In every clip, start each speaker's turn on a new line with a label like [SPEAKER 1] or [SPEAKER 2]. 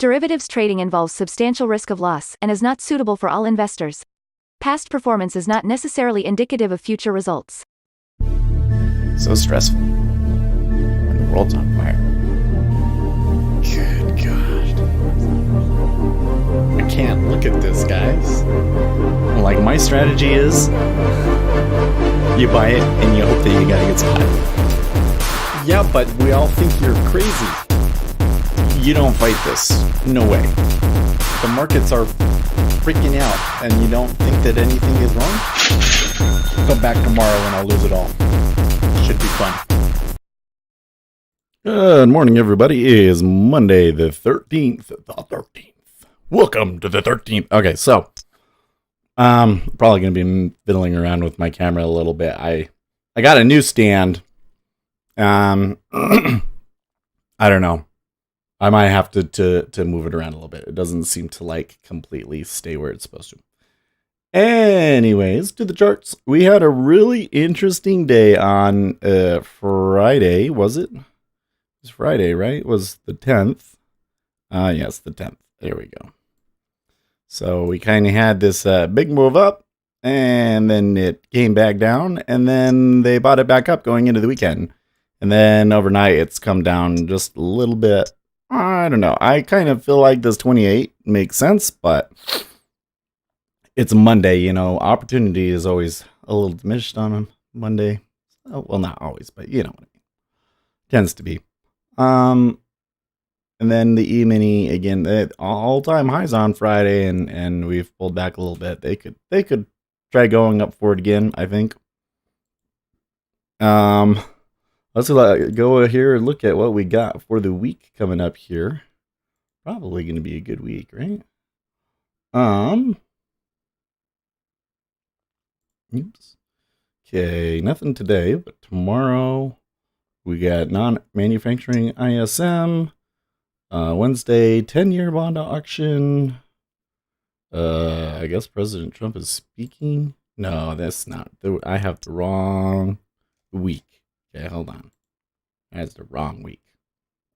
[SPEAKER 1] Derivatives trading involves substantial risk of loss and is not suitable for all investors. Past performance is not necessarily indicative of future results.
[SPEAKER 2] So stressful. When the world's on fire. Good God. I can't look at this, guys. Like, my strategy is you buy it and you hope that you gotta get spotted. Yeah, but we all think you're crazy. You don't fight this. No way. The markets are freaking out and you don't think that anything is wrong? Come back tomorrow and I'll lose it all. Should be fun.
[SPEAKER 3] Good morning, everybody. It is Monday the 13th. The 13th. Welcome to the 13th. Okay, so probably going to be fiddling around with my camera a little bit. I got a new stand. I don't know. I might have to move it around a little bit. It doesn't seem to like completely stay where it's supposed to. Anyways, to the charts. We had a really interesting day on Friday, was it? It was Friday, right? It was the 10th. Yes, the 10th. There we go. So we kind of had this big move up, and then it came back down, and then they bought it back up going into the weekend. And then overnight, it's come down just a little bit. I don't know. I kind of feel like this 28 makes sense, but it's Monday, you know. Opportunity is always a little diminished on a Monday. Well, not always, but you know what I mean. Tends to be. And then the E-mini again, all-time highs on Friday, and we've pulled back a little bit. They could try going up for it again, I think. Let's go here and look at what we got for the week coming up here. Probably going to be a good week, right? Oops. Okay, nothing today, but tomorrow we got non-manufacturing ISM. Wednesday, 10-year bond auction. I guess President Trump is speaking. No, that's not. I have the wrong week. Okay, hold on. That's the wrong week.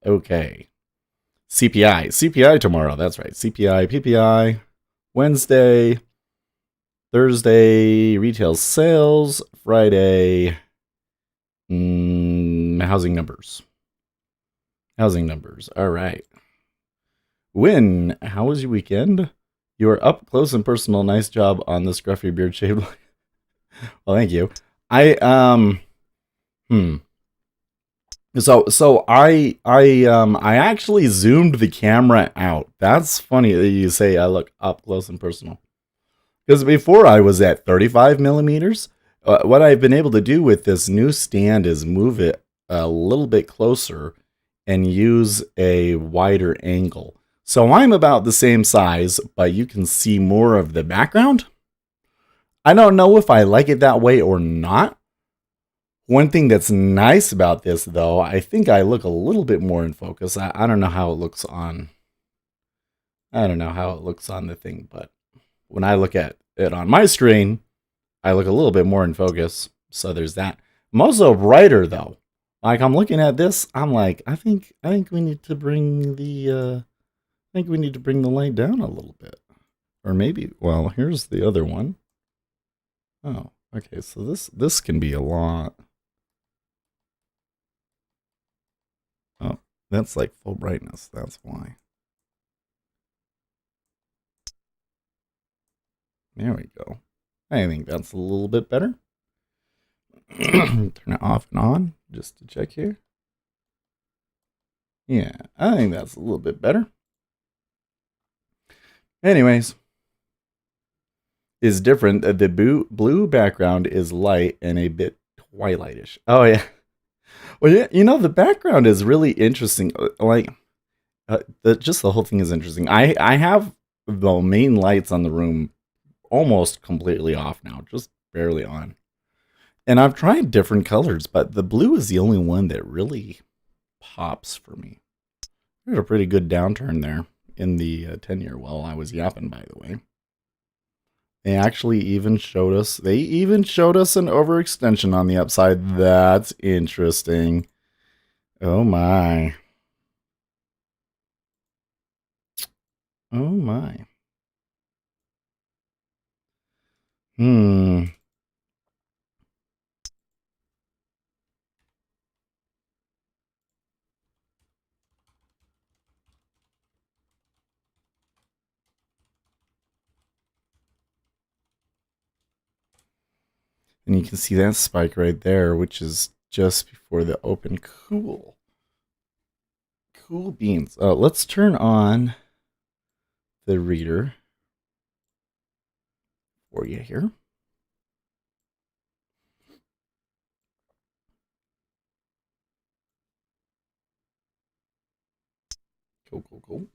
[SPEAKER 3] Okay. CPI tomorrow. That's right. CPI, PPI. Wednesday. Thursday, retail sales. Friday, housing numbers. Housing numbers. All right. Win. How was your weekend? You were up close and personal. Nice job on the scruffy beard shave. Well, thank you. I actually zoomed the camera out. That's funny that you say I look up close and personal. Because before I was at 35 millimeters. What I've been able to do with this new stand is move it a little bit closer and use a wider angle. So I'm about the same size, but you can see more of the background. I don't know if I like it that way or not. One thing that's nice about this, though, I think I look a little bit more in focus. I don't know how it looks on. I don't know how it looks on the thing, but when I look at it on my screen, I look a little bit more in focus. So there's that. I'm also brighter, though. Like, I'm looking at this, I'm like, I think we need to bring the light down a little bit. Or maybe, well, here's the other one. Oh, okay, so this can be a lot. Oh, that's like full brightness, that's why. There we go. I think that's a little bit better. Turn it off and on just to check here. Yeah, I think that's a little bit better. Anyways, is different. The blue background is light and a bit twilightish. Oh yeah. Well, yeah, you know, the background is really interesting. Like, just the whole thing is interesting. I have the main lights on the room almost completely off now, just barely on. And I've tried different colors, but the blue is the only one that really pops for me. There's a pretty good downturn there in the 10-year while I was yapping, by the way. They actually even showed us, an overextension on the upside. That's interesting. Oh my. Oh my. Hmm. And you can see that spike right there, which is just before the open. Cool. Cool beans. Let's turn on the reader for you here. Cool.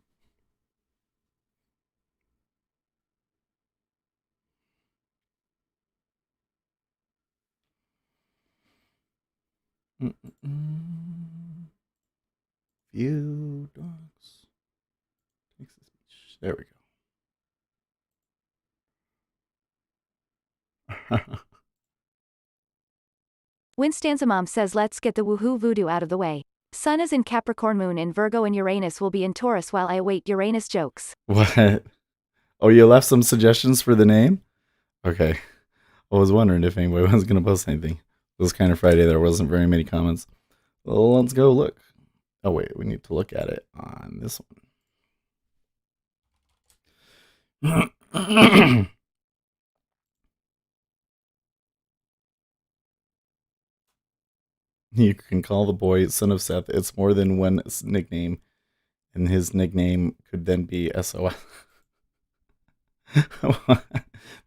[SPEAKER 3] View docs. There we go.
[SPEAKER 1] Winstanza Mom says let's get the woohoo voodoo out of the way. Sun is in Capricorn, Moon in Virgo, and Uranus will be in Taurus while I await Uranus jokes.
[SPEAKER 3] What? Oh, you left some suggestions for the name? Okay. I was wondering if anybody was going to post anything. It was kind of Friday. There wasn't very many comments. Well, let's go look. Oh, wait. We need to look at it on this one. You can call the boy Son of Seth. It's more than one nickname, and his nickname could then be SOS.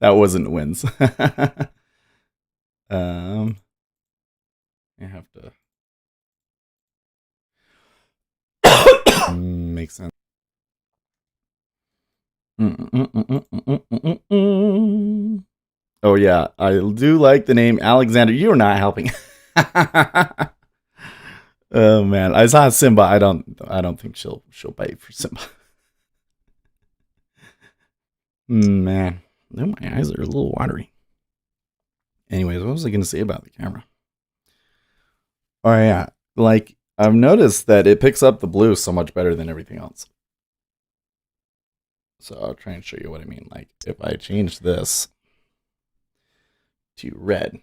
[SPEAKER 3] That wasn't wins. I have to make sense. Oh yeah, I do like the name Alexander. You're not helping. Oh man, I saw Simba. I don't think she'll bite for Simba. Man, my eyes are a little watery. Anyways, what was I going to say about the camera? Oh yeah, like I've noticed that it picks up the blue so much better than everything else. So I'll try and show you what I mean. Like if I change this to red.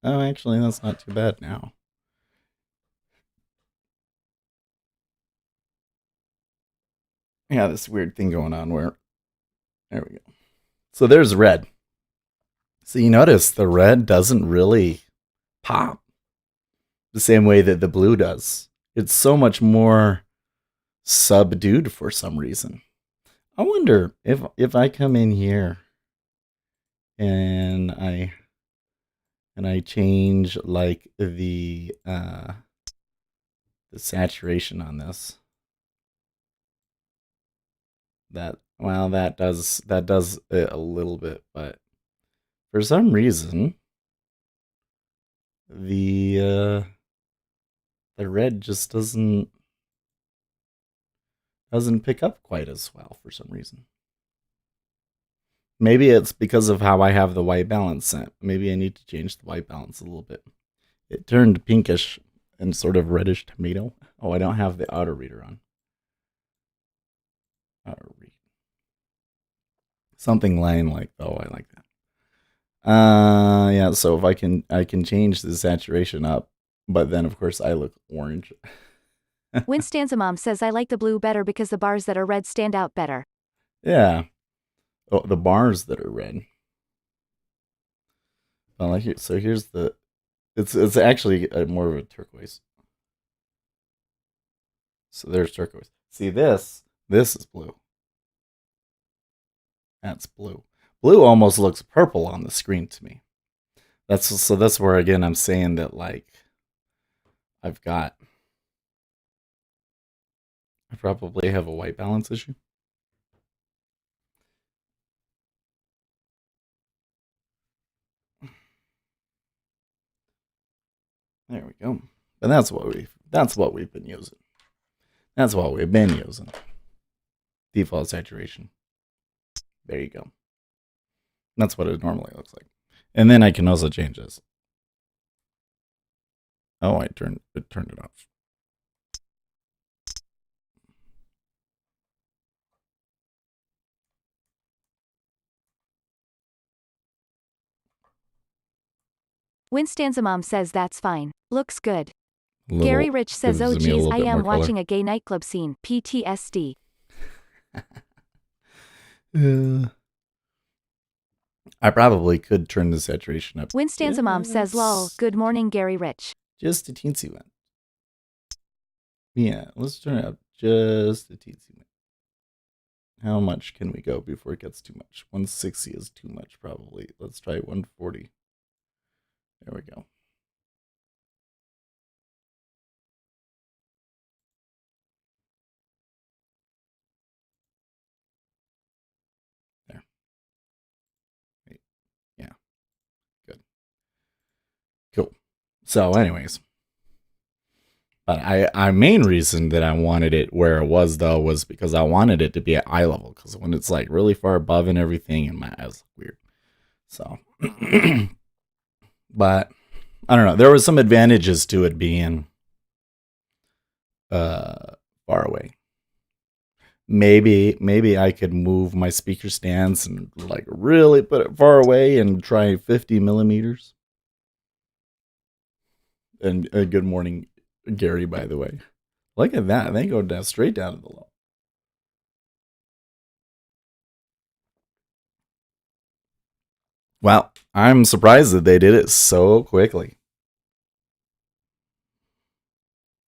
[SPEAKER 3] Oh, actually, that's not too bad now. Yeah, this weird thing going on where, there we go. So there's red. So you notice the red doesn't really pop the same way that the blue does. It's so much more subdued for some reason. I wonder if I come in here and I change like the saturation on this. That does it a little bit, but for some reason the red just doesn't pick up quite as well for some reason. Maybe it's because of how I have the white balance set. Maybe I need to change the white balance a little bit. It turned pinkish and sort of reddish tomato. Oh, I don't have the auto reader on. Auto read. Something line like, oh, I like that. Yeah, so if I can change the saturation up, but then of course I look orange.
[SPEAKER 1] Winstanza Mom says I like the blue better because the bars that are red stand out better.
[SPEAKER 3] Yeah. Oh, the bars that are red. Well, so here's the. It's actually more of a turquoise. So there's turquoise. See this? This is blue. That's blue. Blue almost looks purple on the screen to me. That's where again I'm saying that like I probably have a white balance issue. There we go. But that's what we've been using. That's what we've been using. Default saturation. There you go. That's what it normally looks like. And then I can also change this. Oh, I turned it off.
[SPEAKER 1] Winstanza Mom says that's fine. Looks good.
[SPEAKER 3] Little-
[SPEAKER 1] Gary Rich says,
[SPEAKER 3] gives
[SPEAKER 1] oh
[SPEAKER 3] me a
[SPEAKER 1] geez,
[SPEAKER 3] little
[SPEAKER 1] I
[SPEAKER 3] bit
[SPEAKER 1] am
[SPEAKER 3] more color.
[SPEAKER 1] watching a gay nightclub scene. PTSD.
[SPEAKER 3] I probably could turn the saturation up.
[SPEAKER 1] Winstanza Mom says, lol, good morning, Gary Rich.
[SPEAKER 3] Just a teensy one. Yeah, let's turn it up just a teensy one. How much can we go before it gets too much? 160 is too much, probably. Let's try 140. There we go. There. Wait. Yeah. Good. Cool. So, anyways. But I main reason that I wanted it where it was, though, was because I wanted it to be at eye level. Because when it's like really far above and everything, and my eyes look weird. So, but I don't know. There was some advantages to it being far away. Maybe I could move my speaker stance and like really put it far away and try 50 millimeters. And good morning, Gary, by the way. Look at that. They go down straight down to the low. Wow. I'm surprised that they did it so quickly.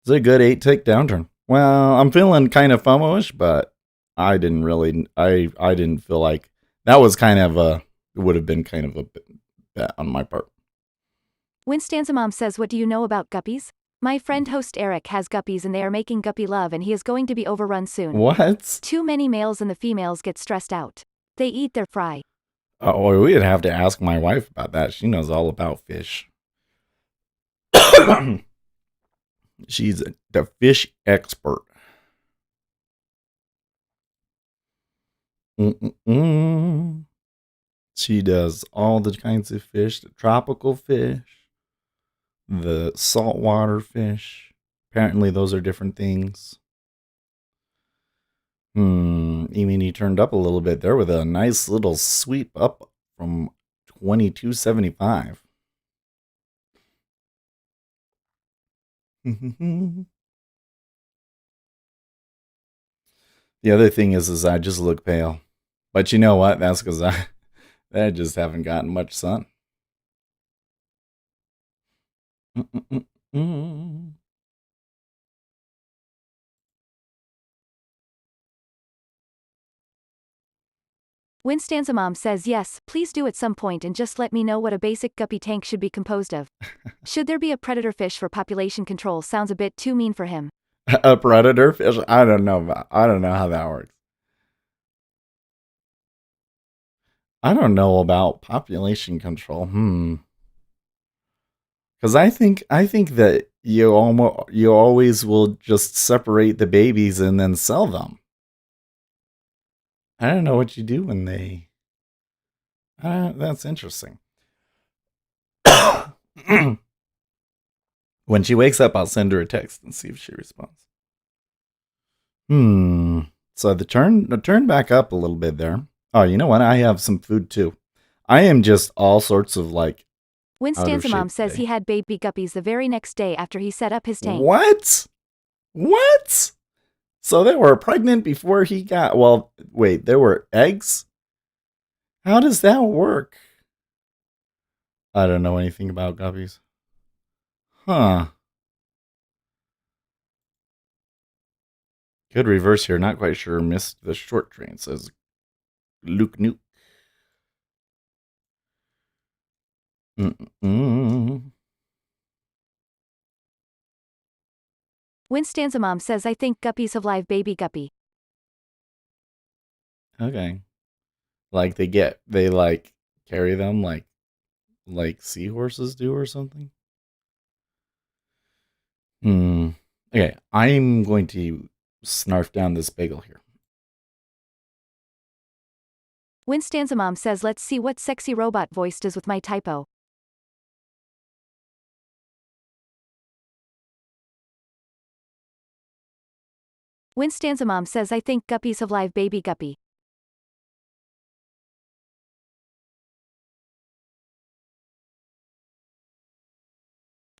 [SPEAKER 3] It's a good 8-tick downturn. Well, I'm feeling kind of FOMO-ish, but I didn't feel like that was kind of it would have been kind of a bet on my part.
[SPEAKER 1] Winstanza Mom says, what do you know about guppies? My friend host Eric has guppies and they are making guppy love and he is going to be overrun soon.
[SPEAKER 3] What?
[SPEAKER 1] Too many males and the females get stressed out. They eat their fry.
[SPEAKER 3] Oh, we'd have to ask my wife about that. She knows all about fish. She's the fish expert. She does all the kinds of fish, the tropical fish, the saltwater fish. Apparently those are different things. Even he turned up a little bit there with a nice little sweep up from 22.75. The other thing is I just look pale. But you know what? That's because I just haven't gotten much sun.
[SPEAKER 1] Winstanza Mom says, yes, please do at some point and just let me know what a basic guppy tank should be composed of. Should there be a predator fish for population control? Sounds a bit too mean for him.
[SPEAKER 3] A predator fish? I don't know how that works. I don't know about population control. Because I think that you always will just separate the babies and then sell them. I don't know what you do when they. That's interesting. When she wakes up, I'll send her a text and see if she responds. So the turn back up a little bit there. Oh, you know what? I have some food too. I am just all sorts of like.
[SPEAKER 1] Winstanza Mom says he had baby guppies the very next day after he set up his tank.
[SPEAKER 3] What? So they were pregnant before he got. Well, wait, there were eggs? How does that work? I don't know anything about guppies. Huh. Good reverse here. Not quite sure. Missed the short train, says Luke Nuke.
[SPEAKER 1] Winstanza Mom says, I think guppies have live baby guppy.
[SPEAKER 3] Okay. Like they like carry them like seahorses do or something? Okay, I'm going to snarf down this bagel here.
[SPEAKER 1] Winstanza Mom says, let's see what sexy robot voice does with my typo. Winstanza Mom says, I think guppies have live baby guppy.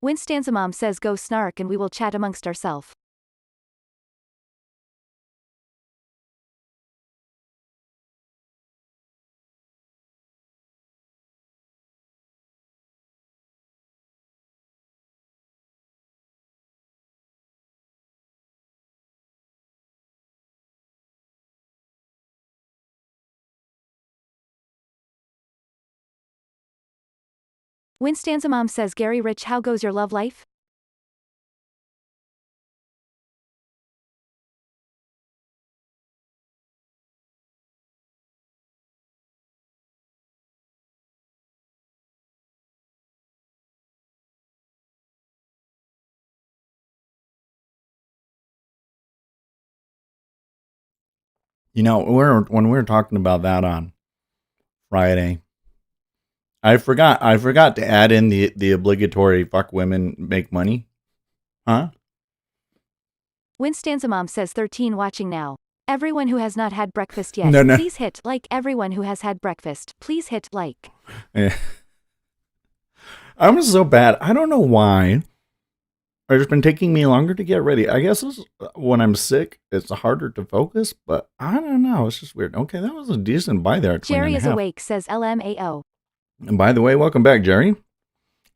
[SPEAKER 1] Winstanza mom says go snark and we will chat amongst ourselves. Winstanza mom says Gary Rich, how goes your love life?
[SPEAKER 3] You know, when we were talking about that on Friday, I forgot to add in the obligatory fuck women make money. Huh?
[SPEAKER 1] Winstanza mom says 13 watching now. Everyone who has not had breakfast yet,
[SPEAKER 3] No.
[SPEAKER 1] please hit like. Everyone who has had breakfast, please hit like.
[SPEAKER 3] Yeah. I'm so bad. I don't know why. It's been taking me longer to get ready. I guess when I'm sick, it's harder to focus, but I don't know. It's just weird. Okay, that was a decent buy there. At
[SPEAKER 1] Jerry is
[SPEAKER 3] 20.5.
[SPEAKER 1] awake says LMAO.
[SPEAKER 3] And by the way, welcome back, Jerry.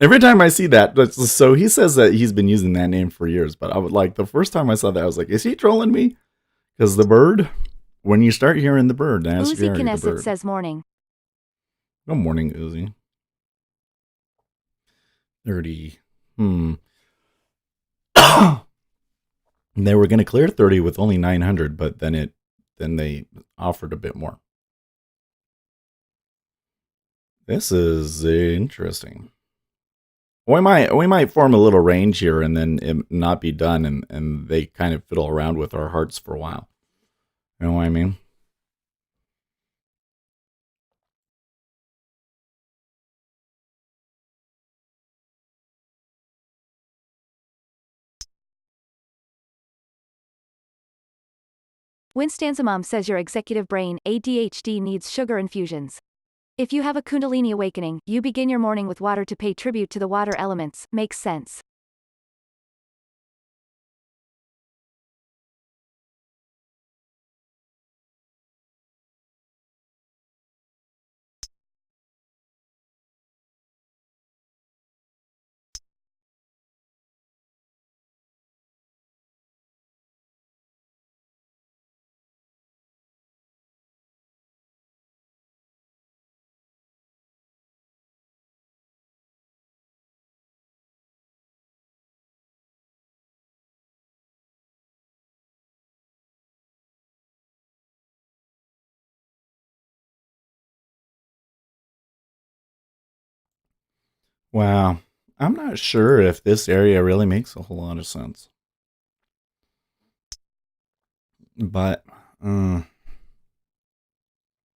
[SPEAKER 3] Every time I see that, so he says that he's been using that name for years, but I would like the first time I saw that, I was like, is he trolling me? Because the bird, when you start hearing the bird, that's
[SPEAKER 1] Uzi
[SPEAKER 3] Jerry the
[SPEAKER 1] Knesset
[SPEAKER 3] bird.
[SPEAKER 1] says morning.
[SPEAKER 3] Good morning, Uzi. 30. They were going to clear 30 with only 900, but then they offered a bit more. This is interesting. We might form a little range here and then it not be done, and they kind of fiddle around with our hearts for a while. You know what I mean?
[SPEAKER 1] Winstanza mom says your executive brain, ADHD, needs sugar infusions. If you have a Kundalini awakening, you begin your morning with water to pay tribute to the water elements. Makes sense.
[SPEAKER 3] Wow. I'm not sure if this area really makes a whole lot of sense. But, yeah,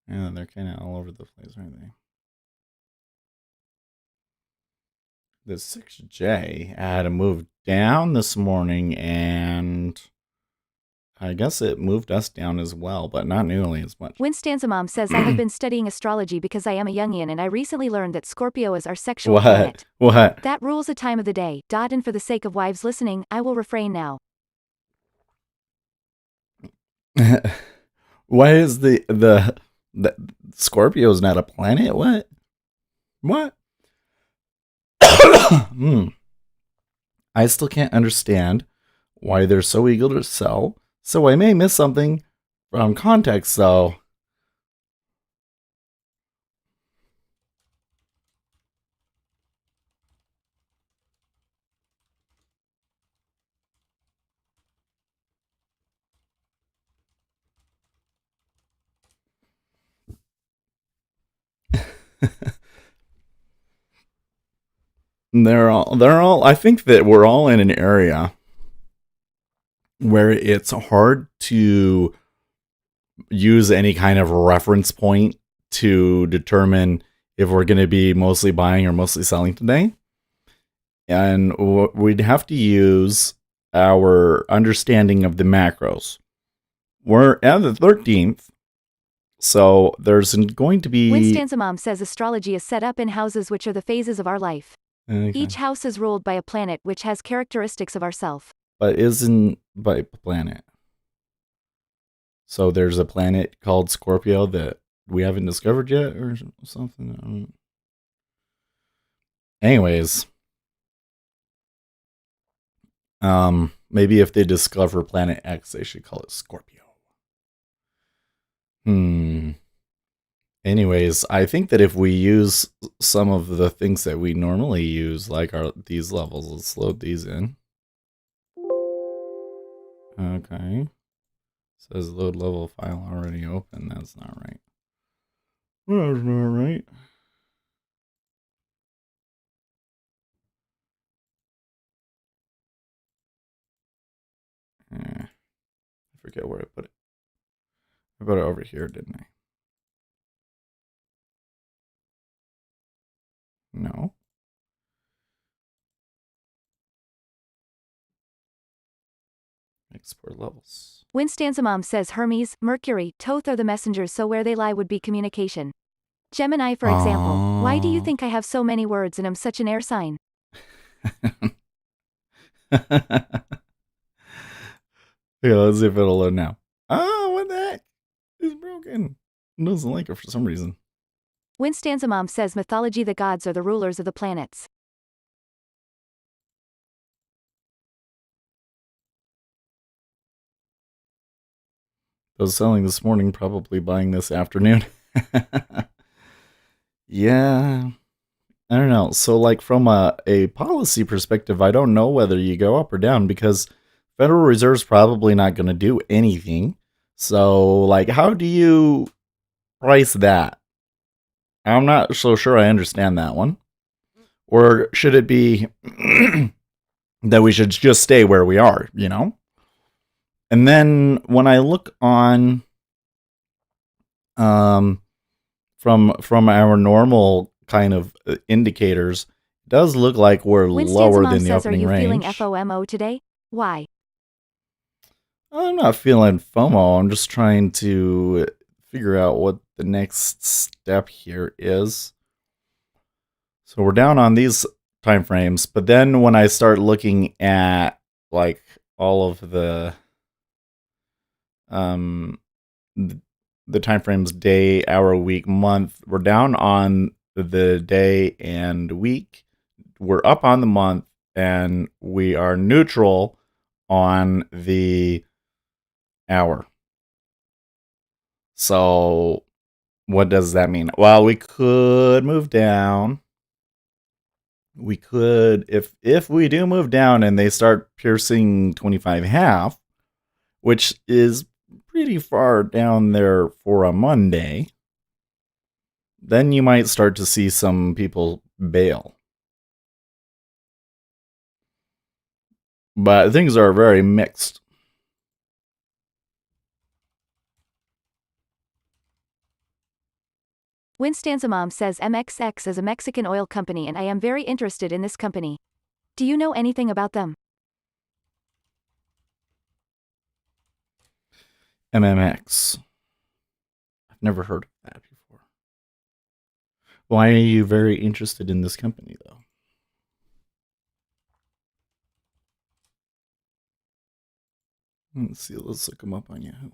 [SPEAKER 3] they're kind of all over the place, aren't they? The 6J had to move down this morning, and I guess it moved us down as well, but not nearly as much.
[SPEAKER 1] Winstanza mom says I have been studying astrology because I am a Jungian and I recently learned that Scorpio is our sexual planet.
[SPEAKER 3] What?
[SPEAKER 1] That rules a time of the day. And for the sake of wives listening, I will refrain now.
[SPEAKER 3] Why is the Scorpio is not a planet? What? I still can't understand why they're so eager to sell, so I may miss something from context, though. They're all, I think that we're all in an area where it's hard to use any kind of reference point to determine if we're going to be mostly buying or mostly selling today. And we'd have to use our understanding of the macros. We're at the 13th, so there's going to be...
[SPEAKER 1] Winstanza mom says astrology is set up in houses, which are the phases of our life.
[SPEAKER 3] Okay.
[SPEAKER 1] Each house is ruled by a planet which has characteristics of ourself.
[SPEAKER 3] But isn't by planet. So there's a planet called Scorpio that we haven't discovered yet or something. Anyways, maybe if they discover planet X, they should call it Scorpio. Anyways, I think that if we use some of the things that we normally use, like these levels, let's load these in. Okay. Says load level file already open. That's not right. That's not right. I forget where I put it. I put it over here, didn't I? No. Export levels.
[SPEAKER 1] Winstanzamom says Hermes, Mercury, Thoth are the messengers, so where they lie would be communication. Gemini, for example. Why do you think I have so many words and am such an air sign?
[SPEAKER 3] Yeah, let's see if it'll load now. Oh, what the heck? It's broken. It doesn't like it for some reason.
[SPEAKER 1] Winstanzamom says mythology, the gods are the rulers of the planets.
[SPEAKER 3] Those selling this morning, probably buying this afternoon. Yeah. I don't know. So, like, from a policy perspective, I don't know whether you go up or down because Federal Reserve's probably not going to do anything. So, like, how do you price that? I'm not so sure I understand that one. Or should it be that we should just stay where we are, you know? And then when I look on from our normal kind of indicators, it does look like we're lower than the
[SPEAKER 1] says,
[SPEAKER 3] opening
[SPEAKER 1] are you
[SPEAKER 3] range.
[SPEAKER 1] feeling FOMO today? Why?
[SPEAKER 3] I'm not feeling FOMO. I'm just trying to figure out what the next step here is. So we're down on these time frames, but then when I start looking at like all of the time frames, day, hour, week, month, we're down on the day and week. We're up on the month, and we are neutral on the hour. So what does that mean? Well, we could move down. We could, if we do move down and they start piercing 25.5, which is pretty far down there for a Monday, then you might start to see some people bail. But things are very mixed.
[SPEAKER 1] Winstanzamom says MXX is a Mexican oil company and I am very interested in this company. Do you know anything about them?
[SPEAKER 3] MMX. I've never heard of that before. Why are you very interested in this company, though? Let's see. Let's look them up on Yahoo.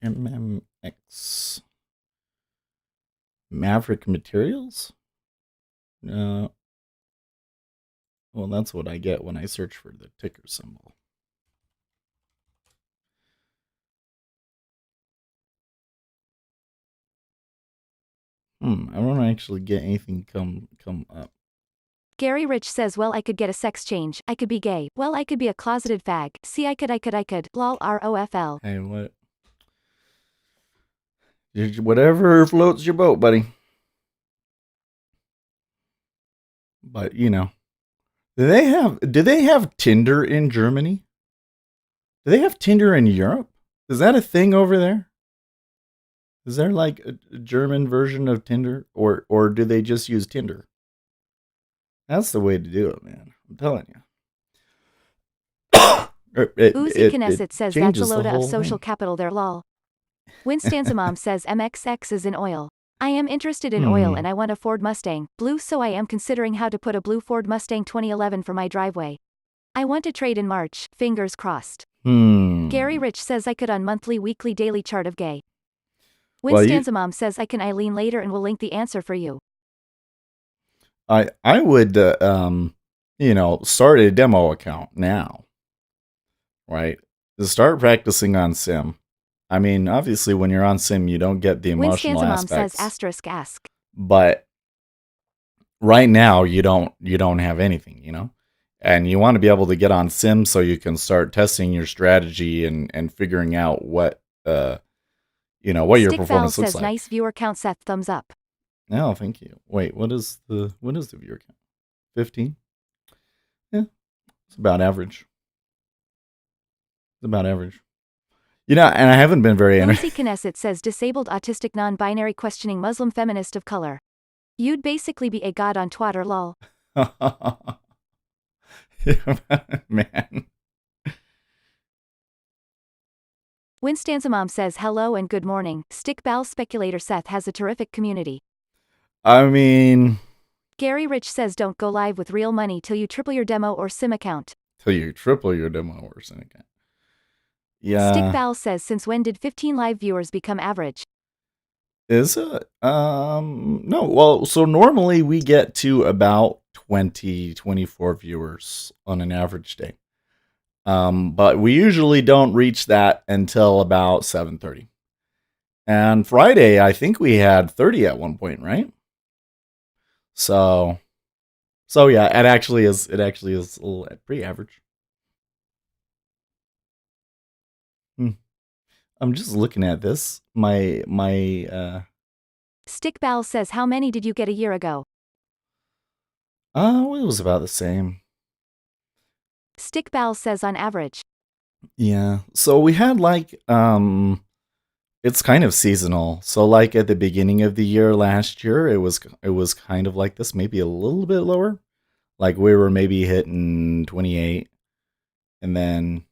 [SPEAKER 3] MMX. Maverick Materials? No. Well, that's what I get when I search for the ticker symbol. I don't actually get anything come up.
[SPEAKER 1] Gary Rich says, well, I could get a sex change. I could be gay. Well, I could be a closeted fag. See, I could. Lol, ROFL.
[SPEAKER 3] Hey, what? Whatever floats your boat, buddy. But, you know, do they have Tinder in Germany? Do they have Tinder in Europe? Is that a thing over there? Is there like a German version of Tinder, or do they just use Tinder? That's the way to do it, man. I'm telling you.
[SPEAKER 1] Uzi Knesset says that's a
[SPEAKER 3] changes the
[SPEAKER 1] load of
[SPEAKER 3] whole
[SPEAKER 1] social
[SPEAKER 3] thing.
[SPEAKER 1] capital there, lol. Winstanzamom says MXX is in oil. I am interested in oil and I want a Ford Mustang, blue, so I am considering how to put a blue Ford Mustang 2011 for my driveway. I want to trade in March, fingers crossed. Gary Rich says I could on monthly, weekly, daily chart of gay. Winstanza Mom says I can Eileen later and will link the answer for you.
[SPEAKER 3] I would, start a demo account now, right? To start practicing on Sim. I mean, obviously, when you're on Sim, you don't get the emotional
[SPEAKER 1] Winstanza Mom
[SPEAKER 3] aspects.
[SPEAKER 1] says asterisk ask.
[SPEAKER 3] But right now, you don't have anything, and you want to be able to get on Sim so you can start testing your strategy and figuring out what what your performance looks
[SPEAKER 1] says
[SPEAKER 3] like.
[SPEAKER 1] Nice viewer count, Seth, thumbs up.
[SPEAKER 3] No, thank you. Wait, what is the viewer count? 15? Yeah, it's about average. It's about average. And I haven't been very
[SPEAKER 1] Lucy Knesset says disabled autistic non-binary questioning Muslim feminist of color. You'd basically be a god on Twitter, lol.
[SPEAKER 3] Man.
[SPEAKER 1] Winstanza Mom says hello and good morning. Stickball speculator Seth has a terrific community.
[SPEAKER 3] I mean,
[SPEAKER 1] Gary Rich says don't go live with real money till you triple your demo or sim account.
[SPEAKER 3] Till you triple your demo or sim account. Yeah.
[SPEAKER 1] Stickball says since when did 15 live viewers become average?
[SPEAKER 3] Is it? No. Well, so normally we get to about 20, 24 viewers on an average day. But we usually don't reach that until about 7:30. And Friday, I think we had 30 at one point, right? So yeah, it actually is a little pretty average. I'm just looking at this. My
[SPEAKER 1] Stickball says how many did you get a year ago?
[SPEAKER 3] It was about the same.
[SPEAKER 1] Stickball says on average.
[SPEAKER 3] Yeah. So we had it's kind of seasonal. So like at the beginning of the year last year, it was kind of like this, maybe a little bit lower. Like we were maybe hitting 28, and then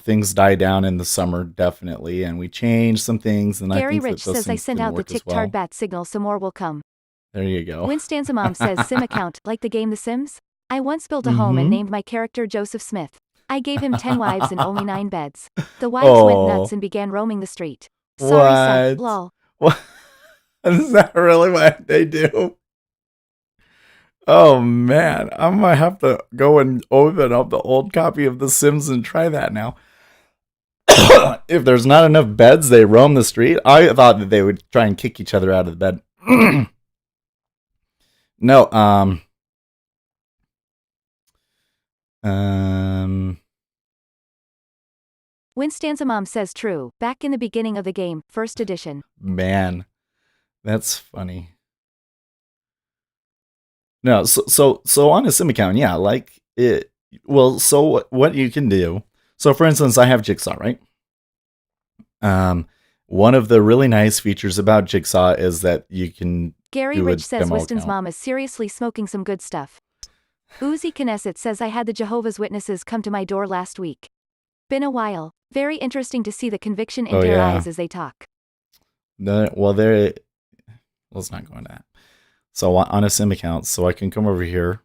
[SPEAKER 3] things died down in the summer, definitely, and we changed some things. And
[SPEAKER 1] Gary
[SPEAKER 3] I think
[SPEAKER 1] Rich says I sent out the tick-tard bat signal, so more will come.
[SPEAKER 3] There you go.
[SPEAKER 1] Winstanza Mom says sim account, like the game The Sims? I once built a home and named my character Joseph Smith. I gave him 10 wives and only 9 beds. The wives went nuts and began roaming the street. Sorry, Seth, lol.
[SPEAKER 3] What? Is that really what they do? Oh man, I might have to go and open up the old copy of The Sims and try that now. If there's not enough beds, they roam the street. I thought that they would try and kick each other out of the bed. No,
[SPEAKER 1] Winstanza Mom says true. Back in the beginning of the game, first edition.
[SPEAKER 3] Man, that's funny. No, so on a sim account, yeah, like it. Well, so what you can do. So, for instance, I have Jigsaw, right? One of the really nice features about Jigsaw is that you can.
[SPEAKER 1] Gary Rich says Wiston's mom is seriously smoking some good stuff. Uzi Knesset says I had the Jehovah's Witnesses come to my door last week. Been a while. Very interesting to see the conviction in their eyes as they talk.
[SPEAKER 3] Let's not go into that. So on a sim account, so I can come over here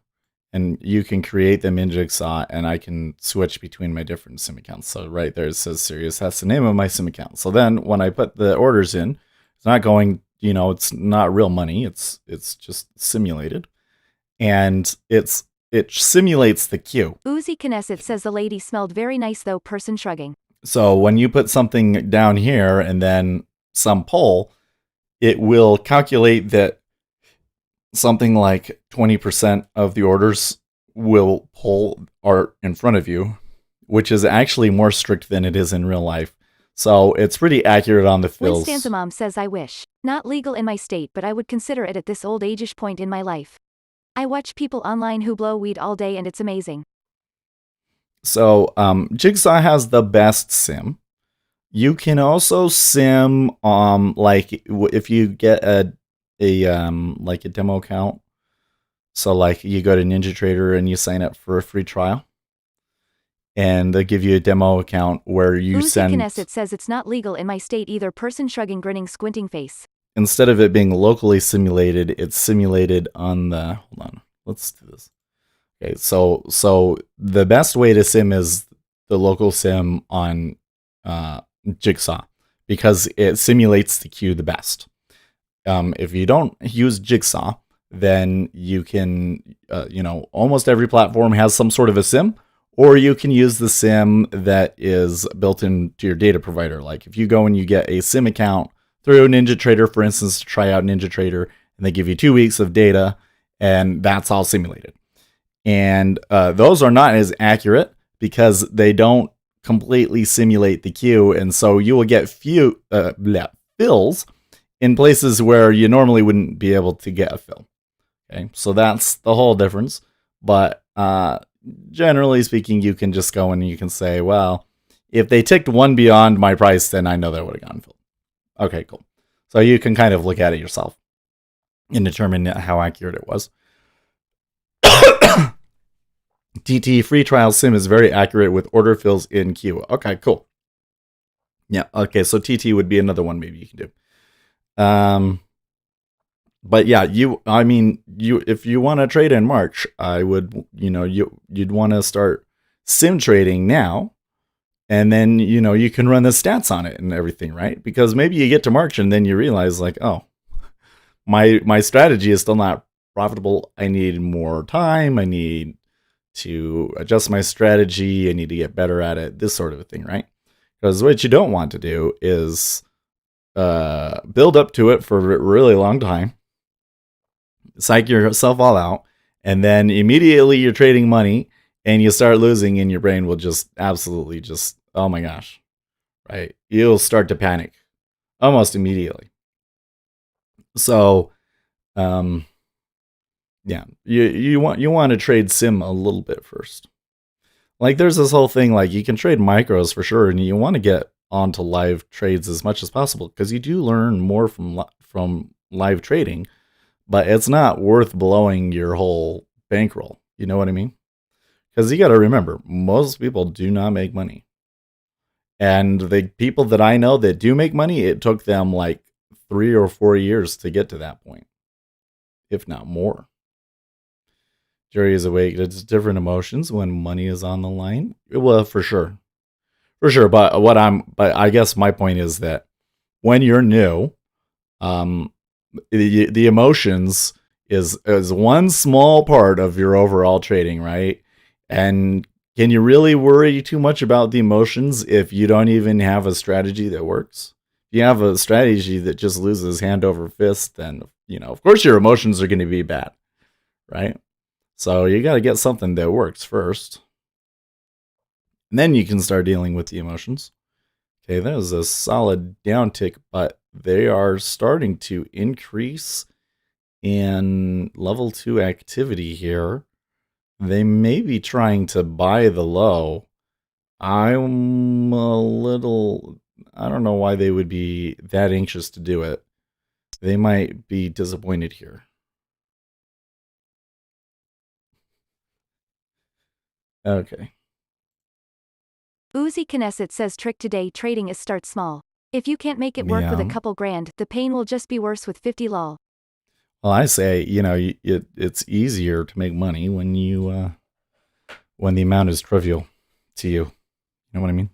[SPEAKER 3] and you can create them in Jigsaw and I can switch between my different sim accounts. So right there it says Sirius. That's the name of my sim account. So then when I put the orders in, it's not going, it's not real money. It's just simulated. And it simulates the queue.
[SPEAKER 1] Uzi Knesset says the lady smelled very nice though, person shrugging.
[SPEAKER 3] So when you put something down here and then some poll, it will calculate that something like 20% of the orders will pull are in front of you, which is actually more strict than it is in real life. So it's pretty accurate on the fills.
[SPEAKER 1] Winstanza Mom says I wish. Not legal in my state, but I would consider it at this old age-ish point in my life. I watch people online who blow weed all day and it's amazing.
[SPEAKER 3] So Jigsaw has the best sim. You can also sim like if you get a demo account. So like you go to Ninja Trader and you sign up for a free trial. And they give you a demo account where you
[SPEAKER 1] Uzi
[SPEAKER 3] send.
[SPEAKER 1] Knesset says it's not legal in my state either. Person shrugging, grinning, squinting face.
[SPEAKER 3] instead of it being locally simulated, it's simulated on the, hold on, let's do this. Okay, so the best way to sim is the local sim on Jigsaw, because it simulates the queue the best. If you don't use Jigsaw, then you can, almost every platform has some sort of a sim, or you can use the sim that is built into your data provider. Like if you go and you get a sim account through NinjaTrader, for instance, to try out NinjaTrader, and they give you 2 weeks of data, and that's all simulated. And those are not as accurate because they don't completely simulate the queue, and so you will get few fills in places where you normally wouldn't be able to get a fill. Okay, so that's the whole difference. But generally speaking, you can just go and you can say, well, if they ticked one beyond my price, then I know that would have gotten filled. Okay, cool. So you can kind of look at it yourself and determine how accurate it was. TT free trial sim is very accurate with order fills in queue. Okay, cool. Yeah, okay, so TT would be another one maybe you can do. But yeah, if you want to trade in March, I would, you'd want to start sim trading now, and then, you can run the stats on it and everything, right? Because maybe you get to March and then you realize like, oh, my strategy is still not profitable. I need more time. I need to adjust my strategy. I need to get better at it, this sort of a thing, right? Because what you don't want to do is build up to it for a really long time, psych yourself all out, and then immediately you're trading money and you start losing, and your brain will just absolutely just, oh my gosh, right? You'll start to panic almost immediately. So, yeah, you want to trade sim a little bit first. Like there's this whole thing, like you can trade micros for sure, and you want to get onto live trades as much as possible because you do learn more from live trading, but it's not worth blowing your whole bankroll. You know what I mean? Because you got to remember, most people do not make money. And the people that I know that do make money, it took them like 3 or 4 years to get to that point, if not more. Jerry is awake. It's different emotions when money is on the line. Well, for sure. For sure. But I guess my point is that when you're new, the emotions is one small part of your overall trading, right? And can you really worry too much about the emotions if you don't even have a strategy that works? If you have a strategy that just loses hand over fist, then, of course your emotions are going to be bad, right? So you got to get something that works first. And then you can start dealing with the emotions. Okay, that was a solid downtick, but they are starting to increase in level 2 activity here. They may be trying to buy the low. I don't know why they would be that anxious to do it. They might be disappointed here. Okay.
[SPEAKER 1] Uzi Knesset says trick today trading is start small. If you can't make it work with a couple grand, the pain will just be worse with 50 lol.
[SPEAKER 3] Well, I say, it's easier to make money when when the amount is trivial to you. You know what I mean?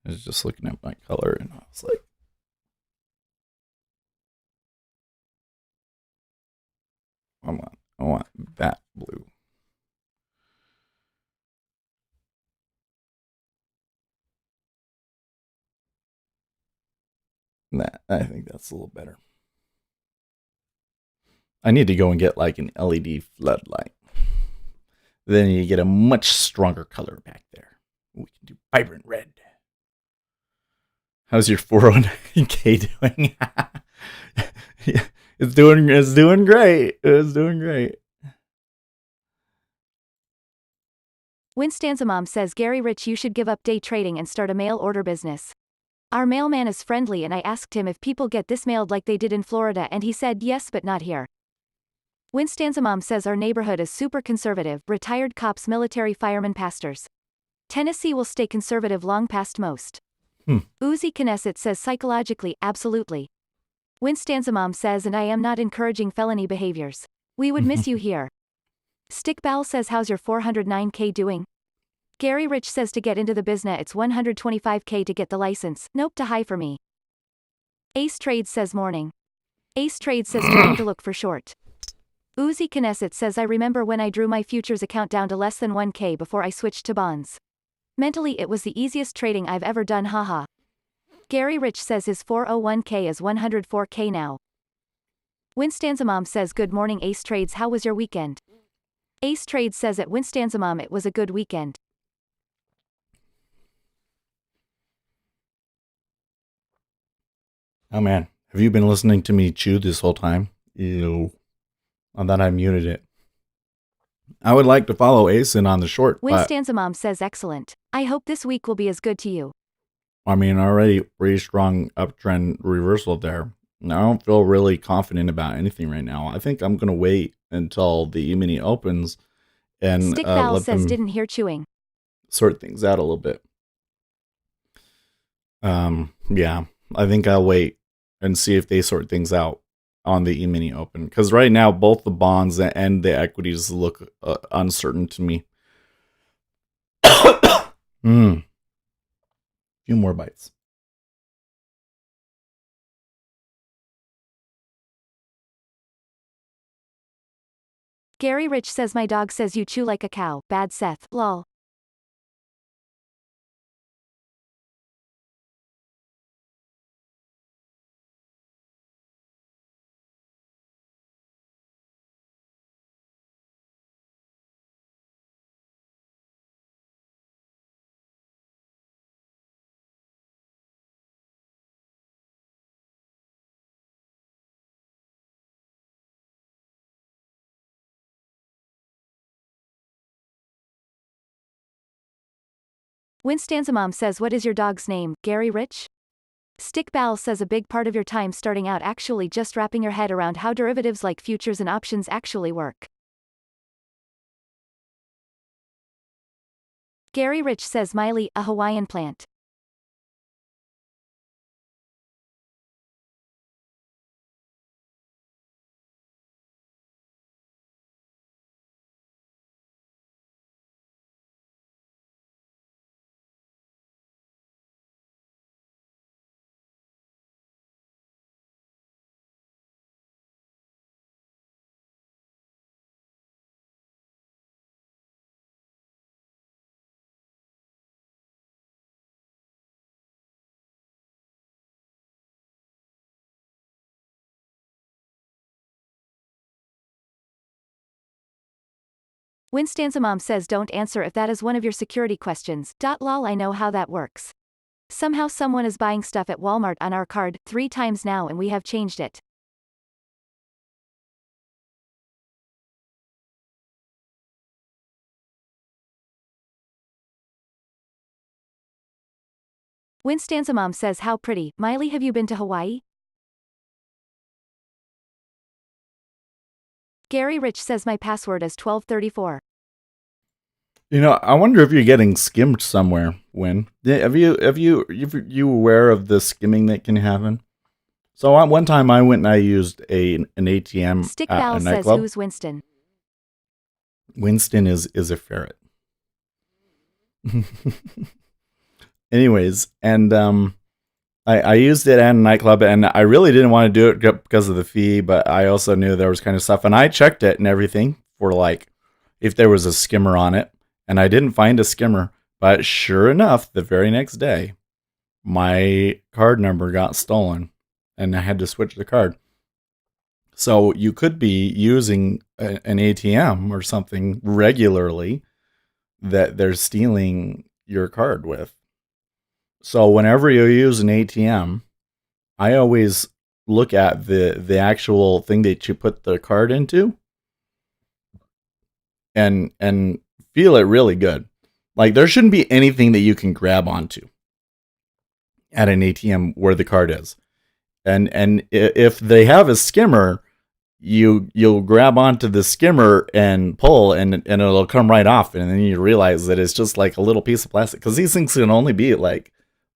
[SPEAKER 3] I was just looking at my color and I was like, I want that blue. I think that's a little better. I need to go and get like an LED floodlight. Then you get a much stronger color back there. We can do vibrant red. How's your 401k doing? Yeah, it's doing great. It's doing great.
[SPEAKER 1] Winstanza Mom says Gary Rich, you should give up day trading and start a mail order business. Our mailman is friendly and I asked him if people get this mailed like they did in Florida and he said yes but not here. Winstanza Mom says our neighborhood is super conservative, retired cops, military, firemen, pastors. Tennessee will stay conservative long past most. Uzi Knesset says psychologically, absolutely. Winstanza Mom says, and I am not encouraging felony behaviors. We would miss you here. Stickball says, how's your 409k doing? Gary Rich says to get into the business it's 125k to get the license, nope to high for me. Ace Trades says morning. Ace Trades says trying to look for short. Uzi Knesset says I remember when I drew my futures account down to less than 1k before I switched to bonds. Mentally it was the easiest trading I've ever done, haha. Gary Rich says his 401k is 104k now. Winstanza Mom says good morning Ace Trades, how was your weekend? Ace Trades says at Winstanza Mom it was a good weekend.
[SPEAKER 3] Oh man, have you been listening to me chew this whole time? Ew. I thought I muted it. I would like to follow Asen on the short.
[SPEAKER 1] Winstanza Mom says excellent. I hope this week will be as good to you.
[SPEAKER 3] I mean, already pretty strong uptrend reversal there. I don't feel really confident about anything right now. I think I'm going to wait until the E-mini opens and
[SPEAKER 1] Stickball
[SPEAKER 3] let
[SPEAKER 1] says
[SPEAKER 3] them
[SPEAKER 1] didn't hear chewing.
[SPEAKER 3] Sort things out a little bit. Yeah, I think I'll wait and see if they sort things out on the E-mini open. Because right now, both the bonds and the equities look uncertain to me. Few more bites.
[SPEAKER 1] Gary Rich says my dog says you chew like a cow, bad Seth, lol. Winstanza Mom says what is your dog's name, Gary Rich? Stickball says a big part of your time starting out actually just wrapping your head around how derivatives like futures and options actually work. Gary Rich says Miley, a Hawaiian plant. Winstanza Mom says don't answer if that is one of your security questions. Lol, I know how that works. Somehow someone is buying stuff at Walmart on our card 3 times now and we have changed it. Winstanza Mom says how pretty. Miley, have you been to Hawaii? Gary Rich says my password is 1234.
[SPEAKER 3] You know, I wonder if you're getting skimmed somewhere. When have you aware of the skimming that can happen? So one time I went and I used an ATM
[SPEAKER 1] Stickball
[SPEAKER 3] at a
[SPEAKER 1] says
[SPEAKER 3] nightclub.
[SPEAKER 1] who's Winston?
[SPEAKER 3] Winston is a ferret. Anyways, and I used it at a nightclub, and I really didn't want to do it because of the fee, but I also knew there was kind of stuff, and I checked it and everything for like if there was a skimmer on it, and I didn't find a skimmer. But sure enough, the very next day, my card number got stolen, and I had to switch the card. So you could be using an ATM or something regularly that they're stealing your card with. So whenever you use an ATM, I always look at the actual thing that you put the card into and feel it really good. Like there shouldn't be anything that you can grab onto at an ATM where the card is. And if they have a skimmer, you'll grab onto the skimmer and pull and it'll come right off, and then you realize that it's just like a little piece of plastic, because these things can only be like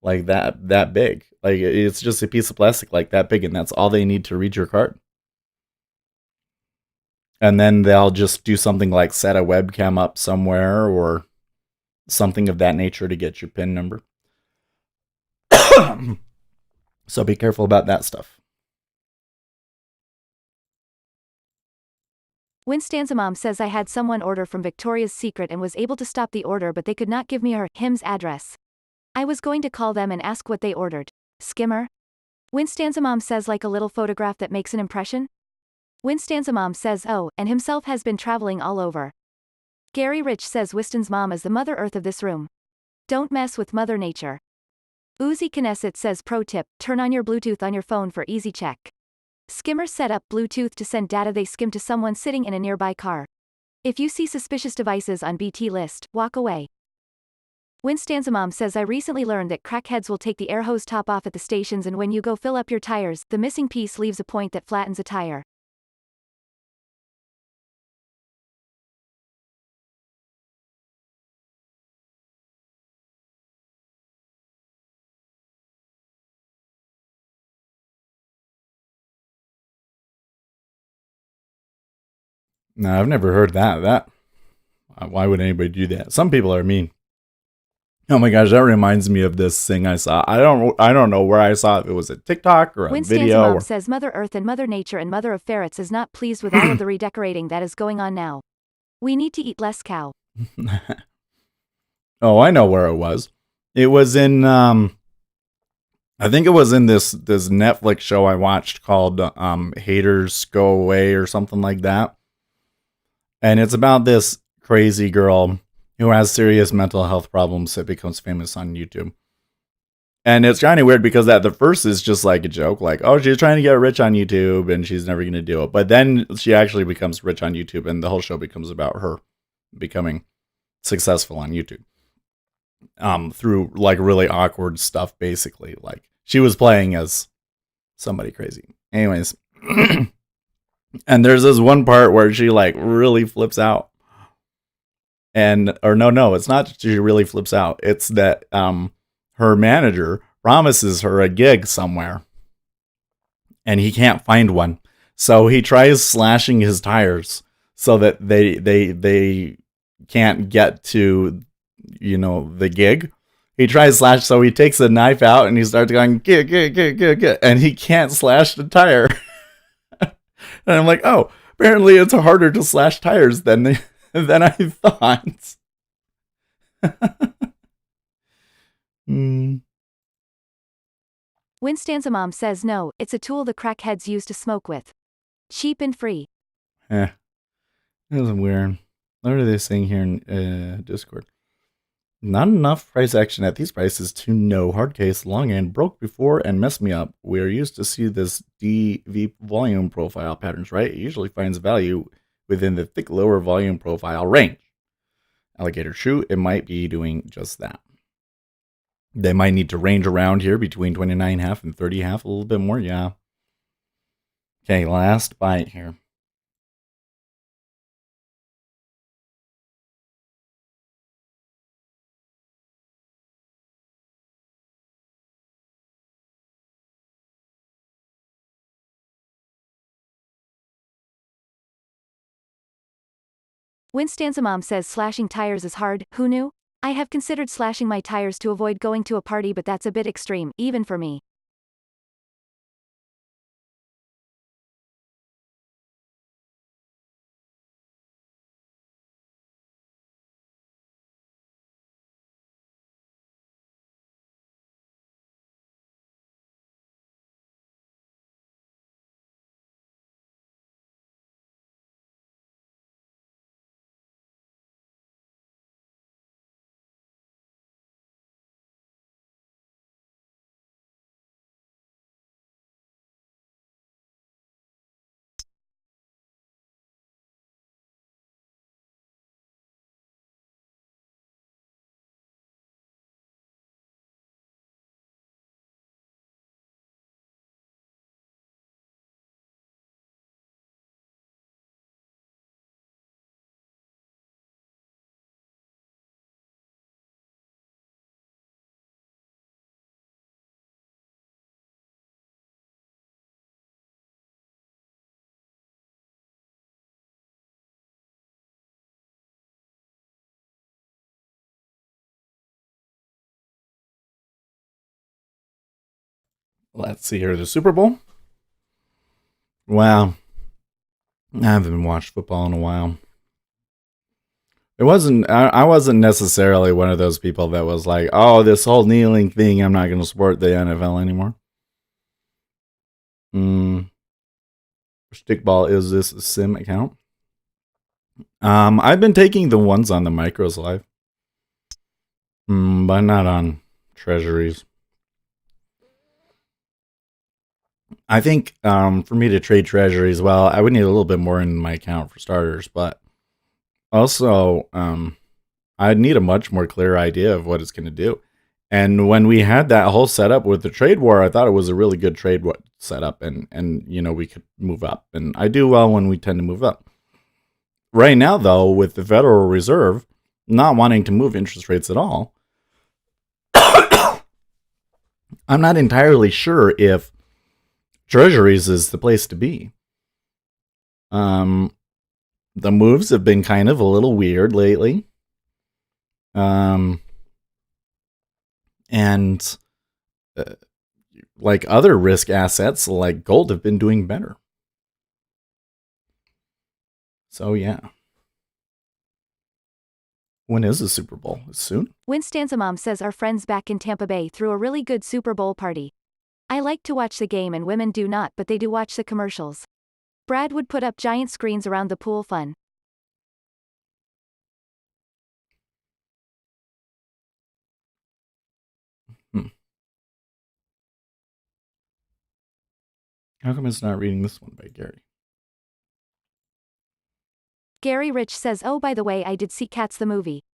[SPEAKER 3] like that big. Like it's just a piece of plastic like that big, and that's all they need to read your card. And then they'll just do something like set a webcam up somewhere or something of that nature to get your PIN number. So be careful about that stuff.
[SPEAKER 1] Winstanza Mom says I had someone order from Victoria's Secret and was able to stop the order, but they could not give me him's address. I was going to call them and ask what they ordered. Skimmer? Winstanza Mom says like a little photograph that makes an impression? Winstanza Mom says oh, and himself has been traveling all over. Gary Rich says Wiston's mom is the Mother Earth of this room. Don't mess with Mother Nature. Uzi Knesset says pro tip, turn on your Bluetooth on your phone for easy check. Skimmers set up Bluetooth to send data they skim to someone sitting in a nearby car. If you see suspicious devices on BT list, walk away. Winstanza Mom says I recently learned that crackheads will take the air hose top off at the stations, and when you go fill up your tires, the missing piece leaves a point that flattens a tire.
[SPEAKER 3] No, I've never heard that. Why would anybody do that? Some people are mean. Oh my gosh, that reminds me of this thing I saw. I don't know where I saw it. If it was a TikTok or a
[SPEAKER 1] Winstanza
[SPEAKER 3] video.
[SPEAKER 1] Mom says Mother Earth and Mother Nature and Mother of Ferrets is not pleased with all of the redecorating that is going on now. We need to eat less cow.
[SPEAKER 3] Oh, I know where it was. It was in I think it was in this Netflix show I watched called Haters Go Away or something like that. And it's about this crazy girl who has serious mental health problems that becomes famous on YouTube. And it's kind of weird because at the first is just like a joke, like, oh, she's trying to get rich on YouTube and she's never going to do it. But then she actually becomes rich on YouTube, and the whole show becomes about her becoming successful on YouTube. Through like really awkward stuff, basically. Like she was playing as somebody crazy. Anyways, and there's this one part where she like really flips out. And or no, it's not that she really flips out. It's that her manager promises her a gig somewhere, and he can't find one. So he tries slashing his tires so that they can't get to, you know, the gig. He tries slash, so he takes a knife out and he starts going get, and he can't slash the tire. And I'm like, oh, apparently it's harder to slash tires than I thought.
[SPEAKER 1] Winstanza Mom says no, it's a tool the crackheads use to smoke with. Cheap and free.
[SPEAKER 3] That was weird. What are they saying here in Discord? Not enough price action at these prices to know hard case long end broke before and messed me up. We are used to see this DV volume profile patterns, right? It usually finds value within the thick lower volume profile range. Alligator shoe, it might be doing just that. They might need to range around here between 29.5 and 30.5 a little bit more, yeah. Okay, last bite here.
[SPEAKER 1] Winstanza Mom says slashing tires is hard, who knew? I have considered slashing my tires to avoid going to a party, but that's a bit extreme, even for me.
[SPEAKER 3] Let's see here. The Super Bowl. Wow. I haven't watched football in a while. I wasn't necessarily one of those people that was like, oh, this whole kneeling thing, I'm not going to support the NFL anymore. Stickball, is this a sim account? I've been taking the ones on the micros live. But not on treasuries. I think for me to trade treasuries, well, I would need a little bit more in my account for starters, but also I'd need a much more clear idea of what it's going to do. And when we had that whole setup with the trade war, I thought it was a really good trade setup, and you know, we could move up. And I do well when we tend to move up. Right now, though, with the Federal Reserve not wanting to move interest rates at all, I'm not entirely sure if treasuries is the place to be. The moves have been kind of a little weird lately. And like other risk assets like gold have been doing better. So yeah. When is the Super Bowl? Soon?
[SPEAKER 1] Winstanza Mom says our friends back in Tampa Bay threw a really good Super Bowl party. I like to watch the game and women do not, but they do watch the commercials. Brad would put up giant screens around the pool. Fun.
[SPEAKER 3] How come it's not reading this one by Gary?
[SPEAKER 1] Gary Rich says, oh, by the way, I did see Cats the movie.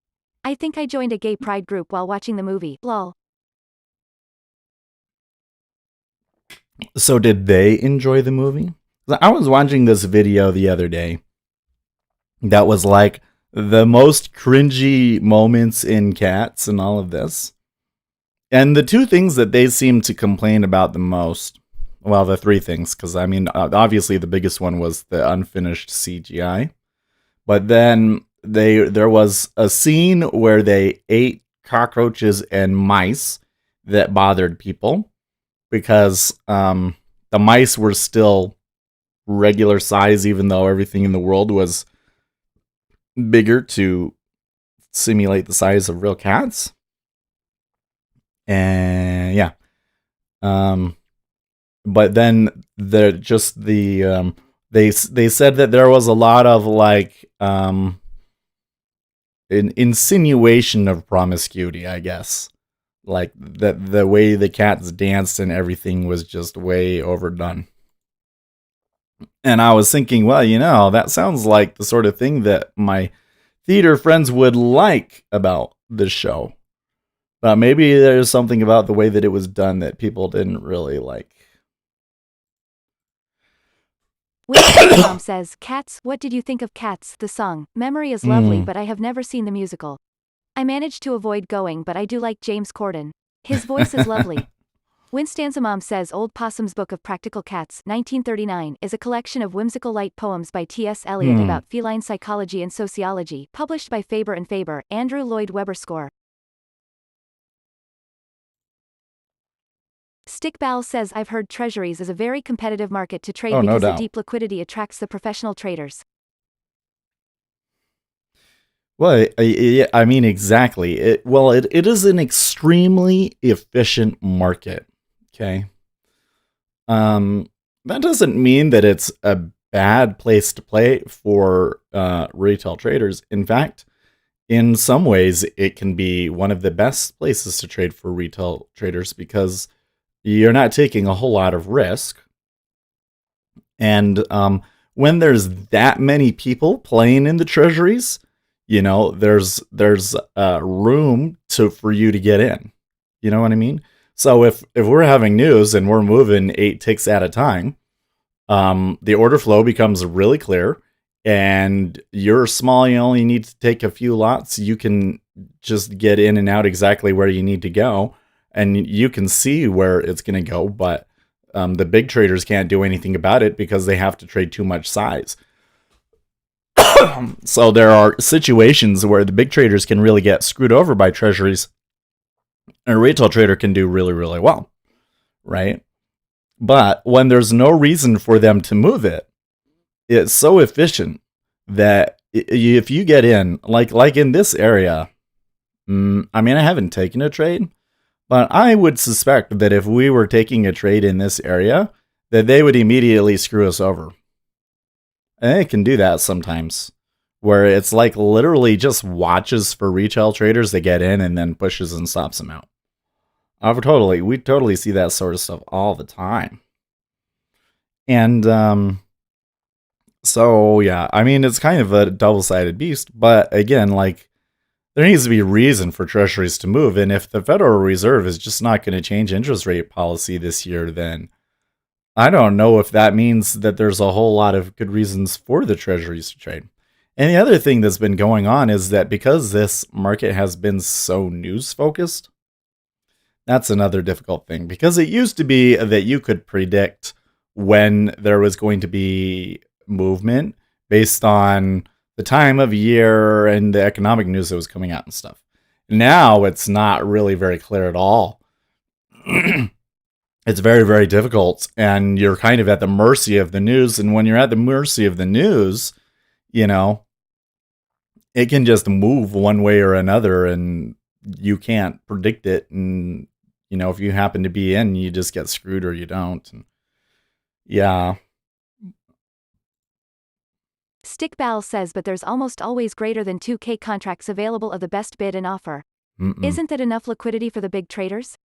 [SPEAKER 1] I think I joined a gay pride group while watching the movie. Lol.
[SPEAKER 3] So did they enjoy the movie? I was watching this video the other day that was like the most cringy moments in Cats and all of this. And the two things that they seem to complain about the most, well, the three things, because I mean, obviously the biggest one was the unfinished CGI. But then there was a scene where they ate cockroaches and mice that bothered people because the mice were still regular size, even though everything in the world was bigger to simulate the size of real cats. And yeah. But then they said that there was a lot of like an insinuation of promiscuity, I guess. Like that the way the cats danced and everything was just way overdone. And I was thinking, well, you know, that sounds like the sort of thing that my theater friends would like about this show. But maybe there's something about the way that it was done that people didn't really like.
[SPEAKER 1] Mom says, Cats, what did you think of Cats, the song? Memory is lovely, but I have never seen the musical. I managed to avoid going, but I do like James Corden. His voice is lovely. Winstanza Mom says Old Possum's Book of Practical Cats, 1939, is a collection of whimsical light poems by T.S. Eliot about feline psychology and sociology, published by Faber and Faber, Andrew Lloyd Webber score. Stickball says I've heard treasuries is a very competitive market to trade because the deep liquidity attracts the professional traders.
[SPEAKER 3] Well, I mean, exactly. It is an extremely efficient market. Okay. That doesn't mean that it's a bad place to play for retail traders. In fact, in some ways, it can be one of the best places to trade for retail traders because you're not taking a whole lot of risk. And when there's that many people playing in the treasuries, you know, there's room for you to get in. You know what I mean? So if we're having news and we're moving 8 ticks at a time, the order flow becomes really clear. And you're small, you only need to take a few lots. You can just get in and out exactly where you need to go. And you can see where it's going to go, but the big traders can't do anything about it because they have to trade too much size. So there are situations where the big traders can really get screwed over by treasuries. And a retail trader can do really, really well, right? But when there's no reason for them to move it, it's so efficient that if you get in, like in this area, I mean, I haven't taken a trade, but I would suspect that if we were taking a trade in this area, that they would immediately screw us over. And they can do that sometimes, where it's like literally just watches for retail traders that get in and then pushes and stops them out. We totally see that sort of stuff all the time. And so yeah, I mean, it's kind of a double-sided beast, but again, like, there needs to be a reason for treasuries to move. And if the Federal Reserve is just not going to change interest rate policy this year, then I don't know if that means that there's a whole lot of good reasons for the treasuries to trade. And the other thing that's been going on is that because this market has been so news focused, that's another difficult thing. Because it used to be that you could predict when there was going to be movement based on the time of year and the economic news that was coming out and stuff. Now it's not really very clear at all. It's very, very difficult, and you're kind of at the mercy of the news. And when you're at the mercy of the news, you know, it can just move one way or another, and you can't predict it. And, you know, if you happen to be in, you just get screwed or you don't. And yeah.
[SPEAKER 1] Stickball says, but there's almost always greater than 2K contracts available of the best bid and offer. Isn't that enough liquidity for the big traders?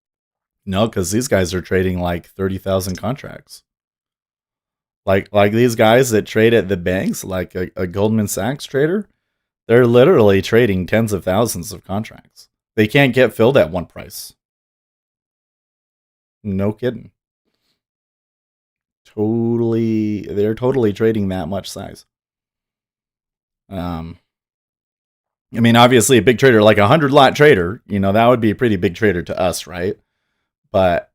[SPEAKER 3] No, because these guys are trading like 30,000 contracts. Like these guys that trade at the banks, like a Goldman Sachs trader, they're literally trading tens of thousands of contracts. They can't get filled at one price. No kidding. They're totally trading that much size. I mean, obviously a big trader, like a 100-lot trader, you know, that would be a pretty big trader to us, right? But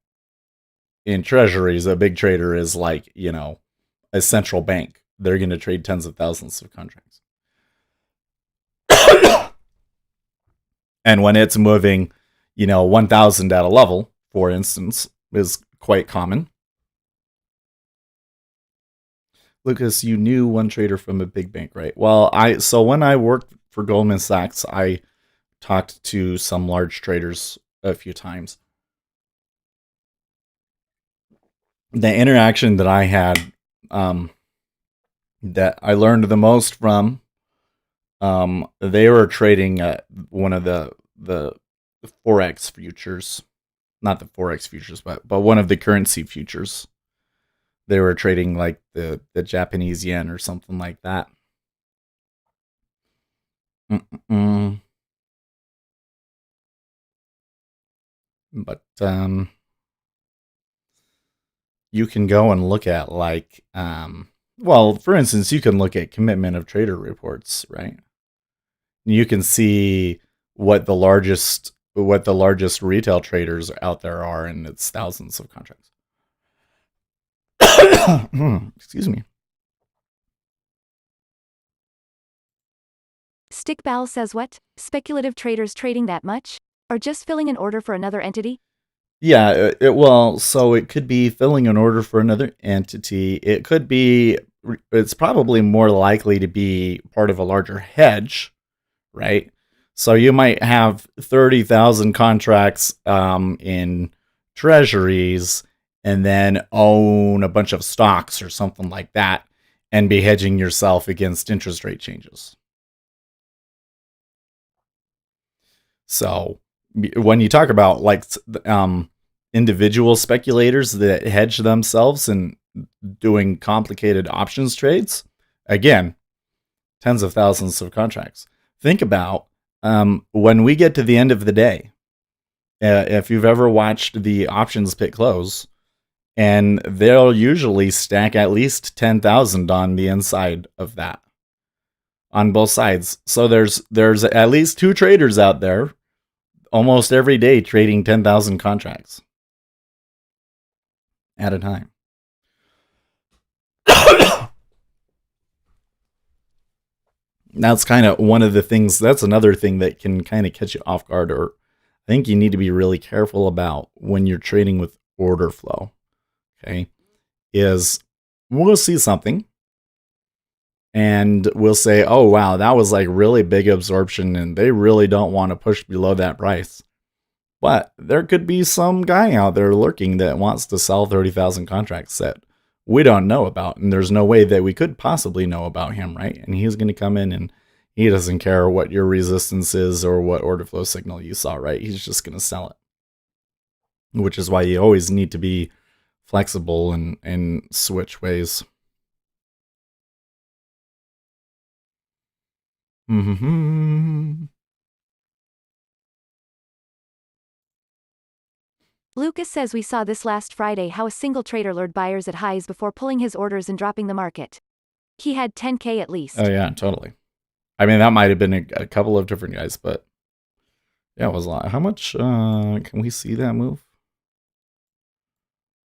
[SPEAKER 3] in treasuries, a big trader is like, you know, a central bank. They're going to trade tens of thousands of contracts. And when it's moving, you know, 1,000 at a level, for instance, is quite common. Lucas, you knew one trader from a big bank, right? Well, so when I worked for Goldman Sachs, I talked to some large traders a few times. The interaction that I had, that I learned the most from, they were trading one of the Forex futures, not the Forex futures, but one of the currency futures. They were trading like the Japanese yen or something like that. But you can go and look at like, well, for instance, you can look at commitment of trader reports, right? You can see what the largest retail traders out there are, and it's thousands of contracts. Excuse me.
[SPEAKER 1] Stickball says what? Speculative traders trading that much? Or just filling an order for another entity?
[SPEAKER 3] Yeah, well, so it could be filling an order for another entity. It could be, it's probably more likely to be part of a larger hedge, right? So you might have 30,000 contracts in treasuries and then own a bunch of stocks or something like that and be hedging yourself against interest rate changes. So when you talk about like individual speculators that hedge themselves and doing complicated options trades, again, tens of thousands of contracts. Think about when we get to the end of the day, if you've ever watched the options pit close, and they'll usually stack at least 10,000 on the inside of that, on both sides. So there's at least two traders out there almost every day trading 10,000 contracts at a time. That's kind of one of the things, that's another thing that can kind of catch you off guard, or I think you need to be really careful about when you're trading with order flow, okay, is we'll see something and we'll say, oh, wow, that was like really big absorption and they really don't want to push below that price. But there could be some guy out there lurking that wants to sell 30,000 contracts that we don't know about. And there's no way that we could possibly know about him, right? And he's going to come in and he doesn't care what your resistance is or what order flow signal you saw, right? He's just going to sell it. Which is why you always need to be flexible and switch ways. Mm-hmm.
[SPEAKER 1] Lucas says we saw this last Friday how a single trader lured buyers at highs before pulling his orders and dropping the market. He had 10K at least.
[SPEAKER 3] Oh, yeah, totally. I mean, that might have been a couple of different guys, but yeah, it was a lot. How much can we see that move?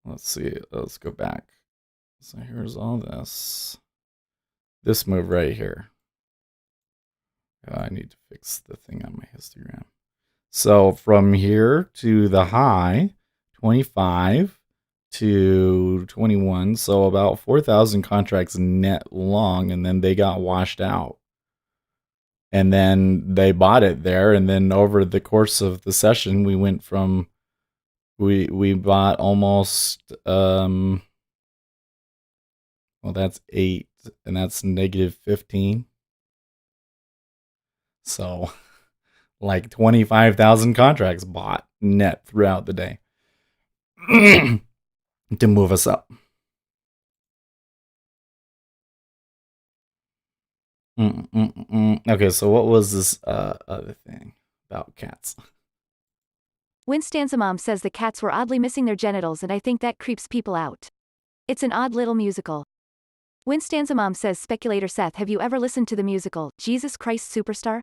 [SPEAKER 3] Let's see. Let's go back. So here's all this. This move right here. I need to fix the thing on my histogram. So from here to the high, 25 to 21. So about 4,000 contracts net long, and then they got washed out. And then they bought it there. And then over the course of the session, we went from, we bought almost, well, that's 8 and that's negative 15. So like 25,000 contracts bought net throughout the day to move us up. Okay, so what was this other thing about cats?
[SPEAKER 1] Winstanza Mom says the cats were oddly missing their genitals and I think that creeps people out. It's an odd little musical. Winstanza Mom says Speculator Seth, have you ever listened to the musical Jesus Christ Superstar?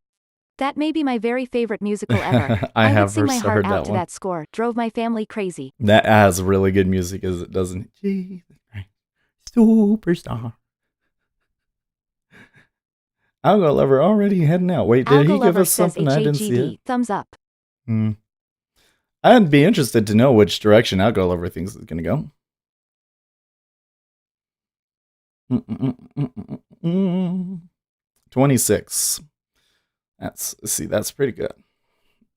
[SPEAKER 1] That may be my very favorite musical ever.
[SPEAKER 3] I
[SPEAKER 1] would sing my heart
[SPEAKER 3] heard
[SPEAKER 1] out
[SPEAKER 3] that
[SPEAKER 1] to
[SPEAKER 3] one.
[SPEAKER 1] that score. Drove my family crazy.
[SPEAKER 3] That has really good music, as it doesn't. Jesus Christ Superstar. Algo Lover already heading out. Wait, did he give us something? I didn't see it.
[SPEAKER 1] Thumbs up.
[SPEAKER 3] I'd be interested to know which direction Algo Lover thinks is going to go. 26. That's pretty good.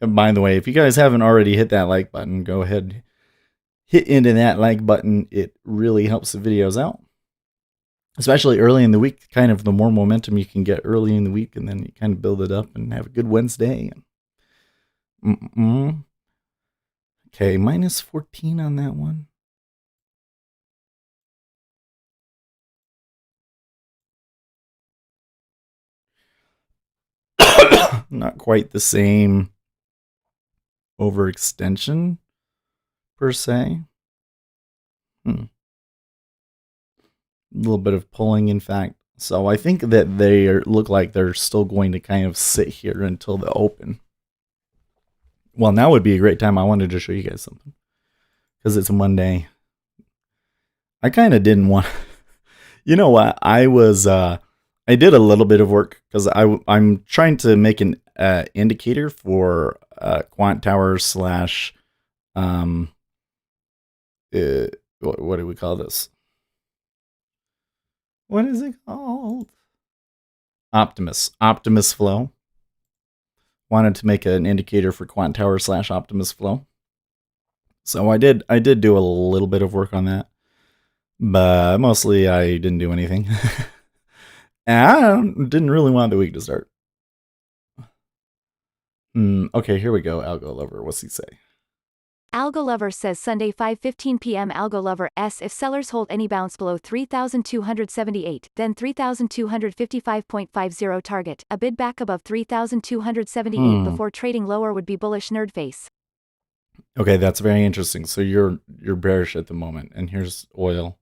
[SPEAKER 3] And by the way, if you guys haven't already hit that like button, go ahead, hit into that like button. It really helps the videos out. Especially early in the week, kind of the more momentum you can get early in the week, and then you kind of build it up and have a good Wednesday. Okay, minus 14 on that one. Not quite the same overextension per se. A little bit of pulling, in fact. So I think that they look like they're still going to kind of sit here until the open. Well, now would be a great time. I wanted to show you guys something because it's a Monday. I kind of didn't want. You know what? I did a little bit of work because I'm trying to make an indicator for Quant Tower / what do we call this? What is it called? Optimus Flow. Wanted to make an indicator for Quant Tower / Optimus Flow. So I did do a little bit of work on that. But mostly I didn't do anything. And I didn't really want the week to start. Okay, here we go. Algo Lover, what's he say?
[SPEAKER 1] Algo Lover says Sunday 5:15 p.m. Algo Lover S. If sellers hold any bounce below 3,278, then 3,255.50 target. A bid back above 3,278 before trading lower would be bullish nerd face.
[SPEAKER 3] Okay, that's very interesting. So you're bearish at the moment, and here's oil.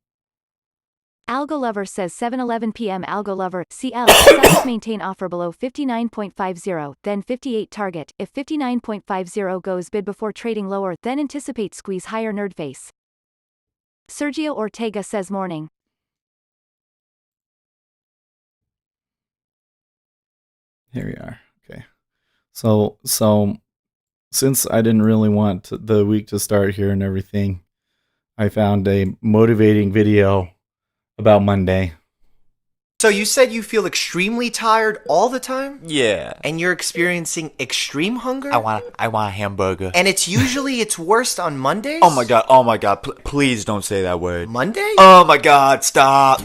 [SPEAKER 1] Algo Lover says 7:11 p.m. Algo Lover CL. Sellers maintain offer below 59.50, then 58 target. If 59.50 goes bid before trading lower, then anticipate squeeze higher nerd face. Sergio Ortega says morning.
[SPEAKER 3] Here we are. Okay. So since I didn't really want the week to start here and everything, I found a motivating video about Monday.
[SPEAKER 4] So you said you feel extremely tired all the time?
[SPEAKER 5] Yeah.
[SPEAKER 4] And you're experiencing extreme hunger?
[SPEAKER 5] I want a hamburger.
[SPEAKER 4] And it's worst on Mondays?
[SPEAKER 5] Oh my god, please don't say that word.
[SPEAKER 4] Monday?
[SPEAKER 5] Oh my god, stop.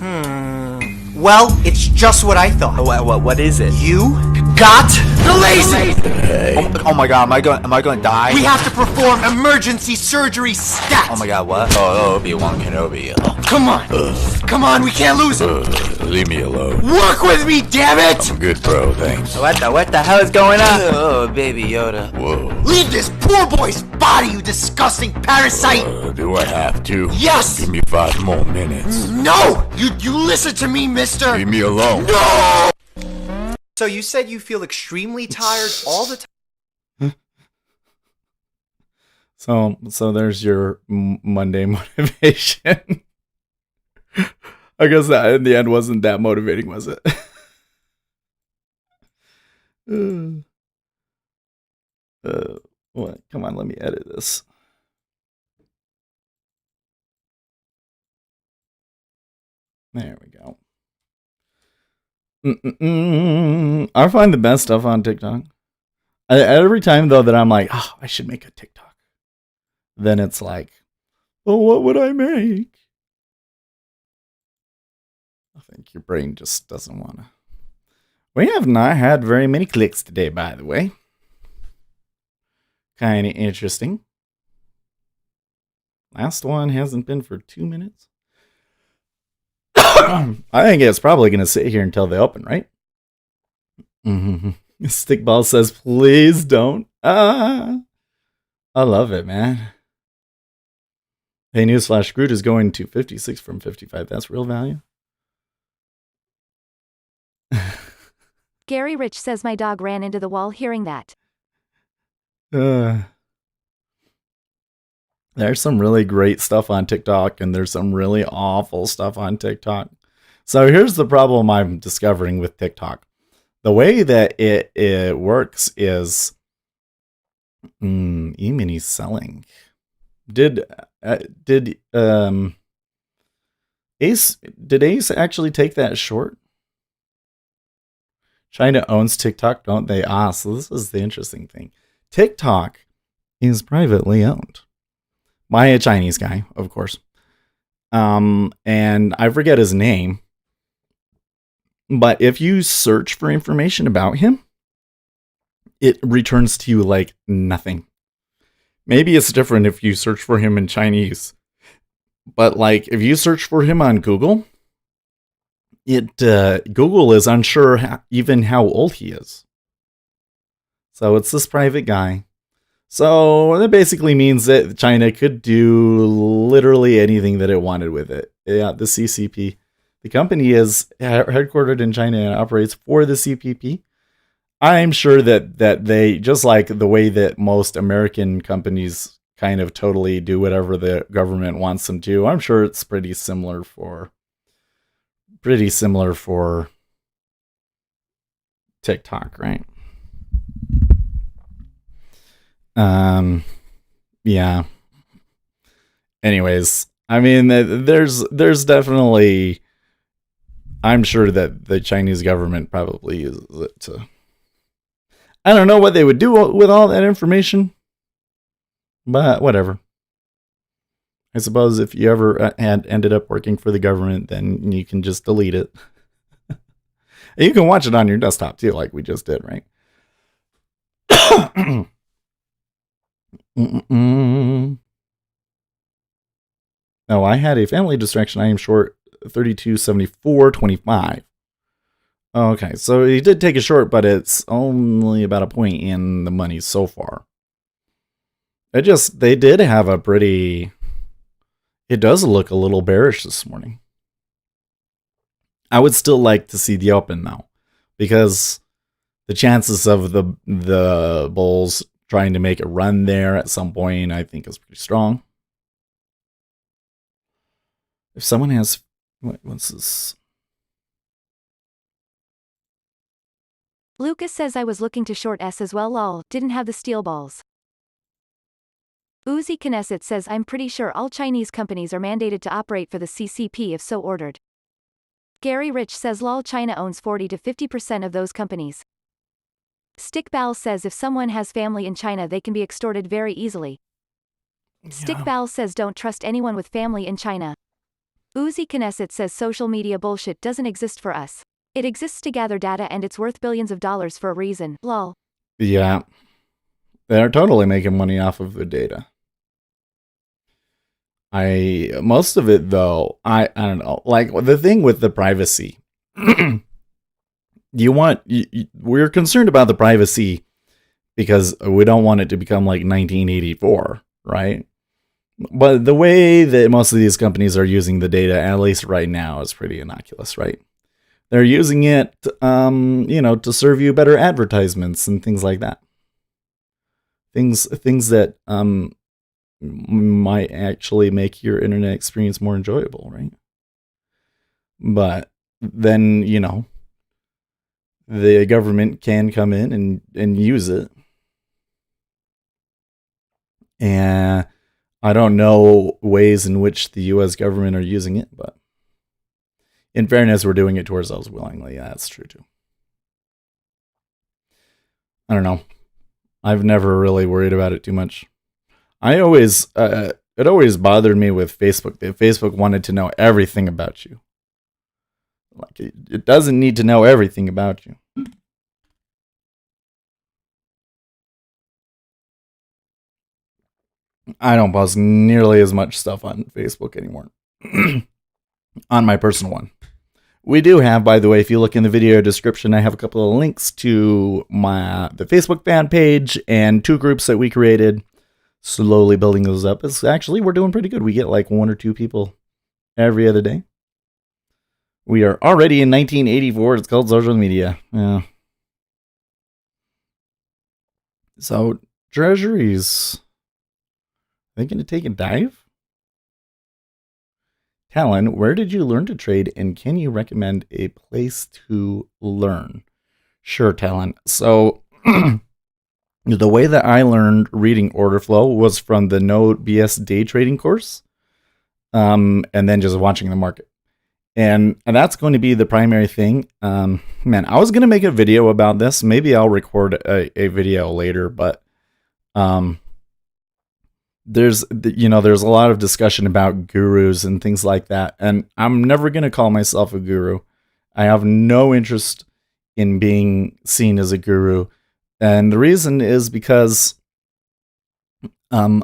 [SPEAKER 4] Well, it's just what I thought.
[SPEAKER 5] What is it?
[SPEAKER 4] You got the lazy!
[SPEAKER 5] Oh my god, am I going to die?
[SPEAKER 4] We have to perform emergency surgery stat!
[SPEAKER 5] Oh my god, what? Oh, Obi-Wan Kenobi.
[SPEAKER 4] Come on! Come on, we can't lose it!
[SPEAKER 6] Leave me alone.
[SPEAKER 4] Work with me, damn it!
[SPEAKER 6] I'm good, bro. Thanks.
[SPEAKER 5] What the hell is going on? Oh, baby Yoda.
[SPEAKER 6] Whoa.
[SPEAKER 4] Leave this poor boy's body, you disgusting parasite!
[SPEAKER 6] Do I have to?
[SPEAKER 4] Yes!
[SPEAKER 6] Give me 5 more minutes.
[SPEAKER 4] No! You listen to me, mister!
[SPEAKER 6] Leave me alone.
[SPEAKER 4] No! So you said you feel extremely tired all the time?
[SPEAKER 3] So there's your Monday motivation. I guess that in the end wasn't that motivating, was it? What? Come on, let me edit this. There we go. I find the best stuff on TikTok. Every time though that I'm like, oh, I should make a TikTok, then it's like, well, what would I make? I think your brain just doesn't want to. We have not had very many clicks today, by the way. Kind of interesting. Last one hasn't been for 2 minutes. I think it's probably going to sit here until they open, right? Stickball says, please don't. I love it, man. Hey, newsflash, Groot is going to 56 from 55. That's real value.
[SPEAKER 1] Gary Rich says my dog ran into the wall hearing that.
[SPEAKER 3] There's some really great stuff on TikTok, and there's some really awful stuff on TikTok. So here's the problem I'm discovering with TikTok. The way that it works is E-mini selling. Did Ace actually take that short? China owns TikTok, don't they? So this is the interesting thing. TikTok is privately owned by a Chinese guy, of course. And I forget his name. But if you search for information about him, it returns to you like nothing. Maybe it's different if you search for him in Chinese. But like if you search for him on Google, Google is unsure even how old he is. So it's this private guy. So that basically means that China could do literally anything that it wanted with it. Yeah, the CCP. The company is headquartered in China and operates for the CPP. I'm sure that they, just like the way that most American companies kind of totally do whatever the government wants them to, I'm sure it's pretty similar for TikTok, right? Yeah. Anyways, I mean, there's definitely, I'm sure that the Chinese government probably uses it to, I don't know what they would do with all that information, but whatever. I suppose if you ever had ended up working for the government, then you can just delete it. You can watch it on your desktop too, like we just did, right? No, I had a family distraction. I am short 32.74.25. Okay, so he did take a short, but it's only about a point in the money so far. They did have a pretty, it does look a little bearish this morning. I would still like to see the open though, because the chances of the bulls trying to make a run there at some point, I think, is pretty strong. If someone has, what's this?
[SPEAKER 1] Lucas says I was looking to short S as well, lol, didn't have the steel balls. Uzi Knesset says I'm pretty sure all Chinese companies are mandated to operate for the CCP if so ordered. Gary Rich says lol China owns 40 to 50% of those companies. Stickball says if someone has family in China they can be extorted very easily. Stickball says don't trust anyone with family in China. Uzi Knesset says social media bullshit doesn't exist for us. It exists to gather data and it's worth billions of dollars for a reason, lol.
[SPEAKER 3] Yeah. They're totally making money off of the data. Most of it though, I don't know. Like the thing with the privacy. We're concerned about the privacy because we don't want it to become like 1984, right? But the way that most of these companies are using the data, at least right now, is pretty innocuous, right? They're using it, to serve you better advertisements and things like that. Things that might actually make your internet experience more enjoyable, right? But then, the government can come in and use it. And I don't know ways in which the U.S. government are using it, but in fairness, we're doing it to ourselves willingly. Yeah, that's true too. I don't know. I've never really worried about it too much. It always bothered me with Facebook that Facebook wanted to know everything about you. Like it doesn't need to know everything about you. I don't post nearly as much stuff on Facebook anymore. On my personal one. We do have, by the way, if you look in the video description, I have a couple of links to the Facebook fan page and 2 groups that we created. Slowly building those up. We're doing pretty good. We get like 1 or 2 people every other day. We are already in 1984. It's called social media. Yeah. So, treasuries. Are they going to take a dive? Talon, where did you learn to trade, and can you recommend a place to learn? Sure, Talon. So, the way that I learned reading order flow was from the No BS day trading course, and then just watching the market. And that's going to be the primary thing. I was going to make a video about this. Maybe I'll record a video later, but there's a lot of discussion about gurus and things like that. And I'm never going to call myself a guru. I have no interest in being seen as a guru. And the reason is because the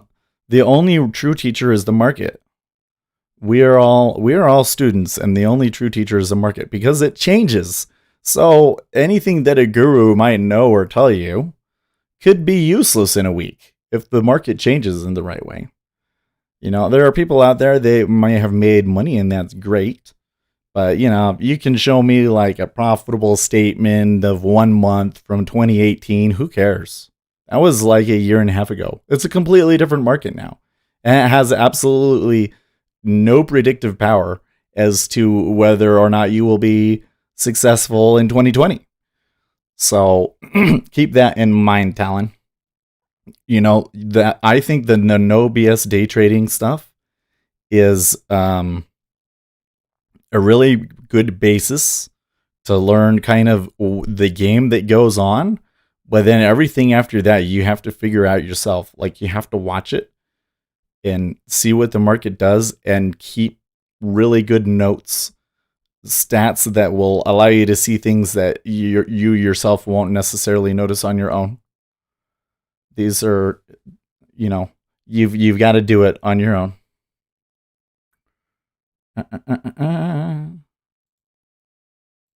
[SPEAKER 3] only true teacher is the market. We are all students, and the only true teacher is the market because it changes. So anything that a guru might know or tell you could be useless in a week if the market changes in the right way. There are people out there, they might have made money, and that's great. But, you can show me like a profitable statement of 1 month from 2018. Who cares? That was like a year and a half ago. It's a completely different market now. And it has absolutely no predictive power as to whether or not you will be successful in 2020. So keep that in mind, Talon. That I think the no BS day trading stuff is a really good basis to learn kind of the game that goes on. But then everything after that, you have to figure out yourself. Like you have to watch it and see what the market does and keep really good notes, stats that will allow you to see things that you yourself won't necessarily notice on your own. These are, you've got to do it on your own.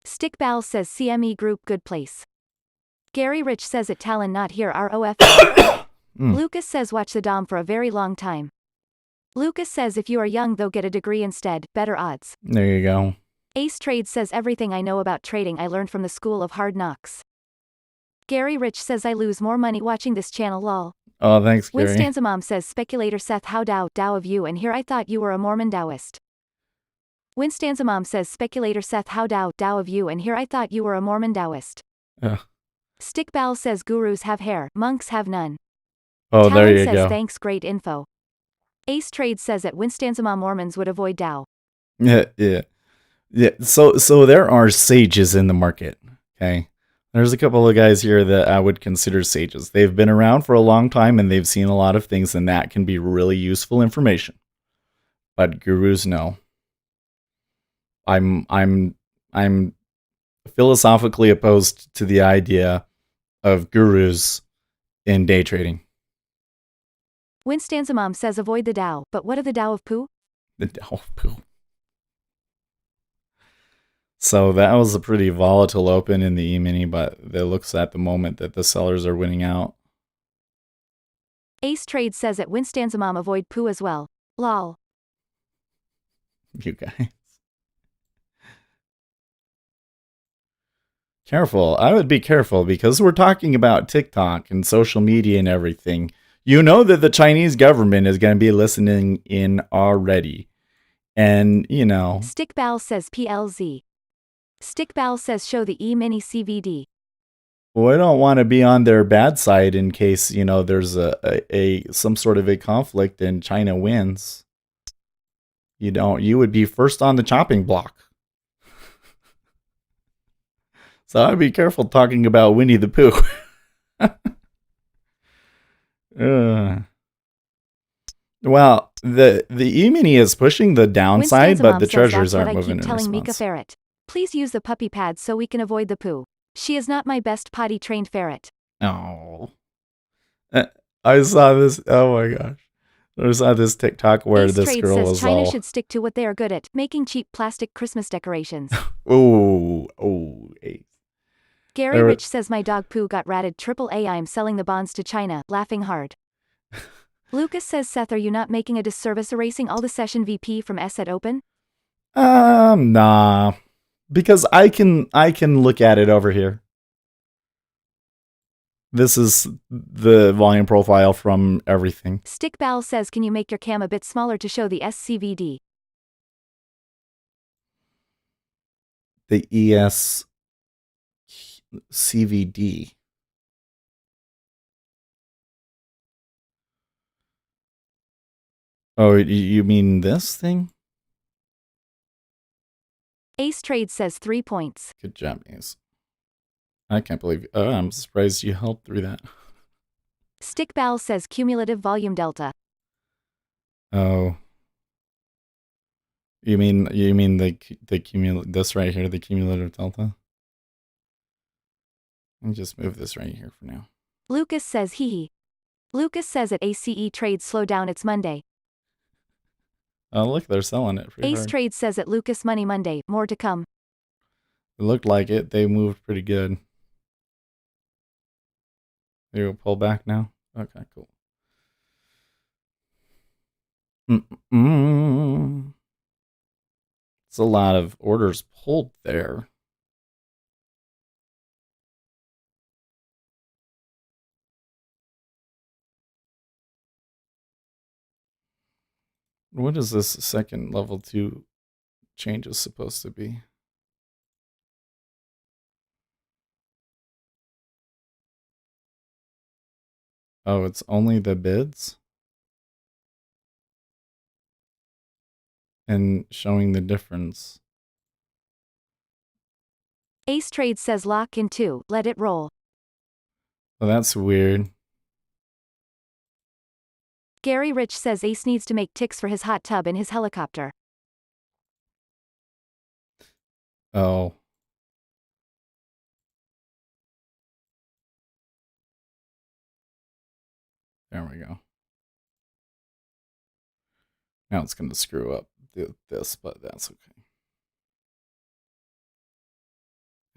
[SPEAKER 1] Stickball says CME Group good place. Gary Rich says at Talon not here ROF. Lucas says watch the Dom for a very long time. Lucas says if you are young though get a degree instead, better odds.
[SPEAKER 3] There you go.
[SPEAKER 1] Ace Trade says everything I know about trading I learned from the School of Hard Knocks. Gary Rich says I lose more money watching this channel lol.
[SPEAKER 3] Oh, thanks, Gary.
[SPEAKER 1] Winstanza Mom says speculator Seth how Tao of you and here I thought you were a Mormon Taoist. Winstanza Mom says speculator Seth how Tao of you and here I thought you were a Mormon Taoist.
[SPEAKER 3] Yeah.
[SPEAKER 1] Stickball says gurus have hair, monks have none.
[SPEAKER 3] Oh, there
[SPEAKER 1] Talon
[SPEAKER 3] you
[SPEAKER 1] says
[SPEAKER 3] go.
[SPEAKER 1] thanks, great info. Ace Trade says that Winstanzama Mormons would avoid Dow.
[SPEAKER 3] Yeah. So there are sages in the market. Okay. There's a couple of guys here that I would consider sages. They've been around for a long time and they've seen a lot of things, and that can be really useful information. But gurus, no. I'm philosophically opposed to the idea of gurus in day trading.
[SPEAKER 1] Winstanzamam says avoid the Dow, but what of the Dow of Pooh?
[SPEAKER 3] The Dow of Pooh. So that was a pretty volatile open in the E-mini, but it looks at the moment that the sellers are winning out.
[SPEAKER 1] Ace Trade says at Winstanzamam avoid Pooh as well. Lol.
[SPEAKER 3] You guys. Careful. I would be careful because we're talking about TikTok and social media and everything. You know that the Chinese government is going to be listening in already. And, you know.
[SPEAKER 1] Stickbal says PLZ. Stickbal says show the E-mini CVD.
[SPEAKER 3] We don't want to be on their bad side in case, you know, there's a some sort of a conflict and China wins. You would be first on the chopping block. So I'd be careful talking about Winnie the Pooh. Well, the E-mini is pushing the downside, but the treasures aren't moving in response.
[SPEAKER 1] Telling Mika Ferret. Please use the puppy pad so we can avoid the Pooh. She is not my best potty trained ferret.
[SPEAKER 3] Oh. I saw this. Oh my gosh. I saw this TikTok where
[SPEAKER 1] Ace
[SPEAKER 3] this
[SPEAKER 1] Trade
[SPEAKER 3] girl
[SPEAKER 1] says
[SPEAKER 3] was
[SPEAKER 1] China
[SPEAKER 3] all...
[SPEAKER 1] should stick to what they are good at, making cheap plastic Christmas decorations.
[SPEAKER 3] Ace.
[SPEAKER 1] Gary Rich says my dog Pooh got ratted AAA. I'm selling the bonds to China, laughing hard. Lucas says Seth, are you not making a disservice erasing all the session VP from S at Open?
[SPEAKER 3] Nah. Because I can look at it over here. This is the volume profile from everything.
[SPEAKER 1] Stickbal says can you make your cam a bit smaller to show the SCVD?
[SPEAKER 3] The ES CVD. Oh, you mean this thing?
[SPEAKER 1] Ace Trade says 3 points.
[SPEAKER 3] Good job, Ace. I can't believe... Oh, I'm surprised you held through that.
[SPEAKER 1] Stickbal says cumulative volume delta.
[SPEAKER 3] Oh. You mean the this right here, the cumulative delta? Let me just move this right here for now.
[SPEAKER 1] Lucas says hee hee. Lucas says at ACE Trade slow down, it's Monday.
[SPEAKER 3] Oh, look, they're selling it pretty
[SPEAKER 1] Ace
[SPEAKER 3] hard.
[SPEAKER 1] Trade says at Lucas Money Monday, more to come.
[SPEAKER 3] It looked like it. They moved pretty good. You pull back now? Okay, cool. It's a lot of orders pulled there. What is this second level 2 changes supposed to be? Oh, it's only the bids? And showing the difference.
[SPEAKER 1] Ace Trade says lock in 2, let it roll.
[SPEAKER 3] Well, that's weird.
[SPEAKER 1] Gary Rich says Ace needs to make ticks for his hot tub and his helicopter.
[SPEAKER 3] Oh. There we go. Now it's going to screw up this, but that's okay.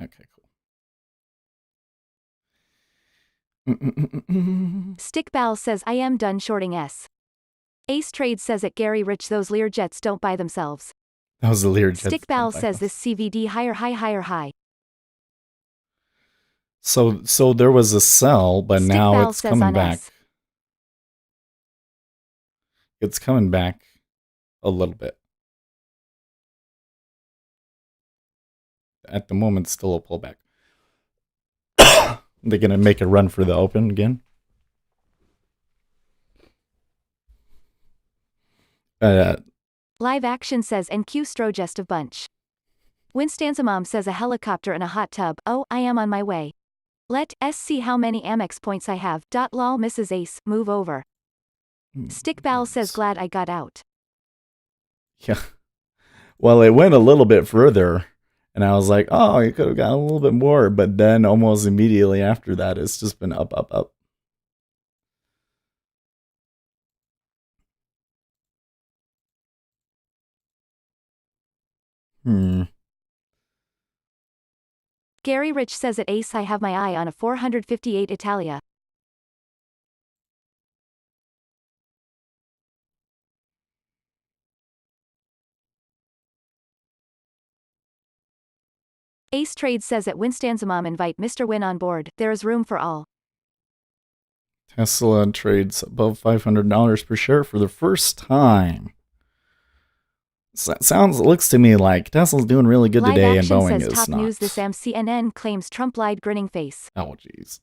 [SPEAKER 3] Okay, cool.
[SPEAKER 1] Stickbal says I am done shorting S. Ace Trade says at Gary Rich those Lear jets don't buy themselves.
[SPEAKER 3] That was the Lear jets.
[SPEAKER 1] Stickbal says this CVD higher.
[SPEAKER 3] So there was a sell, but now it's coming back.
[SPEAKER 1] S.
[SPEAKER 3] It's coming back a little bit. At the moment, still a pullback. They're going to make a run for the open again.
[SPEAKER 1] Live Action says NQ Strogest of bunch. Winstanza Mom says a helicopter and a hot tub. Oh, I am on my way. Let us see how many Amex points I have. Lol Mrs. Ace, move over. Stickball says glad I got out.
[SPEAKER 3] Yeah. Well, it went a little bit further, and I was like, oh, you could have gotten a little bit more, but then almost immediately after that, it's just been up, up, up.
[SPEAKER 1] Gary Rich says at Ace I have my eye on a 458 Italia. Ace Trade says at Winstanza Mom invite Mr. Win on board, there is room for all.
[SPEAKER 3] Tesla trades above $500 per share for the first time. Looks to me like Tesla's doing really good
[SPEAKER 1] Live
[SPEAKER 3] today, and
[SPEAKER 1] Action
[SPEAKER 3] Boeing
[SPEAKER 1] says
[SPEAKER 3] is
[SPEAKER 1] top
[SPEAKER 3] not.
[SPEAKER 1] news this CNN claims Trump lied grinning face.
[SPEAKER 3] Oh, jeez.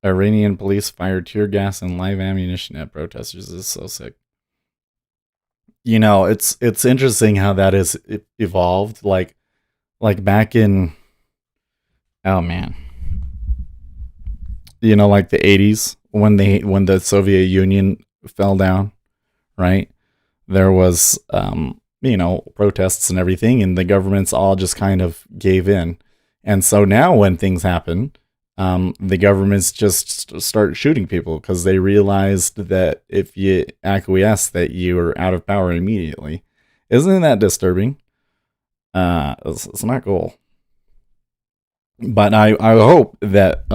[SPEAKER 3] Iranian police fired tear gas and live ammunition at protesters. This is so sick. You know, it's interesting how that has evolved. Like back in, oh man, you know, like the 80s when the Soviet Union fell down, right? There was you know, protests and everything, and the governments all just kind of gave in. And so now when things happen, the governments just start shooting people because they realized that if you acquiesce, that you are out of power immediately. Isn't that disturbing? It's not cool. But I hope that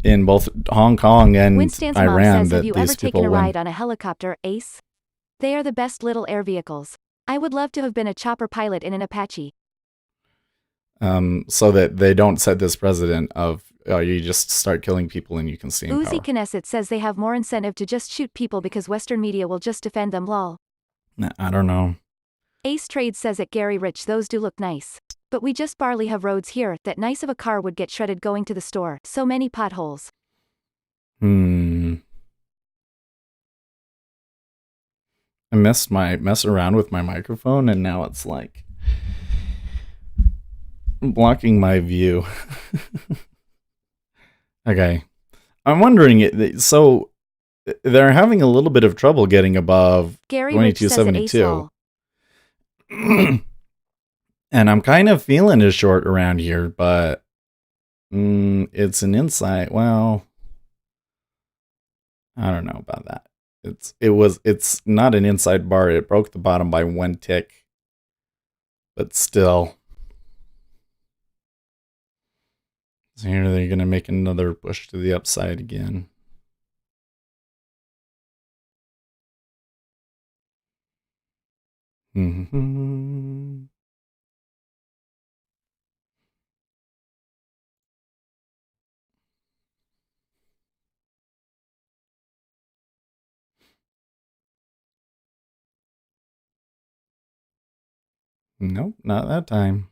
[SPEAKER 3] in both Hong Kong and
[SPEAKER 1] Winstanza
[SPEAKER 3] Iran,
[SPEAKER 1] Mom says,
[SPEAKER 3] that
[SPEAKER 1] have you
[SPEAKER 3] these
[SPEAKER 1] ever
[SPEAKER 3] people
[SPEAKER 1] taken a
[SPEAKER 3] win.
[SPEAKER 1] ride on a helicopter, Ace? They are the best little air vehicles. I would love to have been a chopper pilot in an Apache.
[SPEAKER 3] So that they don't set this precedent of you just start killing people and you can stay in
[SPEAKER 1] Uzi
[SPEAKER 3] power.
[SPEAKER 1] Knesset says they have more incentive to just shoot people because Western media will just defend them lol.
[SPEAKER 3] I don't know.
[SPEAKER 1] Ace Trade says at Gary Rich those do look nice. But we just barely have roads here that nice of a car would get shredded going to the store. So many potholes.
[SPEAKER 3] I mess around with my microphone and now it's like blocking my view. Okay. I'm wondering, so they're having a little bit of trouble getting above
[SPEAKER 1] Gary Rich says at Ace
[SPEAKER 3] 2272. And I'm kind of feeling it short around here, but it's an insight. Well, I don't know about that. It's not an inside bar. It broke the bottom by 1 tick, but still. So here they're going to make another push to the upside again. Nope, not that time.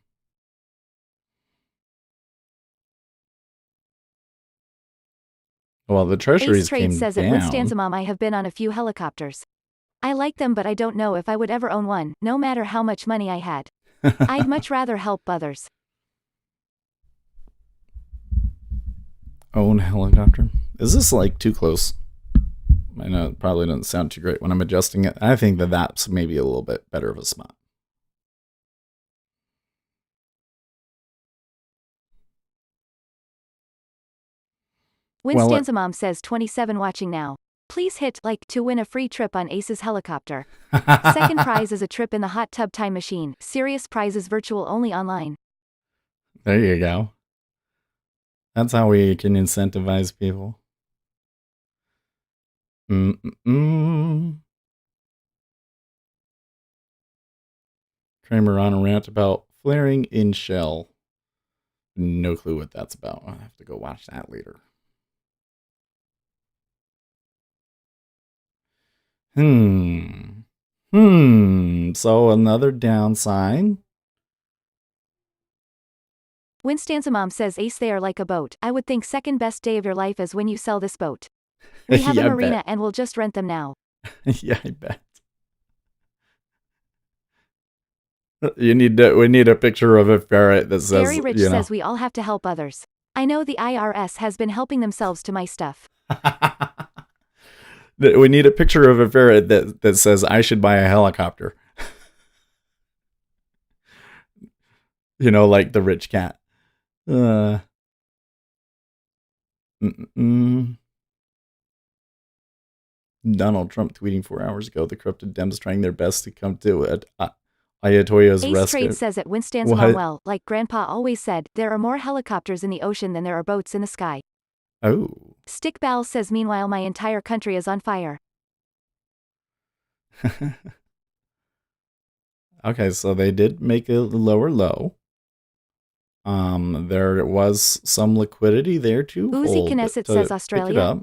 [SPEAKER 3] Well, the treasuries
[SPEAKER 1] Ace Trade
[SPEAKER 3] came
[SPEAKER 1] says
[SPEAKER 3] down.
[SPEAKER 1] at Winstanza Mom I have been on a few helicopters. I like them but I don't know if I would ever own one, no matter how much money I had. I'd much rather help others.
[SPEAKER 3] Own helicopter? Is this like too close? I know it probably doesn't sound too great when I'm adjusting it. I think that that's maybe a little bit better of a spot.
[SPEAKER 1] Winstanza Mom says 27 watching now. Please hit like to win a free trip on Ace's helicopter. Second prize is a trip in the hot tub time machine. Serious prizes virtual only online.
[SPEAKER 3] There you go. That's how we can incentivize people. Kramer on a rant about flaring in shell. No clue what that's about. I'll have to go watch that later. So another downside
[SPEAKER 1] Winstanza Mom says Ace, they are like a boat. I would think second best day of your life is when you sell this boat. We have
[SPEAKER 3] Yeah,
[SPEAKER 1] a
[SPEAKER 3] I
[SPEAKER 1] marina
[SPEAKER 3] bet.
[SPEAKER 1] and we'll just rent them now.
[SPEAKER 3] Yeah, I bet. We need a picture of a ferret that says,
[SPEAKER 1] Gary Rich says we all have to help others. I know the IRS has been helping themselves to my stuff.
[SPEAKER 3] We need a picture of a ferret that says, I should buy a helicopter. Like the rich cat. Donald Trump tweeting 4 hours ago, the corrupted Dems trying their best to come to Ayatoya's
[SPEAKER 1] Ace
[SPEAKER 3] rescue.
[SPEAKER 1] Trade says at Winstanza Mom, well, like Grandpa always said, there are more helicopters in the ocean than there are boats in the sky.
[SPEAKER 3] Oh.
[SPEAKER 1] Stick Bal says meanwhile my entire country is on fire.
[SPEAKER 3] Okay, so they did make a lower low. There was some liquidity there to
[SPEAKER 1] Uzi Knesset says Australia.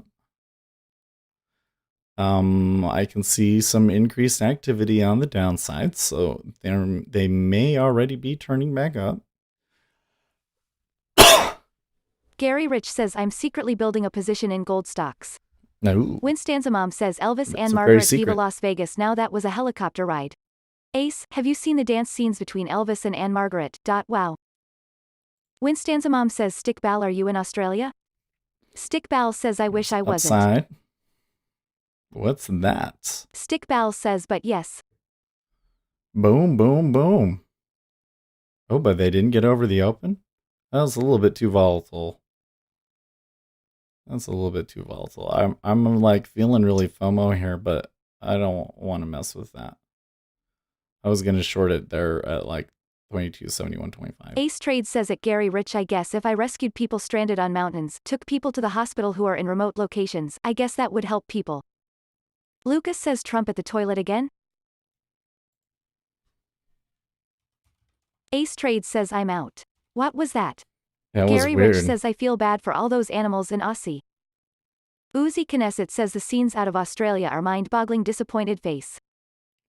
[SPEAKER 3] I can see some increased activity on the downside, so they may already be turning back up.
[SPEAKER 1] Gary Rich says I'm secretly building a position in gold stocks.
[SPEAKER 3] No.
[SPEAKER 1] Winstanza Mom says Elvis
[SPEAKER 3] That's
[SPEAKER 1] and
[SPEAKER 3] a
[SPEAKER 1] Margaret
[SPEAKER 3] very secret.
[SPEAKER 1] Viva Las Vegas. Now that was a helicopter ride. Ace, have you seen the dance scenes between Elvis and Anne Margaret? Wow. Winstanza Mom says Stick Bal, are you in Australia? Stick Bal says I wish I wasn't.
[SPEAKER 3] Outside. What's that?
[SPEAKER 1] Stick Bal says but yes.
[SPEAKER 3] Boom, boom, boom. Oh, but they didn't get over the open? That was a little bit too volatile. That's a little bit too volatile. I'm like feeling really FOMO here, but I don't want to mess with that. I was going to short it there at like 22.71.25.
[SPEAKER 1] Ace Trade says at Gary Rich, I guess if I rescued people stranded on mountains, took people to the hospital who are in remote locations, I guess that would help people. Lucas says Trump at the toilet again? Ace Trade says I'm out. What was that?
[SPEAKER 3] That was
[SPEAKER 1] Gary
[SPEAKER 3] weird.
[SPEAKER 1] Rich says I feel bad for all those animals in Aussie. Uzi Knesset says the scenes out of Australia are mind-boggling, disappointed face.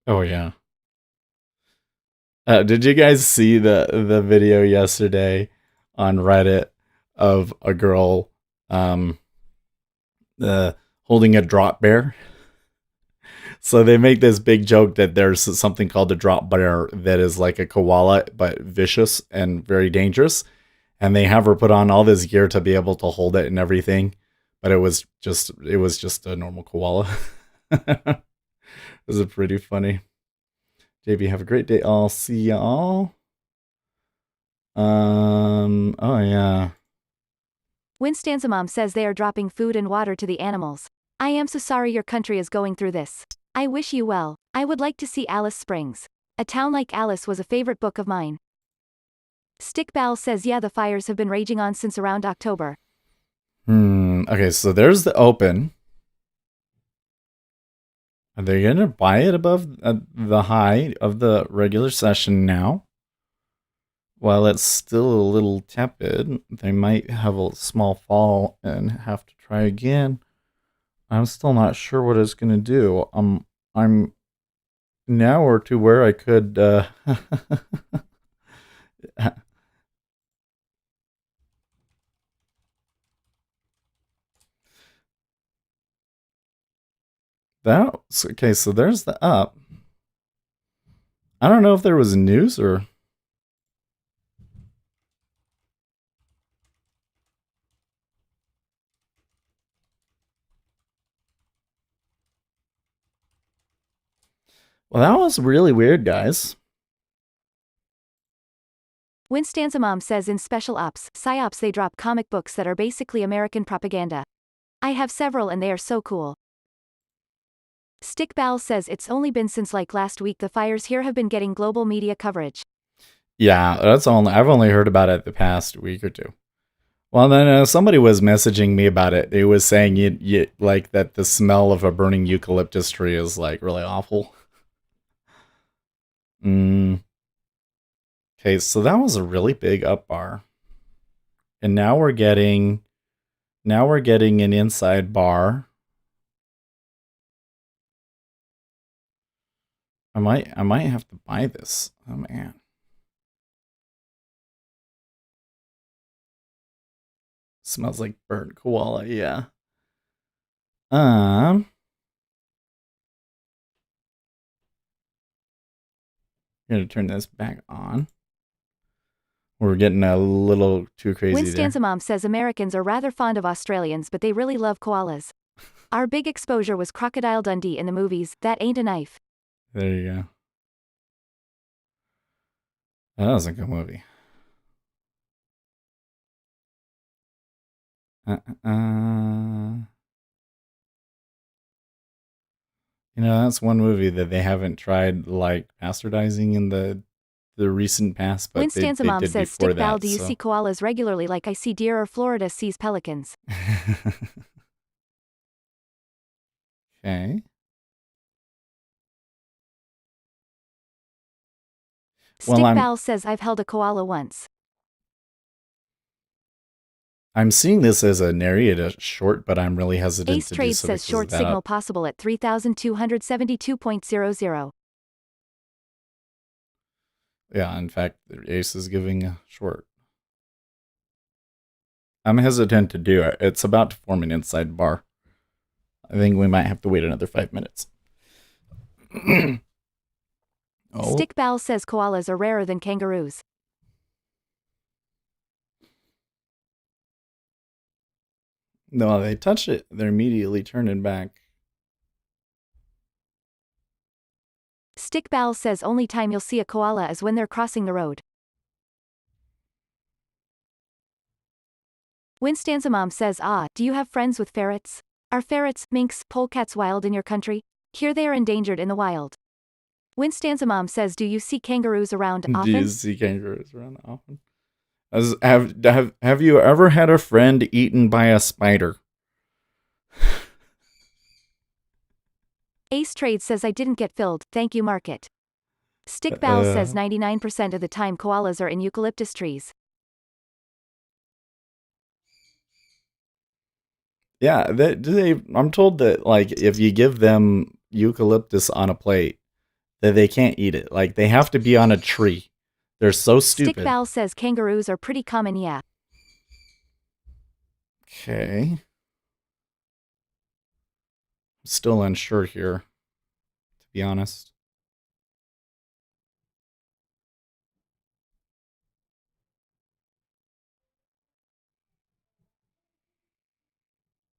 [SPEAKER 3] Oh yeah. Did you guys see the video yesterday on Reddit of a girl holding a drop bear? So they make this big joke that there's something called a drop bear that is like a koala but vicious and very dangerous, and they have her put on all this gear to be able to hold it and everything, but it was just a normal koala. It was pretty funny. JB, have a great day. I'll see y'all. Oh yeah.
[SPEAKER 1] Winstanza Mom says they are dropping food and water to the animals. I am so sorry your country is going through this. I wish you well. I would like to see Alice Springs. A Town Like Alice was a favorite book of mine. Stick Bal says yeah, the fires have been raging on since around October.
[SPEAKER 3] Okay, so there's the open. Are they going to buy it above the high of the regular session now? While it's still a little tepid, they might have a small fall and have to try again. I'm still not sure what it's going to do. I'm now or to where I could that's okay, so there's the up. I don't know if there was news or well, that was really weird, guys.
[SPEAKER 1] Winstanza Mom says in Special Ops, PsyOps they drop comic books that are basically American propaganda. I have several and they are so cool. Stick Bal says it's only been since like last week the fires here have been getting global media coverage.
[SPEAKER 3] Yeah, I've only heard about it the past week or two. Well, then somebody was messaging me about it. They was saying you like that the smell of a burning eucalyptus tree is like really awful. Okay, so that was a really big up bar. And now we're getting an inside bar. I might have to buy this. Oh man. Smells like burnt koala, yeah. Gonna turn this back on. We're getting a little too crazy there.
[SPEAKER 1] Winstanza Mom says Americans are rather fond of Australians, but they really love koalas. Our big exposure was Crocodile Dundee in the movies. That ain't a knife.
[SPEAKER 3] There you go. That was a good movie. You know, that's one movie that they haven't tried like bastardizing in the recent past, but they
[SPEAKER 1] Winstanza Mom
[SPEAKER 3] did
[SPEAKER 1] says,
[SPEAKER 3] before
[SPEAKER 1] Stick Bal,
[SPEAKER 3] that.
[SPEAKER 1] do you
[SPEAKER 3] So.
[SPEAKER 1] see koalas regularly like I see deer or Florida sees pelicans?
[SPEAKER 3] Okay.
[SPEAKER 1] Stick Bal says, I've held a koala once.
[SPEAKER 3] I'm seeing this as a narrated short, but I'm really hesitant
[SPEAKER 1] Ace
[SPEAKER 3] to
[SPEAKER 1] Trade
[SPEAKER 3] do so
[SPEAKER 1] says
[SPEAKER 3] because
[SPEAKER 1] short
[SPEAKER 3] of that.
[SPEAKER 1] signal possible at 3272.00.
[SPEAKER 3] Yeah, in fact, Ace is giving a short. I'm hesitant to do it. It's about to form an inside bar. I think we might have to wait another 5 minutes.
[SPEAKER 1] Stick Bal says koalas are rarer than kangaroos.
[SPEAKER 3] No, they touch it. They're immediately turning back.
[SPEAKER 1] Stick Bal says only time you'll see a koala is when they're crossing the road. Winstanza Mom says, do you have friends with ferrets? Are ferrets, minks, polecats wild in your country? Here they are endangered in the wild. Winstanza Mom says, do you see kangaroos around often?
[SPEAKER 3] Do you see kangaroos around often? Have you ever had a friend eaten by a spider?
[SPEAKER 1] Ace Trade says, I didn't get filled, thank you market. Stick Bal says 99% of the time koalas are in eucalyptus trees.
[SPEAKER 3] Yeah, I'm told that like if you give them eucalyptus on a plate, that they can't eat it. Like they have to be on a tree. They're so stupid.
[SPEAKER 1] Stick Bal says kangaroos are pretty common, yeah.
[SPEAKER 3] Okay. I'm still unsure here, to be honest.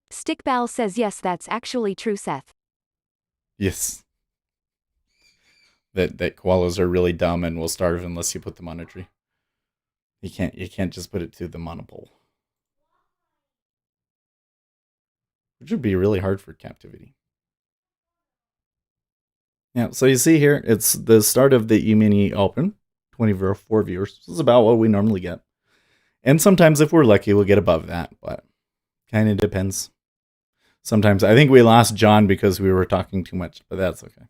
[SPEAKER 1] Stick Bal says yes, that's actually true, Seth.
[SPEAKER 3] Yes. That koalas are really dumb and will starve unless you put them on a tree. You can't just put it to them on a pole. Which would be really hard for captivity. Yeah, so you see here, it's the start of the E-mini Open. 24 viewers. This is about what we normally get. And sometimes if we're lucky, we'll get above that, but kind of depends. Sometimes I think we lost John because we were talking too much, but that's okay.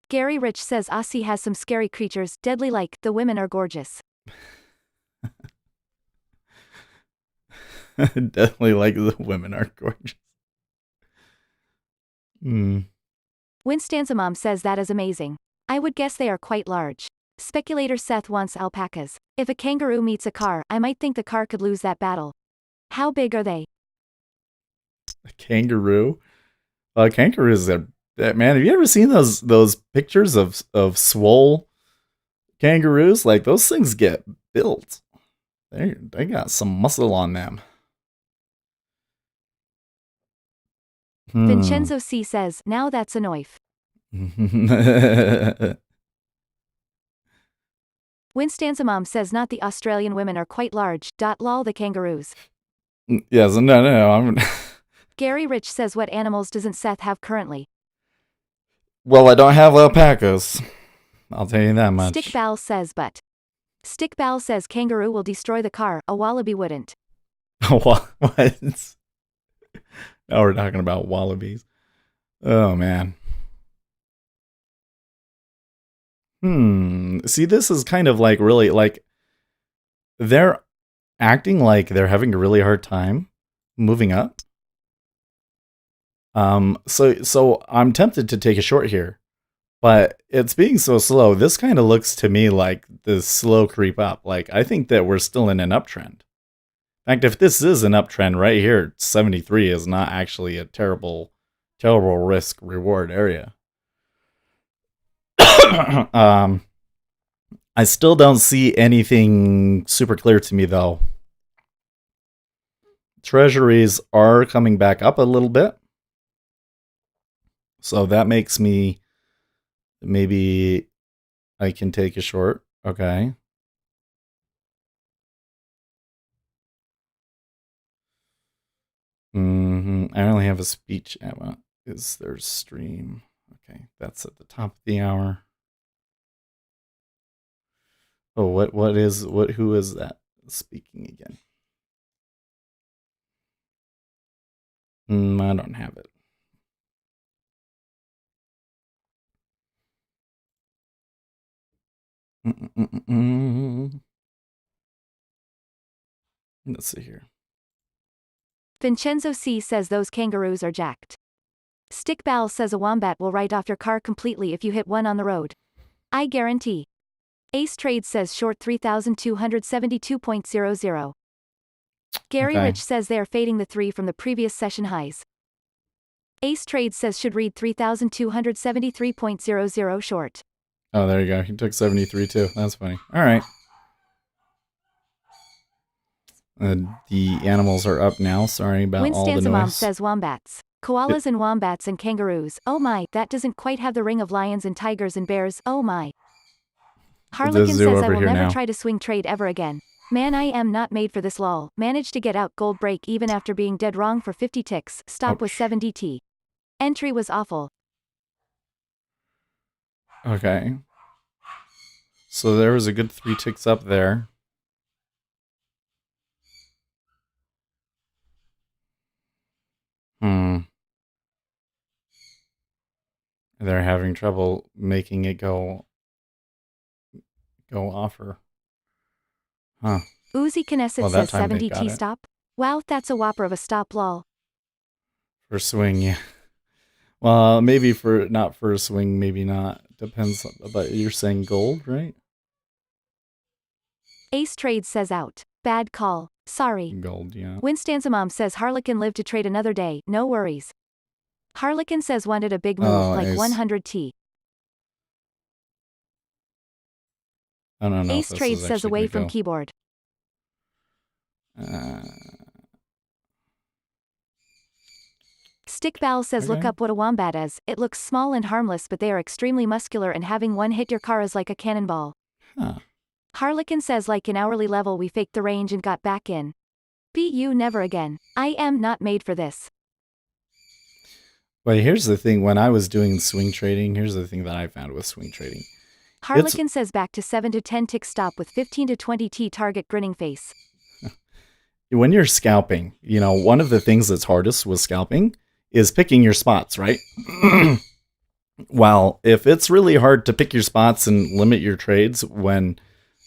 [SPEAKER 1] Gary Rich says Aussie has some scary creatures, deadly like, the women are gorgeous.
[SPEAKER 3] Definitely like the women are gorgeous.
[SPEAKER 1] Winstanza Mom says that is amazing. I would guess they are quite large. Speculator Seth wants alpacas. If a kangaroo meets a car, I might think the car could lose that battle. How big are they?
[SPEAKER 3] A kangaroo? Kangaroos are... Man, have you ever seen those pictures of swole kangaroos? Like, those things get built. They got some muscle on them.
[SPEAKER 1] Vincenzo C says, now that's a knife. Winstanza Mom says not the Australian women are quite large. Lol the kangaroos.
[SPEAKER 3] Yes, no.
[SPEAKER 1] Gary Rich says what animals doesn't Seth have currently?
[SPEAKER 3] Well, I don't have alpacas. I'll tell you that much.
[SPEAKER 1] Stick Bal says but. Stick Bal says kangaroo will destroy the car, a wallaby wouldn't.
[SPEAKER 3] What? Now we're talking about wallabies. Oh, man. See, this is kind of like really like they're acting like they're having a really hard time moving up. So I'm tempted to take a short here, but it's being so slow. This kind of looks to me like the slow creep up. Like I think that we're still in an uptrend. In fact, if this is an uptrend right here, 73 is not actually a terrible risk reward area. I still don't see anything super clear to me though. Treasuries are coming back up a little bit. So that makes me maybe I can take a short. Okay. I only have a speech. Is there stream? Okay, that's at the top of the hour. Oh, who is that speaking again? I don't have it. Let's see here.
[SPEAKER 1] Vincenzo C says those kangaroos are jacked. Stickball says a wombat will write off your car completely if you hit one on the road. I guarantee. Ace Trade says short 3,272.00. Gary
[SPEAKER 3] Okay.
[SPEAKER 1] Rich says they are fading the 3 from the previous session highs. Ace Trade says should read 3,273.00 short.
[SPEAKER 3] Oh, there you go. He took 73 too. That's funny. All right. The animals are up now. Sorry about all the
[SPEAKER 1] Winstanzamom
[SPEAKER 3] noise.
[SPEAKER 1] says wombats. Koalas and wombats and kangaroos. Oh my, that doesn't quite have the ring of lions and tigers and bears. Oh my. Harlequin
[SPEAKER 3] zoo
[SPEAKER 1] says I
[SPEAKER 3] over
[SPEAKER 1] will
[SPEAKER 3] here
[SPEAKER 1] never
[SPEAKER 3] now.
[SPEAKER 1] try to swing trade ever again. Man, I am not made for this lol. Managed to get out gold break even after being dead wrong for 50 ticks. Stop was
[SPEAKER 3] Ouch.
[SPEAKER 1] 7 DT. Entry was awful.
[SPEAKER 3] Okay. So there was a good 3 ticks up there. They're having trouble making it go offer. Huh.
[SPEAKER 1] Uzi Knesset
[SPEAKER 3] Well, that
[SPEAKER 1] says
[SPEAKER 3] time
[SPEAKER 1] 7
[SPEAKER 3] they got
[SPEAKER 1] DT
[SPEAKER 3] it.
[SPEAKER 1] stop. Wow, that's a whopper of a stop lol.
[SPEAKER 3] For swing, yeah. Well, maybe not for a swing, maybe not. Depends. But you're saying gold, right?
[SPEAKER 1] Ace Trade says out. Bad call. Sorry.
[SPEAKER 3] Gold, yeah.
[SPEAKER 1] Winstanzamom says Harlequin live to trade another day. No worries. Harlequin says wanted a big move
[SPEAKER 3] Oh,
[SPEAKER 1] like
[SPEAKER 3] Ace.
[SPEAKER 1] 100T.
[SPEAKER 3] I don't know.
[SPEAKER 1] Ace Trade says away from keyboard. Stickball says look
[SPEAKER 3] Okay.
[SPEAKER 1] up what a wombat is. It looks small and harmless but they are extremely muscular and having one hit your car is like a cannonball.
[SPEAKER 3] Huh.
[SPEAKER 1] Harlequin says like in hourly level we faked the range and got back in. Beat you never again. I am not made for this.
[SPEAKER 3] Well, here's the thing. When I was doing swing trading, here's the thing that I found with swing trading.
[SPEAKER 1] Harlequin says back to 7 to 10 tick stop with 15 to 20 T target grinning face.
[SPEAKER 3] When you're scalping, one of the things that's hardest with scalping is picking your spots, right? Well, if it's really hard to pick your spots and limit your trades when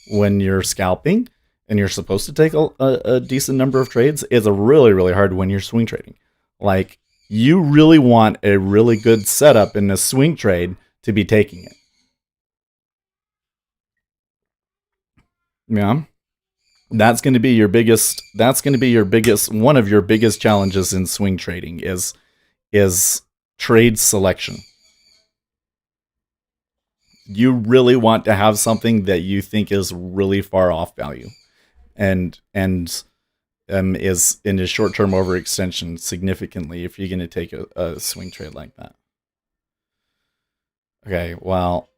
[SPEAKER 3] you're scalping and you're supposed to take a decent number of trades, it's really, really hard when you're swing trading. Like, you really want a really good setup in a swing trade to be taking it. Yeah. That's going to be your biggest one of your biggest challenges in swing trading is trade selection. You really want to have something that you think is really far off value and is in a short-term overextension significantly if you're going to take a swing trade like that. Okay, well,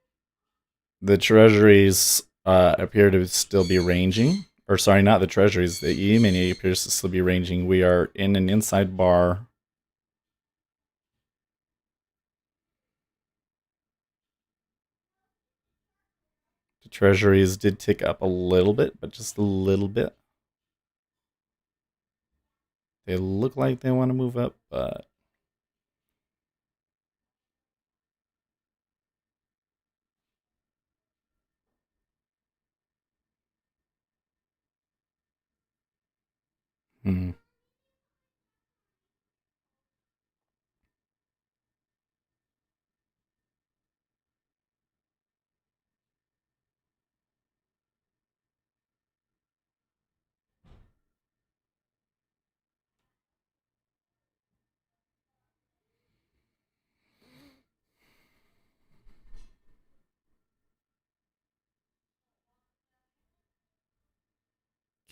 [SPEAKER 3] the treasuries appear to still be ranging. Or sorry, not the treasuries. The E-mini appears to still be ranging. We are in an inside bar. The treasuries did tick up a little bit, but just a little bit. They look like they want to move up, but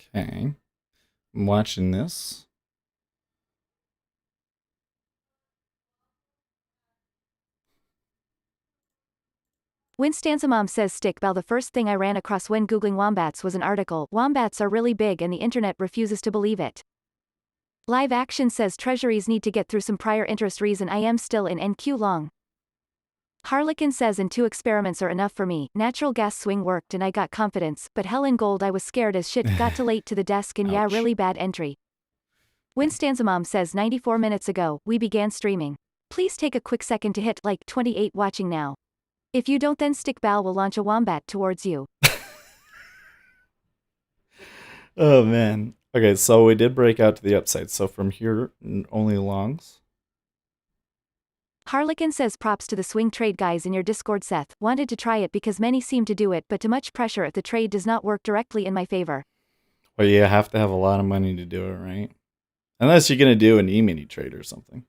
[SPEAKER 3] Okay. I'm watching this.
[SPEAKER 1] Winstanza Mom says Stickball, the first thing I ran across when Googling wombats was an article. Wombats are really big and the internet refuses to believe it. Live Action says treasuries need to get through some prior interest reason I am still in NQ long. Harlequin says and 2 experiments are enough for me. Natural gas swing worked and I got confidence, but Helen Gold I was scared as shit, got too late to the desk and yeah
[SPEAKER 3] Ouch.
[SPEAKER 1] really bad entry. Winstanza Mom says 94 minutes ago, we began streaming. Please take a quick second to hit like 28 watching now. If you don't then Stickball will launch a wombat towards you.
[SPEAKER 3] Oh man. Okay, so we did break out to the upside. So from here, only longs.
[SPEAKER 1] Harlequin says props to the swing trade guys in your Discord, Seth. Wanted to try it because many seem to do it, but too much pressure if the trade does not work directly in my favor.
[SPEAKER 3] Well, you have to have a lot of money to do it, right? Unless you're gonna do an e-mini trade or something.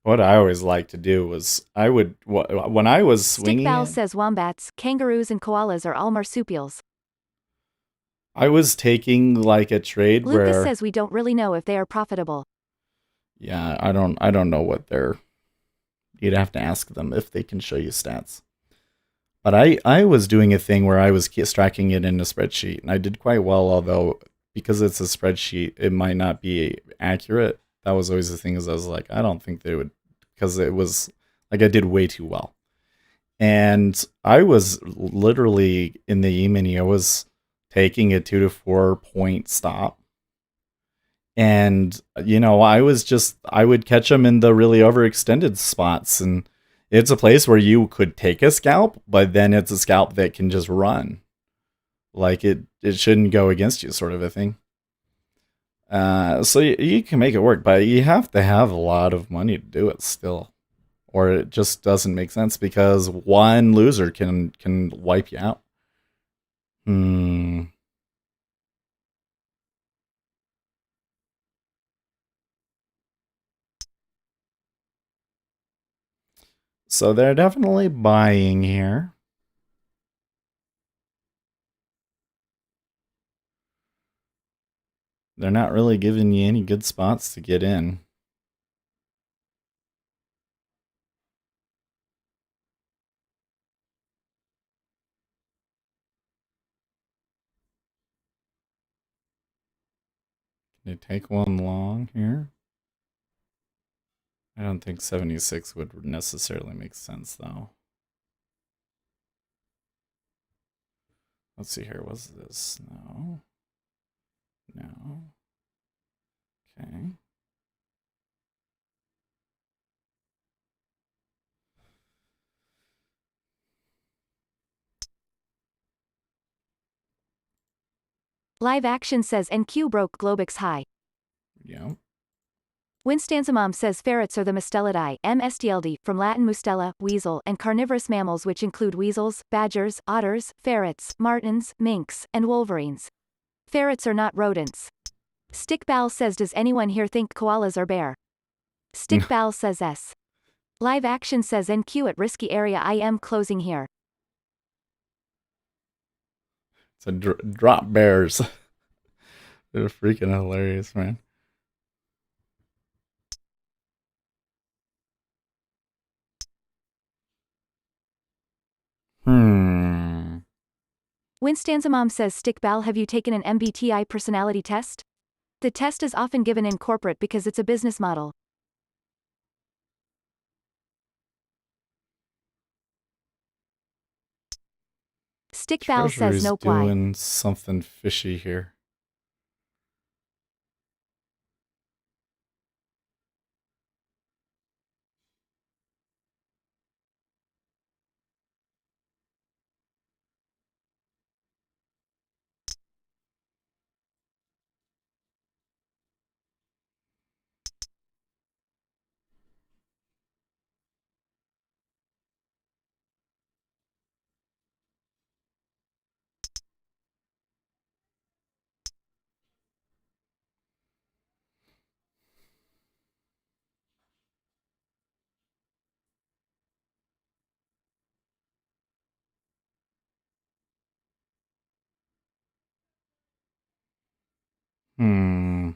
[SPEAKER 3] What I always liked to do was when I was swinging
[SPEAKER 1] Stickball
[SPEAKER 3] it,
[SPEAKER 1] says wombats, kangaroos and koalas are all marsupials.
[SPEAKER 3] I was taking like a trade
[SPEAKER 1] Lucas
[SPEAKER 3] where
[SPEAKER 1] says we don't really know if they are profitable.
[SPEAKER 3] yeah, I don't know what they're. You'd have to ask them if they can show you stats. But I was doing a thing where I was tracking it in a spreadsheet, and I did quite well, although because it's a spreadsheet, it might not be accurate. That was always the thing, is I was like, I don't think they would, because it was like I did way too well. And I was literally in the E-mini, I was taking a 2 to 4 point stop. And, I would catch them in the really overextended spots. And it's a place where you could take a scalp, but then it's a scalp that can just run. Like it shouldn't go against you, sort of a thing. So you can make it work, but you have to have a lot of money to do it still. Or it just doesn't make sense because one loser can wipe you out. So they're definitely buying here. They're not really giving you any good spots to get in. Can you take one long here? I don't think 76 would necessarily make sense, though. Let's see here. What's this? No. No. Okay.
[SPEAKER 1] Live Action says NQ broke Globix high.
[SPEAKER 3] Yeah.
[SPEAKER 1] Winstanza Mom says ferrets are the Mustelidae, MSTLD, from Latin mustela, weasel, and carnivorous mammals which include weasels, badgers, otters, ferrets, martens, minks, and wolverines. Ferrets are not rodents. Stickball says does anyone here think koalas are bear? Stickball says S. Live Action says NQ at risky area I am closing here.
[SPEAKER 3] It's a drop bears. They're freaking hilarious, man.
[SPEAKER 1] Winstanza Mom says Stickball, have you taken an MBTI personality test? The test is often given in corporate because it's a business model. Stickball says nope. Why?
[SPEAKER 3] Doing something fishy here. Trying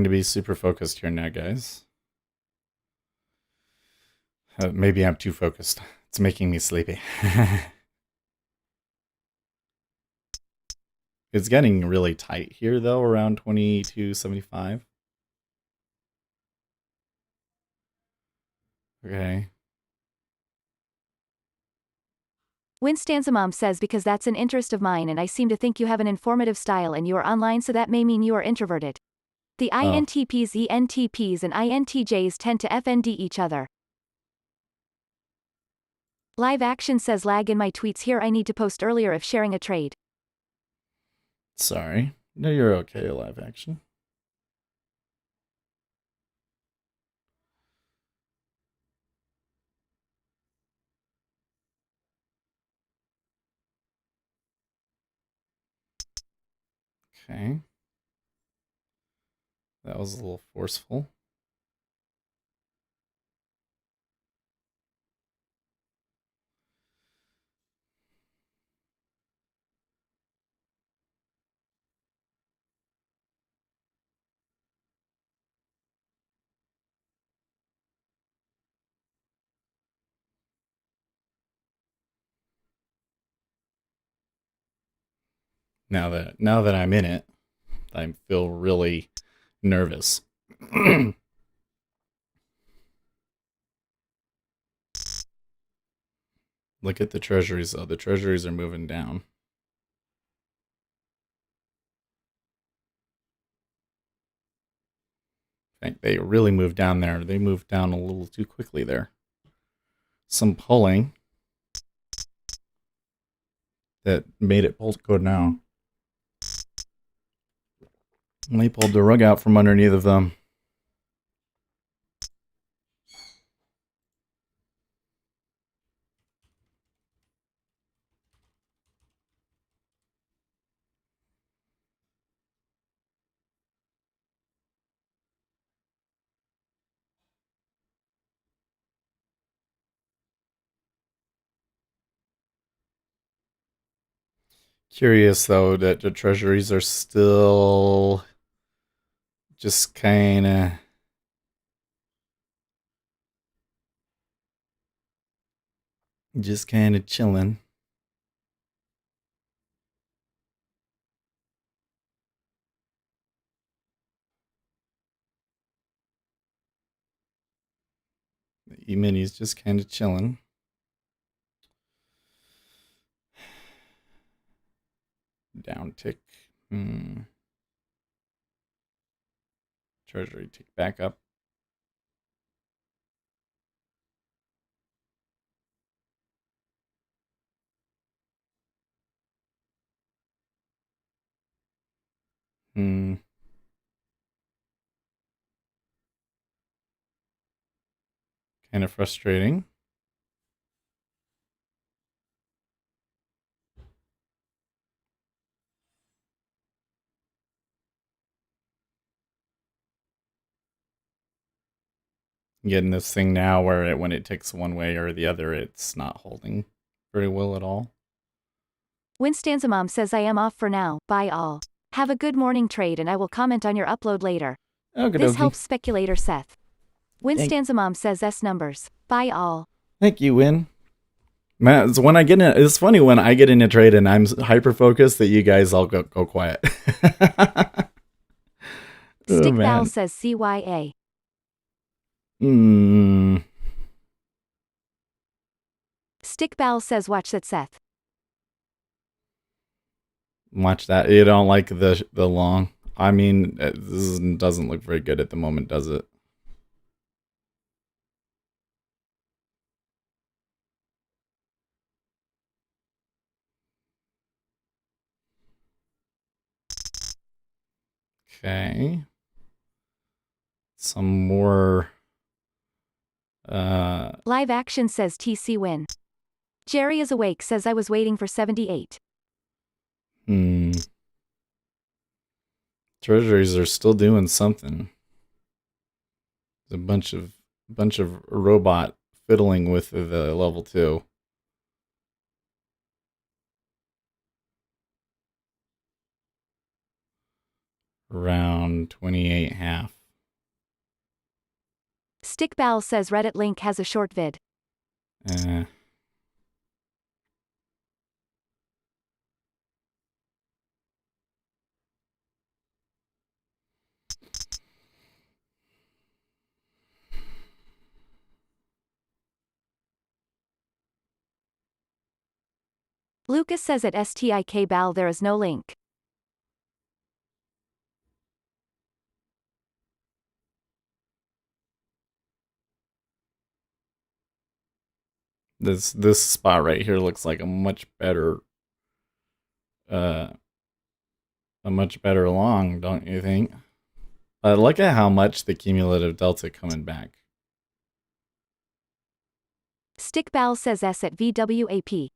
[SPEAKER 3] to be super focused here now, guys. Maybe I'm too focused. It's making me sleepy. It's getting really tight here, though, around 22.75. Okay.
[SPEAKER 1] Winstanza Mom says because that's an interest of mine and I seem to think you have an informative style and you are online, so that may mean you are introverted. The INTPs, ENTPs and INTJs tend to FND each other. Live Action says lag in my tweets here, I need to post earlier if sharing a trade.
[SPEAKER 3] Sorry. No, you're okay, Live Action. Okay. That was a little forceful. Now that I'm in it, I feel really nervous. Look at the treasuries, though. The treasuries are moving down. I think they really moved down there. They moved down a little too quickly there. Some pulling that made it go down. And they pulled the rug out from underneath of them. Curious, though, that the treasuries are still just kind of... chilling. The E-mini's just kind of chilling. Down tick. Treasury tick back up. Kind of frustrating. Getting this thing now where when it ticks one way or the other, it's not holding very well at all.
[SPEAKER 1] Winstanza Mom says I am off for now, bye all. Have a good morning trade and I will comment on your upload later. This helps speculator Seth. Winstanza Mom says S numbers, bye all.
[SPEAKER 3] Thank you, Win. Man, so when I get in, it's funny when I get in a trade and I'm hyper focused that you guys all go quiet.
[SPEAKER 1] Stick Val says CYA. Stick Bal says watch that Seth.
[SPEAKER 3] Watch that. You don't like the long. I mean, this doesn't look very good at the moment, does it? Okay. Some more.
[SPEAKER 1] Live Action says TC win. Jerry is awake says I was waiting for 78.
[SPEAKER 3] Treasuries are still doing something. There's a bunch of robot fiddling with the level 2. around 28.5.
[SPEAKER 1] Stickball says Reddit link has a short vid. Lucas says at STIKBAL there is no link.
[SPEAKER 3] This spot right here looks like a much better long, don't you think? Look at how much the cumulative delta coming back.
[SPEAKER 1] Stickball says S at VWAP.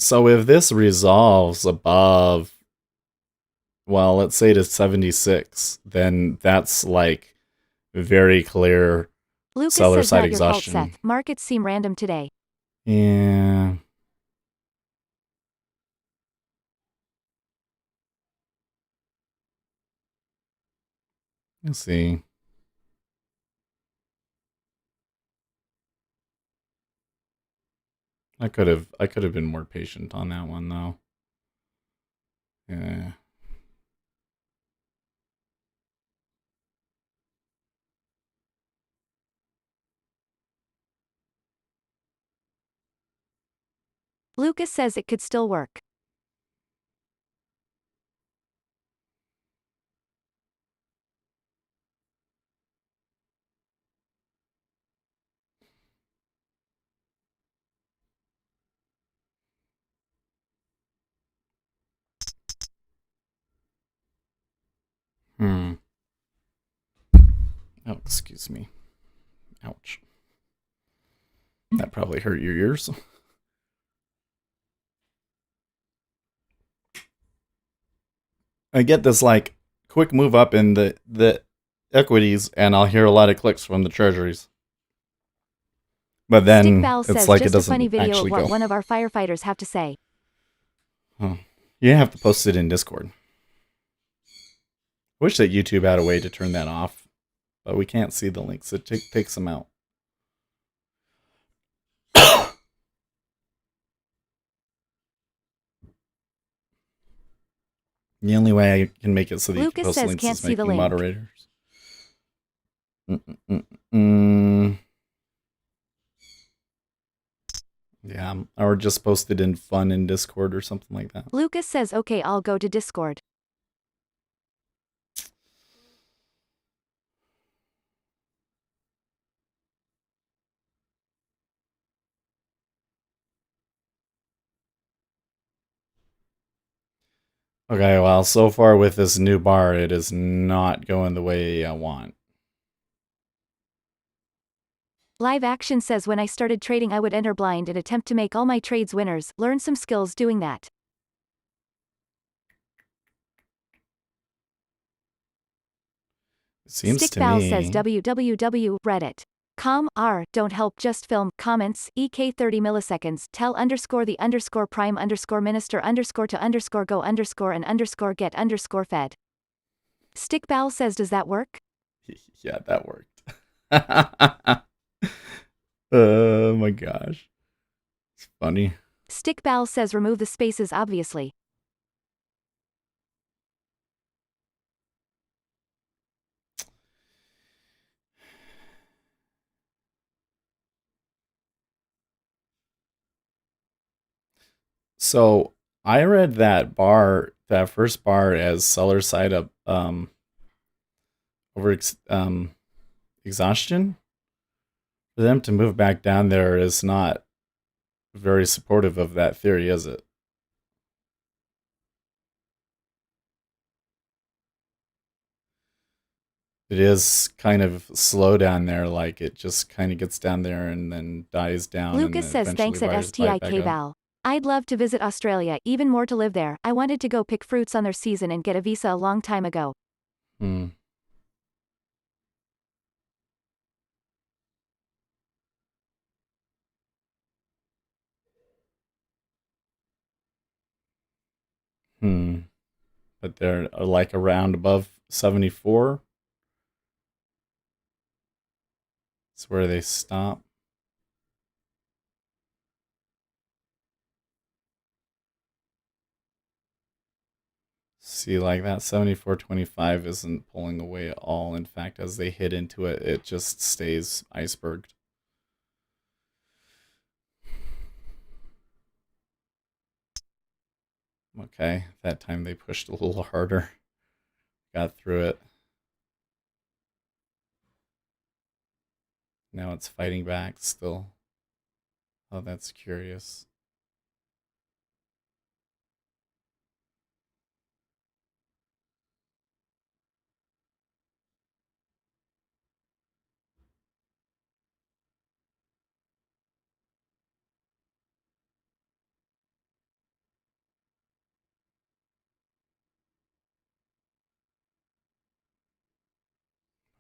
[SPEAKER 3] So if this resolves above, well, let's say to 76, then that's like very clear
[SPEAKER 1] Lucas
[SPEAKER 3] seller
[SPEAKER 1] says
[SPEAKER 3] side
[SPEAKER 1] not your fault,
[SPEAKER 3] exhaustion.
[SPEAKER 1] Seth. Markets seem random today.
[SPEAKER 3] Yeah. Let's see. I could have been more patient on that one though. Yeah.
[SPEAKER 1] Lucas says it could still work.
[SPEAKER 3] Oh, excuse me. Ouch. That probably hurt your ears. I get this like quick move up in the equities, and I'll hear a lot of clicks from the treasuries. But then
[SPEAKER 1] Stickball
[SPEAKER 3] it's
[SPEAKER 1] says
[SPEAKER 3] like it
[SPEAKER 1] just a funny
[SPEAKER 3] doesn't
[SPEAKER 1] video of
[SPEAKER 3] actually
[SPEAKER 1] what
[SPEAKER 3] go.
[SPEAKER 1] one of our firefighters have to say.
[SPEAKER 3] Oh, you have to post it in Discord. Wish that YouTube had a way to turn that off, but we can't see the links. It takes them out. The only way I can make it so that you can
[SPEAKER 1] Lucas
[SPEAKER 3] post
[SPEAKER 1] says
[SPEAKER 3] links
[SPEAKER 1] can't
[SPEAKER 3] is
[SPEAKER 1] see the
[SPEAKER 3] making
[SPEAKER 1] link.
[SPEAKER 3] moderators. Yeah, or just post it in fun in Discord or something like that.
[SPEAKER 1] Lucas says okay, I'll go to Discord.
[SPEAKER 3] Okay, well, so far with this new bar, it is not going the way I want.
[SPEAKER 1] Live Action says when I started trading I would enter blind and attempt to make all my trades winners, learn some skills doing that.
[SPEAKER 3] It seems to
[SPEAKER 1] Stickball
[SPEAKER 3] me.
[SPEAKER 1] says www Reddit. R don't help just film comments EK 30 milliseconds tell underscore the underscore prime underscore minister underscore to underscore go underscore and underscore get underscore fed. Stickball says does that work?
[SPEAKER 3] Yeah, that worked. Oh my gosh. It's funny.
[SPEAKER 1] Stickball says remove the spaces obviously.
[SPEAKER 3] So I read that first bar as seller side up over exhaustion. For them to move back down there is not very supportive of that theory, is it? It is kind of slow down there, like it just kind of gets down there and then dies down and
[SPEAKER 1] Lucas
[SPEAKER 3] then
[SPEAKER 1] says
[SPEAKER 3] eventually
[SPEAKER 1] thanks at
[SPEAKER 3] rise right back
[SPEAKER 1] STIK
[SPEAKER 3] up.
[SPEAKER 1] Val. I'd love to visit Australia, even more to live there. I wanted to go pick fruits on their season and get a visa a long time ago.
[SPEAKER 3] Hmm. Hmm. But they're like around above 74. It's where they stop. See, like that 74.25 isn't pulling away at all. In fact, as they hit into it, it just stays iceberged. Okay, that time they pushed a little harder. Got through it. Now it's fighting back still. Oh, that's curious.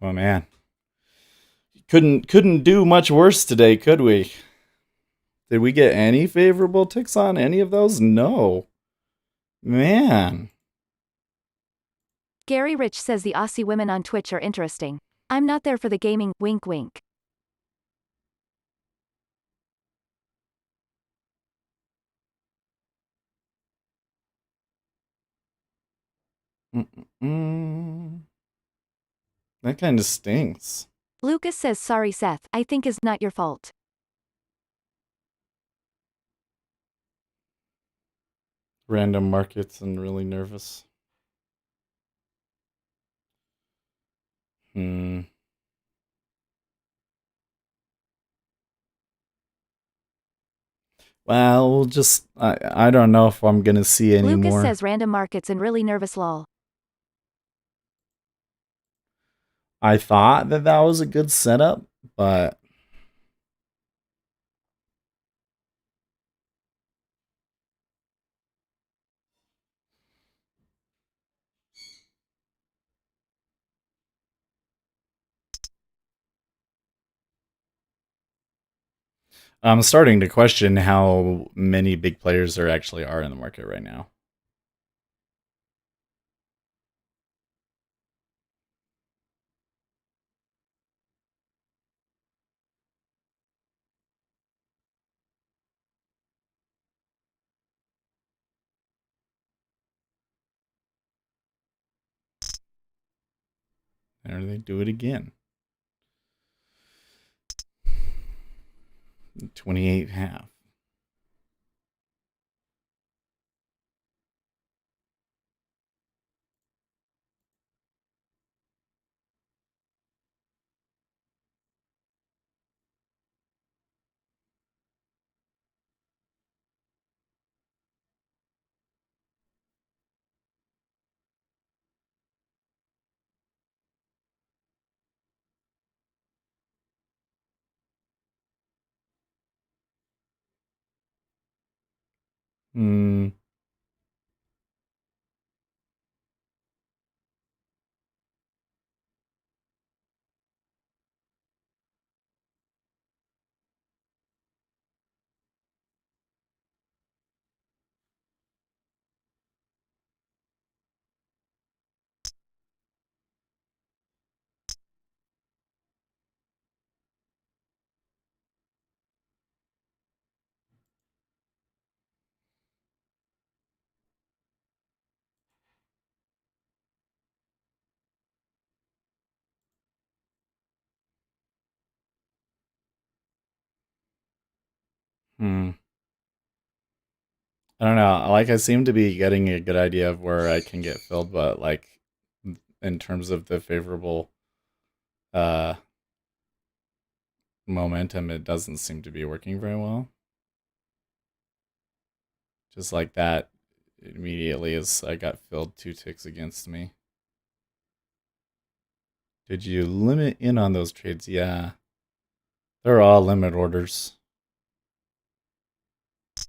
[SPEAKER 3] Oh man. Couldn't do much worse today, could we? Did we get any favorable ticks on any of those? No. Man.
[SPEAKER 1] Gary Rich says the Aussie women on Twitch are interesting. I'm not there for the gaming, wink wink.
[SPEAKER 3] Mm-mm. That kind of stinks.
[SPEAKER 1] Lucas says sorry Seth, I think is not your fault.
[SPEAKER 3] Random markets and really nervous. Hmm. Well, we'll just I don't know if I'm gonna see any
[SPEAKER 1] Lucas
[SPEAKER 3] more.
[SPEAKER 1] says random markets and really nervous lol.
[SPEAKER 3] I thought that was a good setup, but I'm starting to question how many big players there actually are in the market right now. There they do it again. 28.5. Hmm. Hmm. I don't know. Like, I seem to be getting a good idea of where I can get filled, but like, in terms of the favorable uh momentum, it doesn't seem to be working very well. Just like that, immediately as I got filled, 2 ticks against me. Did you limit in on those trades? Yeah. They're all limit orders. I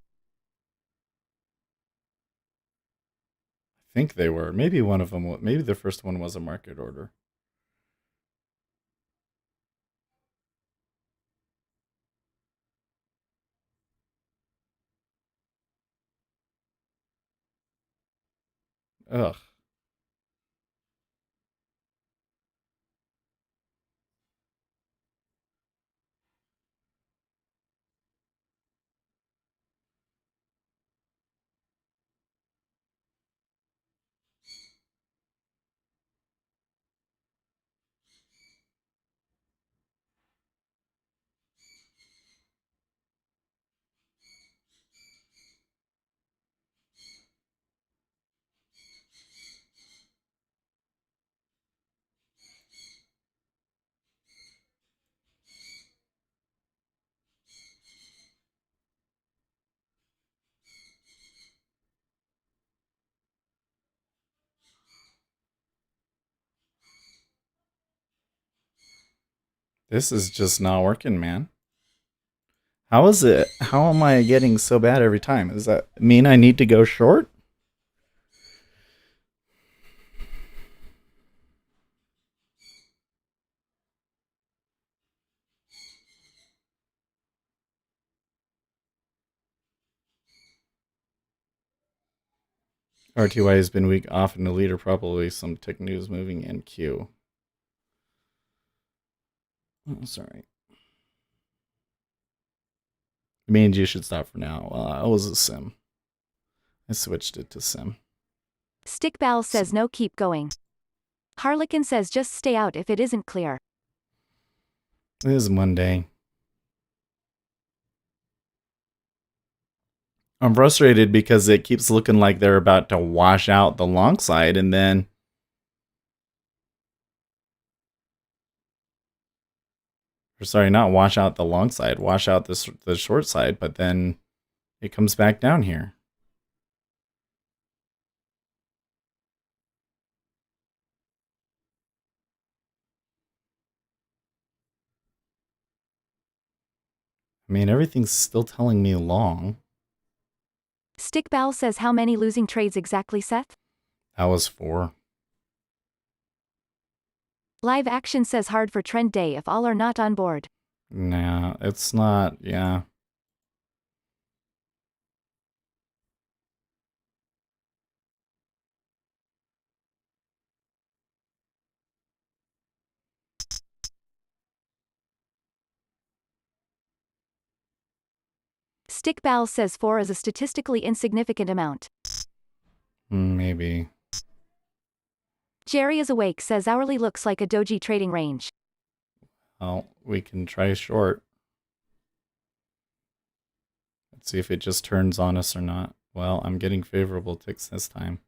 [SPEAKER 3] think they were. Maybe one of them, maybe the first one was a market order. Ugh. This is just not working, man. How is it? How am I getting so bad every time? Does that mean I need to go short? RTY has been weak off in the leader, probably some tech news moving in Q. Oh, sorry. It means you should stop for now. I was a sim. I switched it to sim.
[SPEAKER 1] Stickball says no, keep going. Harlequin says just stay out if it isn't clear.
[SPEAKER 3] It is Monday. I'm frustrated because it keeps looking like they're about to wash out the long side, and then or sorry, not wash out the long side, wash out the short side, but then it comes back down here. I mean, everything's still telling me long.
[SPEAKER 1] Stickball says how many losing trades exactly, Seth?
[SPEAKER 3] That was 4.
[SPEAKER 1] Live Action says hard for trend day if all are not on board.
[SPEAKER 3] Nah, it's not, yeah.
[SPEAKER 1] Stickball says 4 is a statistically insignificant amount.
[SPEAKER 3] Maybe.
[SPEAKER 1] Jerry is awake says hourly looks like a doji trading range.
[SPEAKER 3] Well, we can try short. Let's see if it just turns on us or not. Well, I'm getting favorable ticks this time.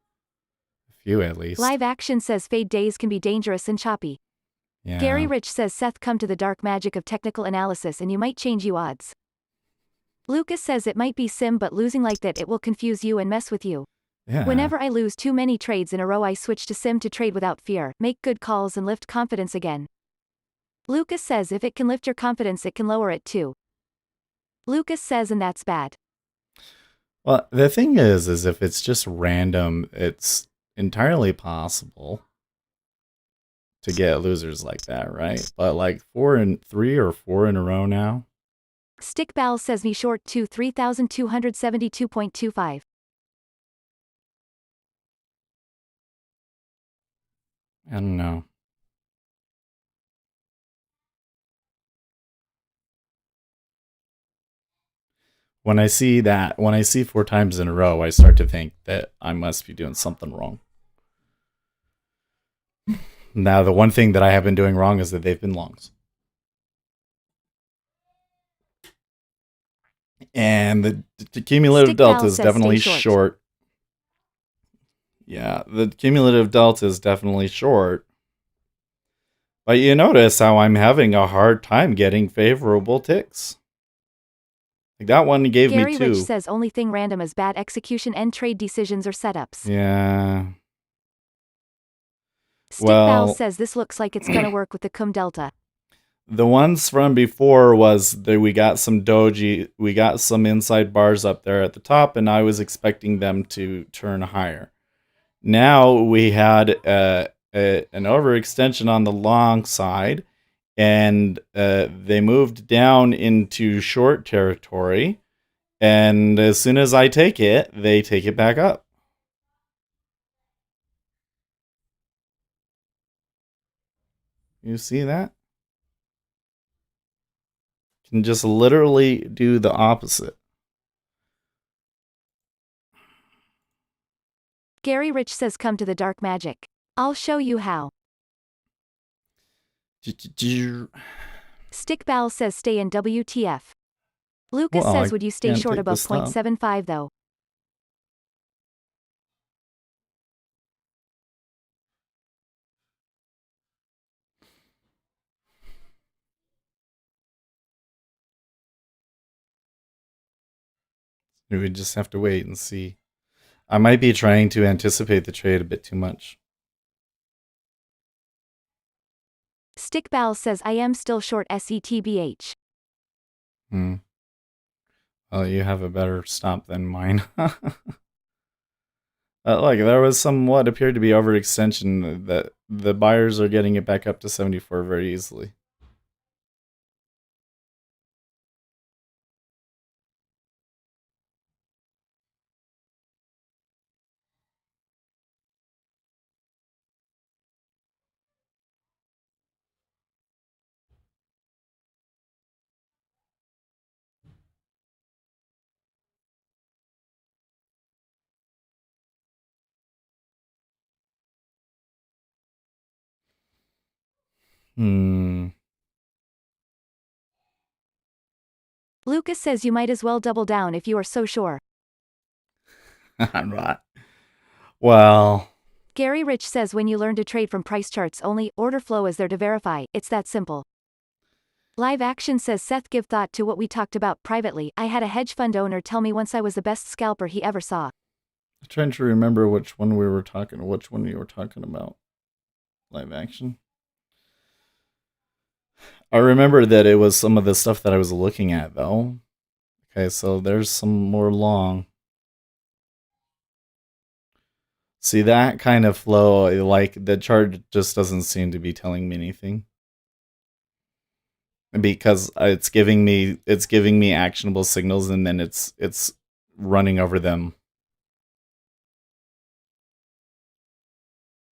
[SPEAKER 3] A few at least.
[SPEAKER 1] Live Action says fade days can be dangerous and choppy.
[SPEAKER 3] Yeah.
[SPEAKER 1] Gary Rich says Seth come to the dark magic of technical analysis and you might change you odds. Lucas says it might be sim but losing like that it will confuse you and mess with you.
[SPEAKER 3] Yeah.
[SPEAKER 1] Whenever I lose too many trades in a row I switch to sim to trade without fear, make good calls and lift confidence again. Lucas says if it can lift your confidence it can lower it too. Lucas says and that's bad.
[SPEAKER 3] Well, the thing is if it's just random, it's entirely possible to get losers like that, right? But like 3 or 4 in a row now.
[SPEAKER 1] Stickball says me short to 3,272.25.
[SPEAKER 3] I don't know. When I see 4 times in a row, I start to think that I must be doing something wrong. Now, the one thing that I have been doing wrong is that they've been longs. And the cumulative
[SPEAKER 1] Stick Val
[SPEAKER 3] delta is
[SPEAKER 1] says
[SPEAKER 3] definitely
[SPEAKER 1] stay short.
[SPEAKER 3] short. Yeah, the cumulative delta is definitely short. But you notice how I'm having a hard time getting favorable ticks. Like that one gave
[SPEAKER 1] Gary
[SPEAKER 3] me 2.
[SPEAKER 1] Rich says only thing random is bad execution and trade decisions or setups.
[SPEAKER 3] Yeah.
[SPEAKER 1] Stick Val
[SPEAKER 3] Well,
[SPEAKER 1] says this looks like it's gonna work with the cum delta.
[SPEAKER 3] the ones from before was that we got some doji, we got some inside bars up there at the top, and I was expecting them to turn higher. Now we had an overextension on the long side, and they moved down into short territory. And as soon as I take it, they take it back up. You see that? Can just literally do the opposite.
[SPEAKER 1] Gary Rich says come to the dark magic. I'll show you how. Stick Bal says stay in WTF. Lucas
[SPEAKER 3] Well,
[SPEAKER 1] says
[SPEAKER 3] I
[SPEAKER 1] would you stay
[SPEAKER 3] can't
[SPEAKER 1] short
[SPEAKER 3] take
[SPEAKER 1] above
[SPEAKER 3] this up.
[SPEAKER 1] 0.75 though?
[SPEAKER 3] We would just have to wait and see. I might be trying to anticipate the trade a bit too much.
[SPEAKER 1] Stick Bal says I am still short SETBH.
[SPEAKER 3] Well, you have a better stop than mine. Look, there was some what appeared to be overextension that the buyers are getting it back up to 74 very easily.
[SPEAKER 1] Lucas says you might as well double down if you are so sure.
[SPEAKER 3] I'm not. Well,
[SPEAKER 1] Gary Rich says when you learn to trade from price charts only, order flow is there to verify, it's that simple. Live Action says Seth give thought to what we talked about privately. I had a hedge fund owner tell me once I was the best scalper he ever saw.
[SPEAKER 3] I'm trying to remember which one you were talking about. Live Action. I remember that it was some of the stuff that I was looking at, though. Okay, so there's some more long. See, that kind of flow, like, the chart just doesn't seem to be telling me anything. Because it's giving me actionable signals, and then it's running over them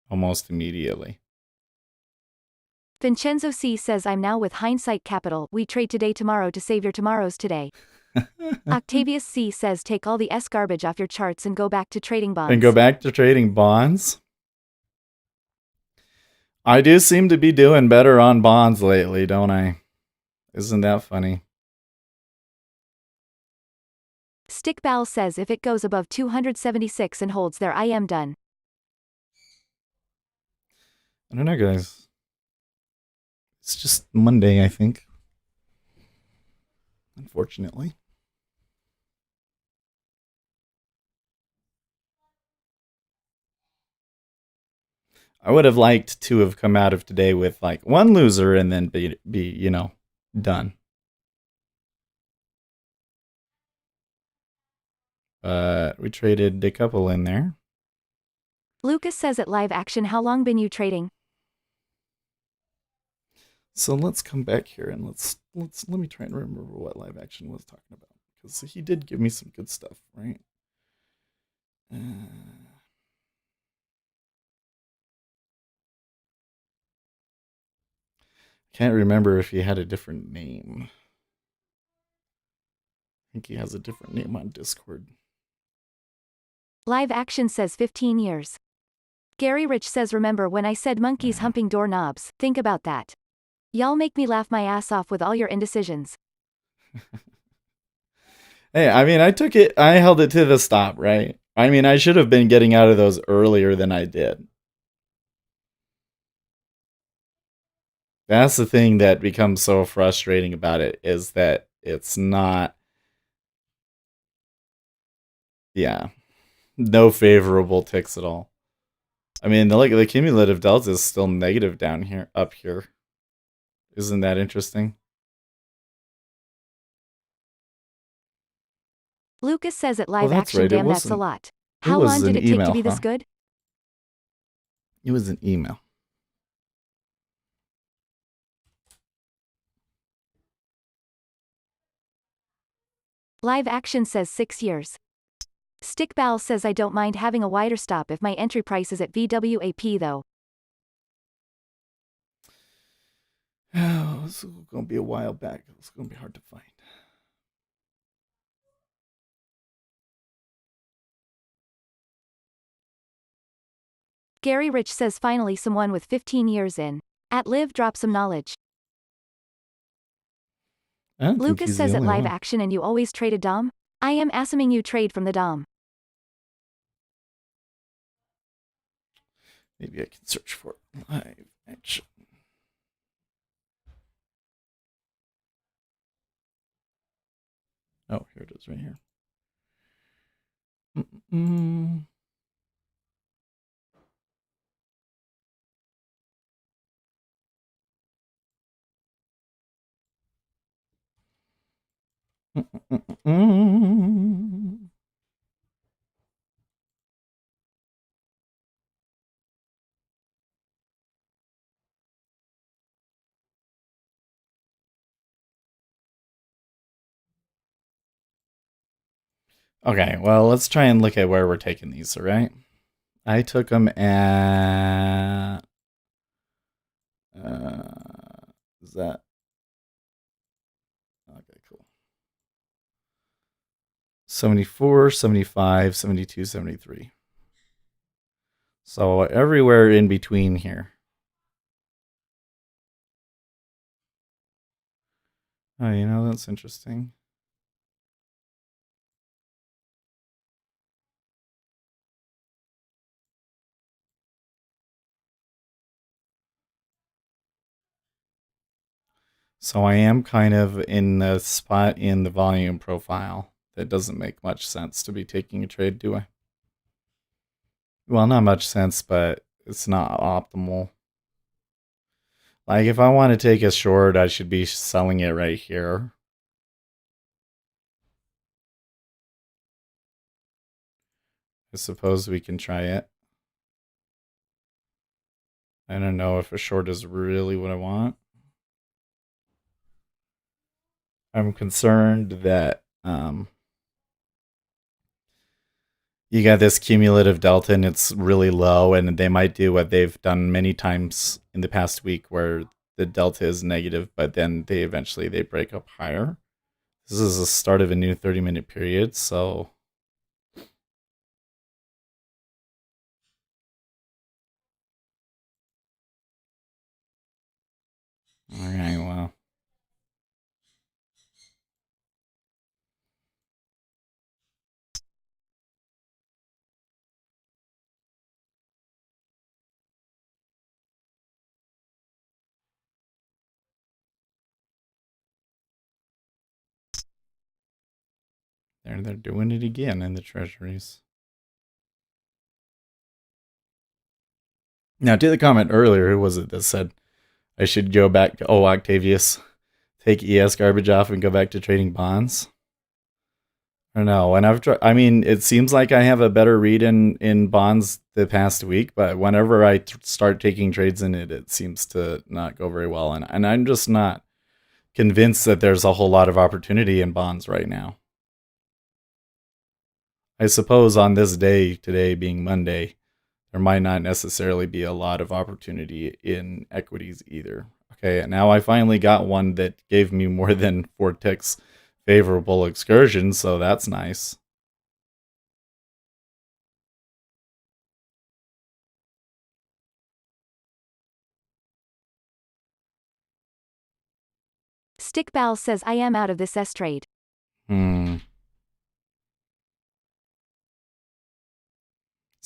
[SPEAKER 3] almost immediately.
[SPEAKER 1] Vincenzo C says I'm now with Hindsight Capital. We trade today tomorrow to save your tomorrows today. Octavius C says take all the S garbage off your charts and go back to trading bonds.
[SPEAKER 3] I do seem to be doing better on bonds lately, don't I? Isn't that funny?
[SPEAKER 1] Stick Bal says if it goes above 276 and holds there I am done.
[SPEAKER 3] I don't know, guys. It's just Monday, I think. Unfortunately. I would have liked to have come out of today with like one loser and then be done. We traded a couple in there.
[SPEAKER 1] Lucas says at Live Action how long been you trading?
[SPEAKER 3] So let's come back here and let me try and remember what Live Action was talking about, because he did give me some good stuff, right? Can't remember if he had a different name. I think he has a different name on Discord.
[SPEAKER 1] Live Action says 15 years. Gary Rich says remember when I said monkeys humping doorknobs, think about that. Y'all make me laugh my ass off with all your indecisions.
[SPEAKER 3] Hey, I mean, I held it to the stop, right? I mean, I should have been getting out of those earlier than I did. That's the thing that becomes so frustrating about it, is that it's not, yeah, no favorable ticks at all. I mean, the cumulative delta is still negative down here, up here. Isn't that interesting?
[SPEAKER 1] Lucas says at live
[SPEAKER 3] that's
[SPEAKER 1] action,
[SPEAKER 3] right.
[SPEAKER 1] damn, that's a lot. How
[SPEAKER 3] was
[SPEAKER 1] long did
[SPEAKER 3] an
[SPEAKER 1] it take to
[SPEAKER 3] email,
[SPEAKER 1] be this
[SPEAKER 3] huh?
[SPEAKER 1] good?
[SPEAKER 3] It was an email.
[SPEAKER 1] Live action says 6 years. Stickball says I don't mind having a wider stop if my entry price is at VWAP though.
[SPEAKER 3] Oh, this is going to be a while back. It's going to be hard to find.
[SPEAKER 1] Gary Rich says finally someone with 15 years in. At live drop some knowledge.
[SPEAKER 3] I don't think
[SPEAKER 1] Lucas
[SPEAKER 3] he's
[SPEAKER 1] says
[SPEAKER 3] the
[SPEAKER 1] at
[SPEAKER 3] only
[SPEAKER 1] live
[SPEAKER 3] one.
[SPEAKER 1] action and you always traded Dom? I am assuming you trade from the Dom.
[SPEAKER 3] Maybe I can search for it. Live action. Oh, here it is right here. Mm-mm. Mm-mm. Okay, well, let's try and look at where we're taking these, all right? I took them at... is that... Okay, cool. 74, 75, 72, 73. So everywhere in between here. Oh, you know, that's interesting. So I am kind of in the spot in the volume profile that doesn't make much sense to be taking a trade, do I? Well, not much sense, but it's not optimal. Like, if I want to take a short, I should be selling it right here. I suppose we can try it. I don't know if a short is really what I want. I'm concerned that you got this cumulative delta and it's really low, and they might do what they've done many times in the past week where the delta is negative, but then they eventually break up higher. This is the start of a new 30-minute period, so all right, well. They're doing it again in the treasuries. Now, to the comment earlier, who was it that said I should go back to, Octavius, take ES garbage off and go back to trading bonds? I don't know. And I mean, it seems like I have a better read in bonds the past week, but whenever I start taking trades in it, it seems to not go very well. And I'm just not convinced that there's a whole lot of opportunity in bonds right now. I suppose on this day, today being Monday, there might not necessarily be a lot of opportunity in equities either. Okay, now I finally got one that gave me more than 4 ticks favorable excursion, so that's nice.
[SPEAKER 1] Stickball says I am out of this S trade.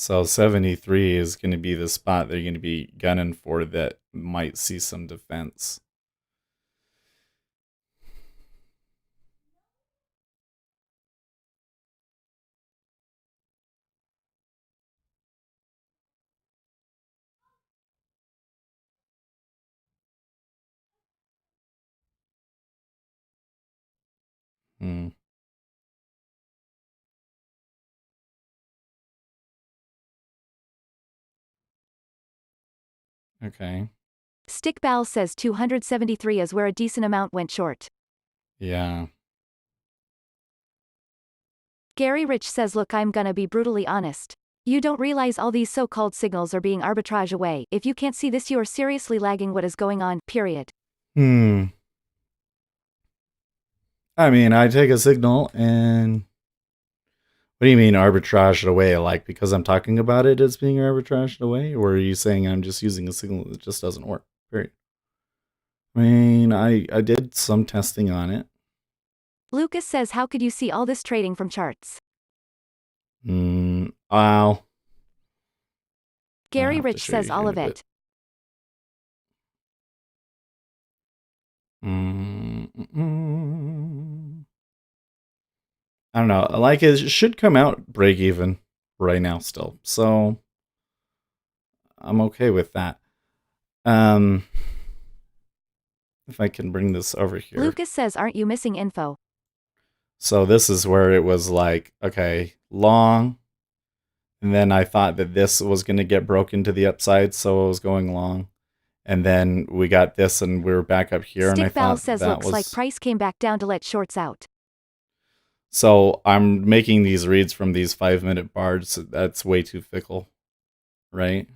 [SPEAKER 3] So 73 is going to be the spot they're going to be gunning for that might see some defense. Hmm. Okay.
[SPEAKER 1] Stickball says 273 is where a decent amount went short.
[SPEAKER 3] Yeah.
[SPEAKER 1] Gary Rich says look, I'm gonna be brutally honest. You don't realize all these so-called signals are being arbitrage away. If you can't see this, you are seriously lagging what is going on, period.
[SPEAKER 3] I mean, I take a signal and... What do you mean arbitrage it away? Like, because I'm talking about it, it's being arbitraged away? Or are you saying I'm just using a signal that just doesn't work? Period. I mean, I did some testing on it.
[SPEAKER 1] Lucas says how could you see all this trading from charts?
[SPEAKER 3] Wow.
[SPEAKER 1] Gary Rich says all of it.
[SPEAKER 3] I don't know. Like, it should come out break even right now still. So I'm okay with that. If I can bring this over here.
[SPEAKER 1] Lucas says aren't you missing info?
[SPEAKER 3] So this is where it was like, okay, long. And then I thought that this was going to get broken to the upside, so it was going long. And then we got this and we were back up here. And I thought
[SPEAKER 1] says
[SPEAKER 3] that
[SPEAKER 1] looks
[SPEAKER 3] was...
[SPEAKER 1] like price came back down to let shorts out.
[SPEAKER 3] So I'm making these reads from these 5-minute bars. That's way too fickle, right?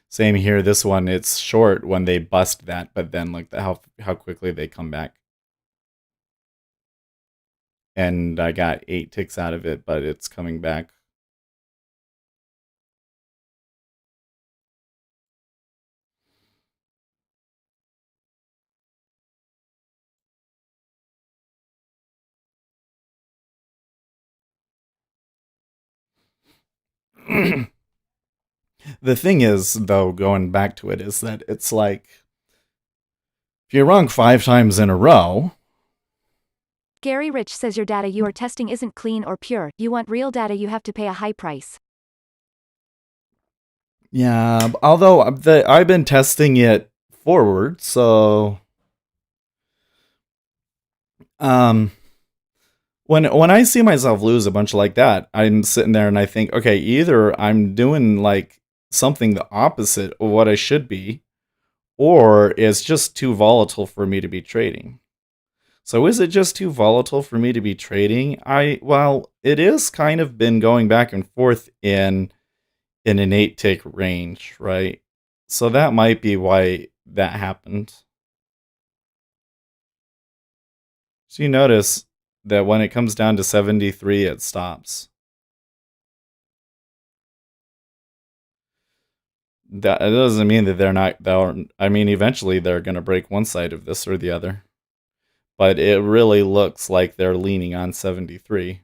[SPEAKER 3] Same here. This one, it's short when they bust that, but then like how quickly they come back. And I got 8 ticks out of it, but it's coming back. The thing is, though, going back to it, is that it's like, if you're wrong 5 times in a row...
[SPEAKER 1] Gary Rich says your data you are testing isn't clean or pure. You want real data, you have to pay a high price.
[SPEAKER 3] Yeah, although I've been testing it forward, so... When I see myself lose a bunch like that, I'm sitting there and I think, okay, either I'm doing like something the opposite of what I should be, or it's just too volatile for me to be trading. So is it just too volatile for me to be trading? Well, it is kind of been going back and forth in an 8-tick range, right? So that might be why that happened. So you notice that when it comes down to 73, it stops. That it doesn't mean that they're not. I mean, eventually they're going to break one side of this or the other. But it really looks like they're leaning on 73.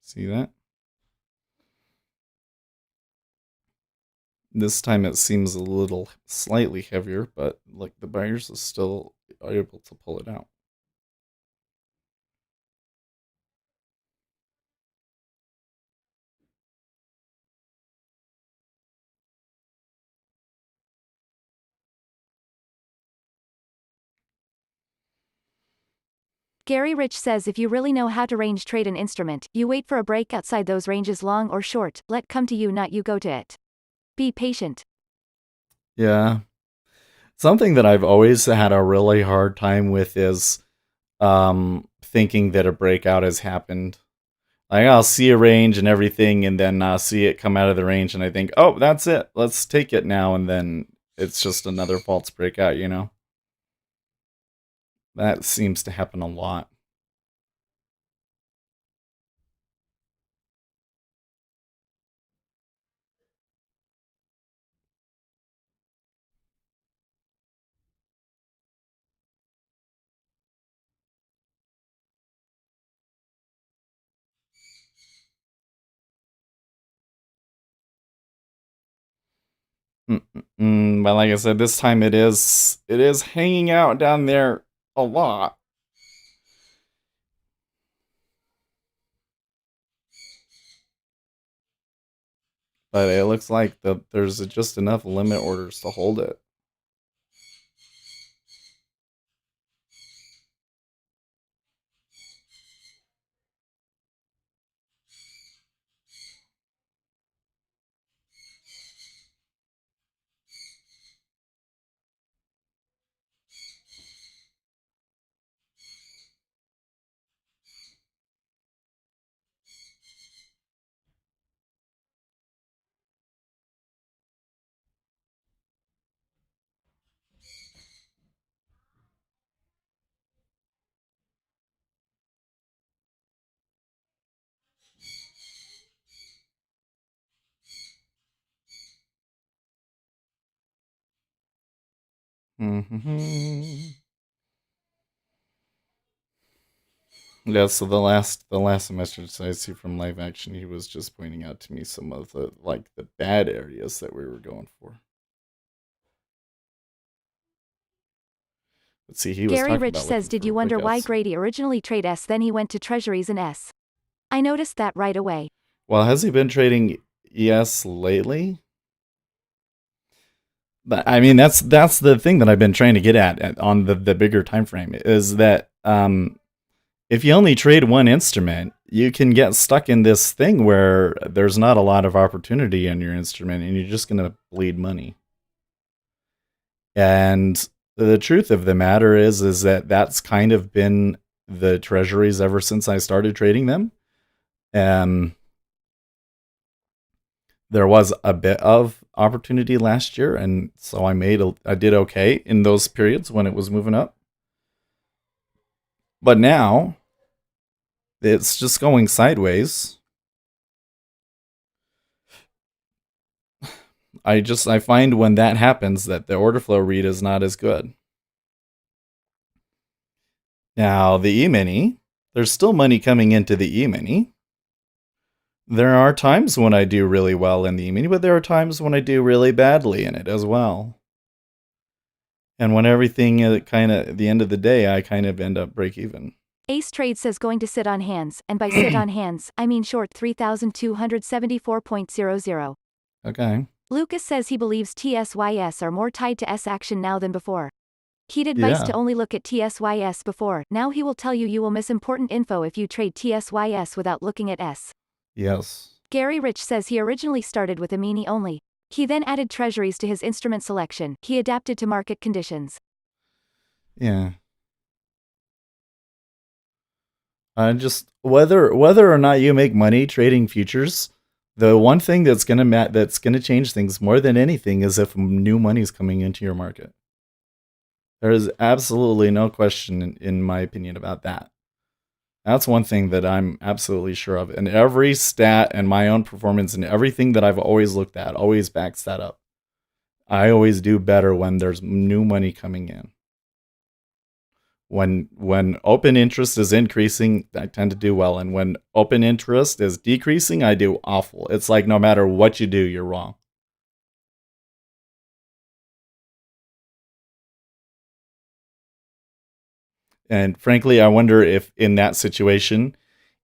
[SPEAKER 3] See that? This time it seems a little slightly heavier, but like the buyers are still able to pull it out.
[SPEAKER 1] Gary Rich says if you really know how to range trade an instrument, you wait for a break outside those ranges, long or short, let come to you, not you go to it. Be patient.
[SPEAKER 3] Yeah. Something that I've always had a really hard time with is thinking that a breakout has happened. Like, I'll see a range and everything, and then I'll see it come out of the range, and I think, oh, that's it. Let's take it now, and then it's just another false breakout, you know? That seems to happen a lot. But like I said, this time it is hanging out down there a lot. But it looks like there's just enough limit orders to hold it. Yeah, so the last message I see from live action, he was just pointing out to me some of the the bad areas that we were going for. Let's see, he was
[SPEAKER 1] Gary
[SPEAKER 3] talking
[SPEAKER 1] Rich
[SPEAKER 3] about
[SPEAKER 1] says,
[SPEAKER 3] looking
[SPEAKER 1] did
[SPEAKER 3] for
[SPEAKER 1] you wonder why
[SPEAKER 3] Wickets.
[SPEAKER 1] Grady originally trade S then he went to Treasuries in S? I noticed that right away.
[SPEAKER 3] Well, has he been trading ES lately? But I mean, that's the thing that I've been trying to get at on the bigger time frame is that if you only trade one instrument, you can get stuck in this thing where there's not a lot of opportunity in your instrument, and you're just going to bleed money. And the truth of the matter is that that's kind of been the treasuries ever since I started trading them. There was a bit of opportunity last year, and so I did okay in those periods when it was moving up. But now it's just going sideways. I find when that happens that the order flow read is not as good. Now the E-mini, there's still money coming into the E-mini. There are times when I do really well in the E-mini, but there are times when I do really badly in it as well. And when everything kind of at the end of the day, I kind of end up break even.
[SPEAKER 1] Ace Trade says going to sit on hands, and by sit on hands, I mean short 3,274.00.
[SPEAKER 3] Okay.
[SPEAKER 1] Lucas says he believes TSYS are more tied to S action now than before. He'd advice to only look at TSYS before, now he will tell you will miss important info if you trade TSYS without looking at S.
[SPEAKER 3] Yes.
[SPEAKER 1] Gary Rich says he originally started with a mini only. He then added treasuries to his instrument selection. He adapted to market conditions.
[SPEAKER 3] Yeah. Just whether or not you make money trading futures, the one thing that's gonna change things more than anything is if new money's coming into your market. There is absolutely no question, in my opinion, about that. That's one thing that I'm absolutely sure of. And every stat and my own performance and everything that I've always looked at always backs that up. I always do better when there's new money coming in. When open interest is increasing, I tend to do well. And when open interest is decreasing, I do awful. It's like no matter what you do, you're wrong. And frankly, I wonder if in that situation,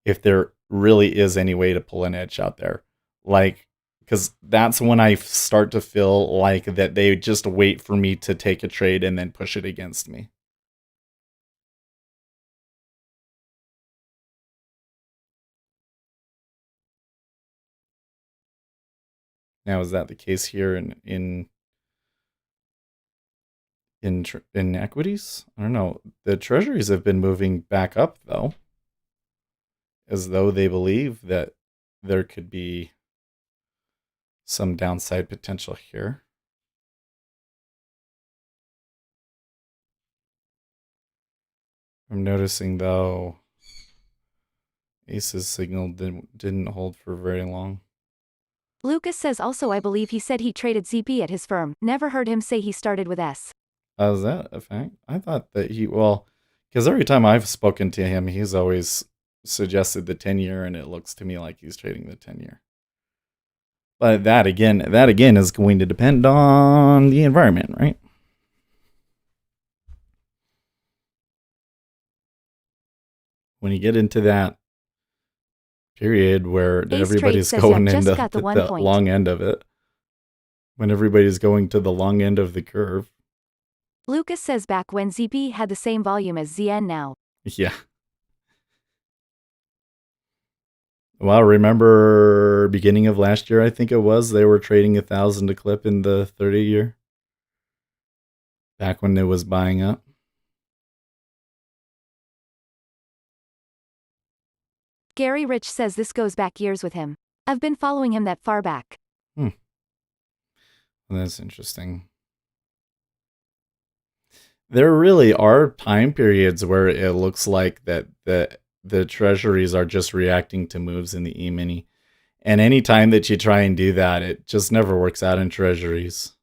[SPEAKER 3] if there really is any way to pull an edge out there. Like, because that's when I start to feel like that they just wait for me to take a trade and then push it against me. Now, is that the case here in equities? I don't know. The treasuries have been moving back up though, as though they believe that there could be some downside potential here. I'm noticing though, Ace's signal didn't hold for very long.
[SPEAKER 1] Lucas says also I believe he said he traded ZP at his firm. Never heard him say he started with S.
[SPEAKER 3] Is that a fact? I thought that because every time I've spoken to him, he's always suggested the 10-year, and it looks to me like he's trading the 10-year. But that again is going to depend on the environment, right? When you get into that period where
[SPEAKER 1] Ace
[SPEAKER 3] everybody's
[SPEAKER 1] Trade says,
[SPEAKER 3] going
[SPEAKER 1] "Yep, just
[SPEAKER 3] into
[SPEAKER 1] got the 1
[SPEAKER 3] the
[SPEAKER 1] point."
[SPEAKER 3] long end of it, when everybody's going to the long end of the curve,
[SPEAKER 1] Lucas says back when ZB had the same volume as ZN now.
[SPEAKER 3] yeah. Well, remember beginning of last year, I think it was, they were trading 1,000 a clip in the 30-year. Back when it was buying up.
[SPEAKER 1] Gary Rich says this goes back years with him. I've been following him that far back.
[SPEAKER 3] Well, that's interesting. There really are time periods where it looks like that the treasuries are just reacting to moves in the E-mini. And any time that you try and do that, it just never works out in treasuries.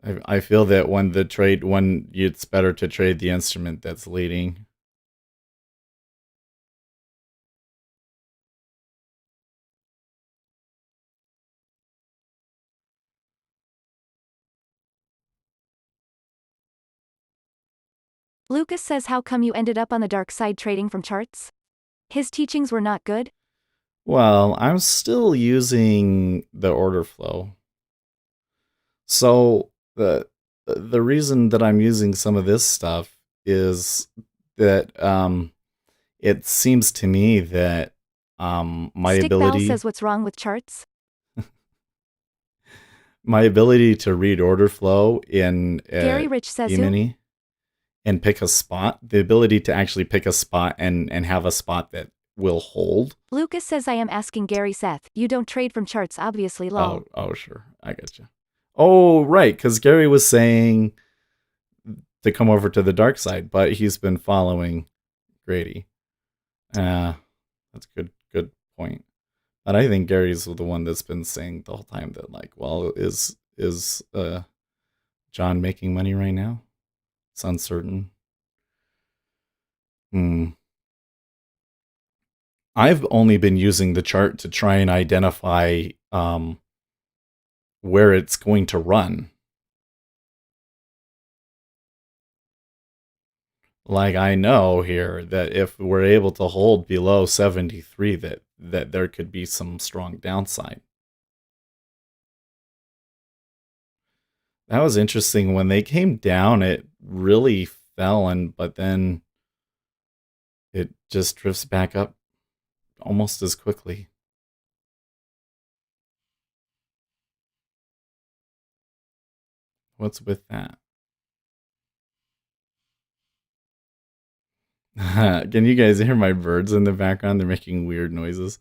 [SPEAKER 3] I feel that when it's better to trade the instrument that's leading.
[SPEAKER 1] Lucas says, how come you ended up on the dark side trading from charts? His teachings were not good?
[SPEAKER 3] Well, I'm still using the order flow. So the reason that I'm using some of this stuff is that it seems to me that my
[SPEAKER 1] Stick Bell
[SPEAKER 3] ability
[SPEAKER 1] says, what's wrong with charts?
[SPEAKER 3] my ability to read order flow in
[SPEAKER 1] Gary Rich says, who?
[SPEAKER 3] E-mini and pick a spot, the ability to actually pick a spot and have a spot that will hold.
[SPEAKER 1] Lucas says, I am asking Gary Seth, you don't trade from charts, obviously, lol.
[SPEAKER 3] Oh, sure. I get you. Oh, right, because Gary was saying to come over to the dark side, but he's been following Grady. That's a good point. But I think Gary's the one that's been saying the whole time that, like, well, is John making money right now? It's uncertain. I've only been using the chart to try and identify where it's going to run. Like, I know here that if we're able to hold below 73, that there could be some strong downside. That was interesting. When they came down, it really fell, but then it just drifts back up almost as quickly. What's with that? Can you guys hear my birds in the background? They're making weird noises.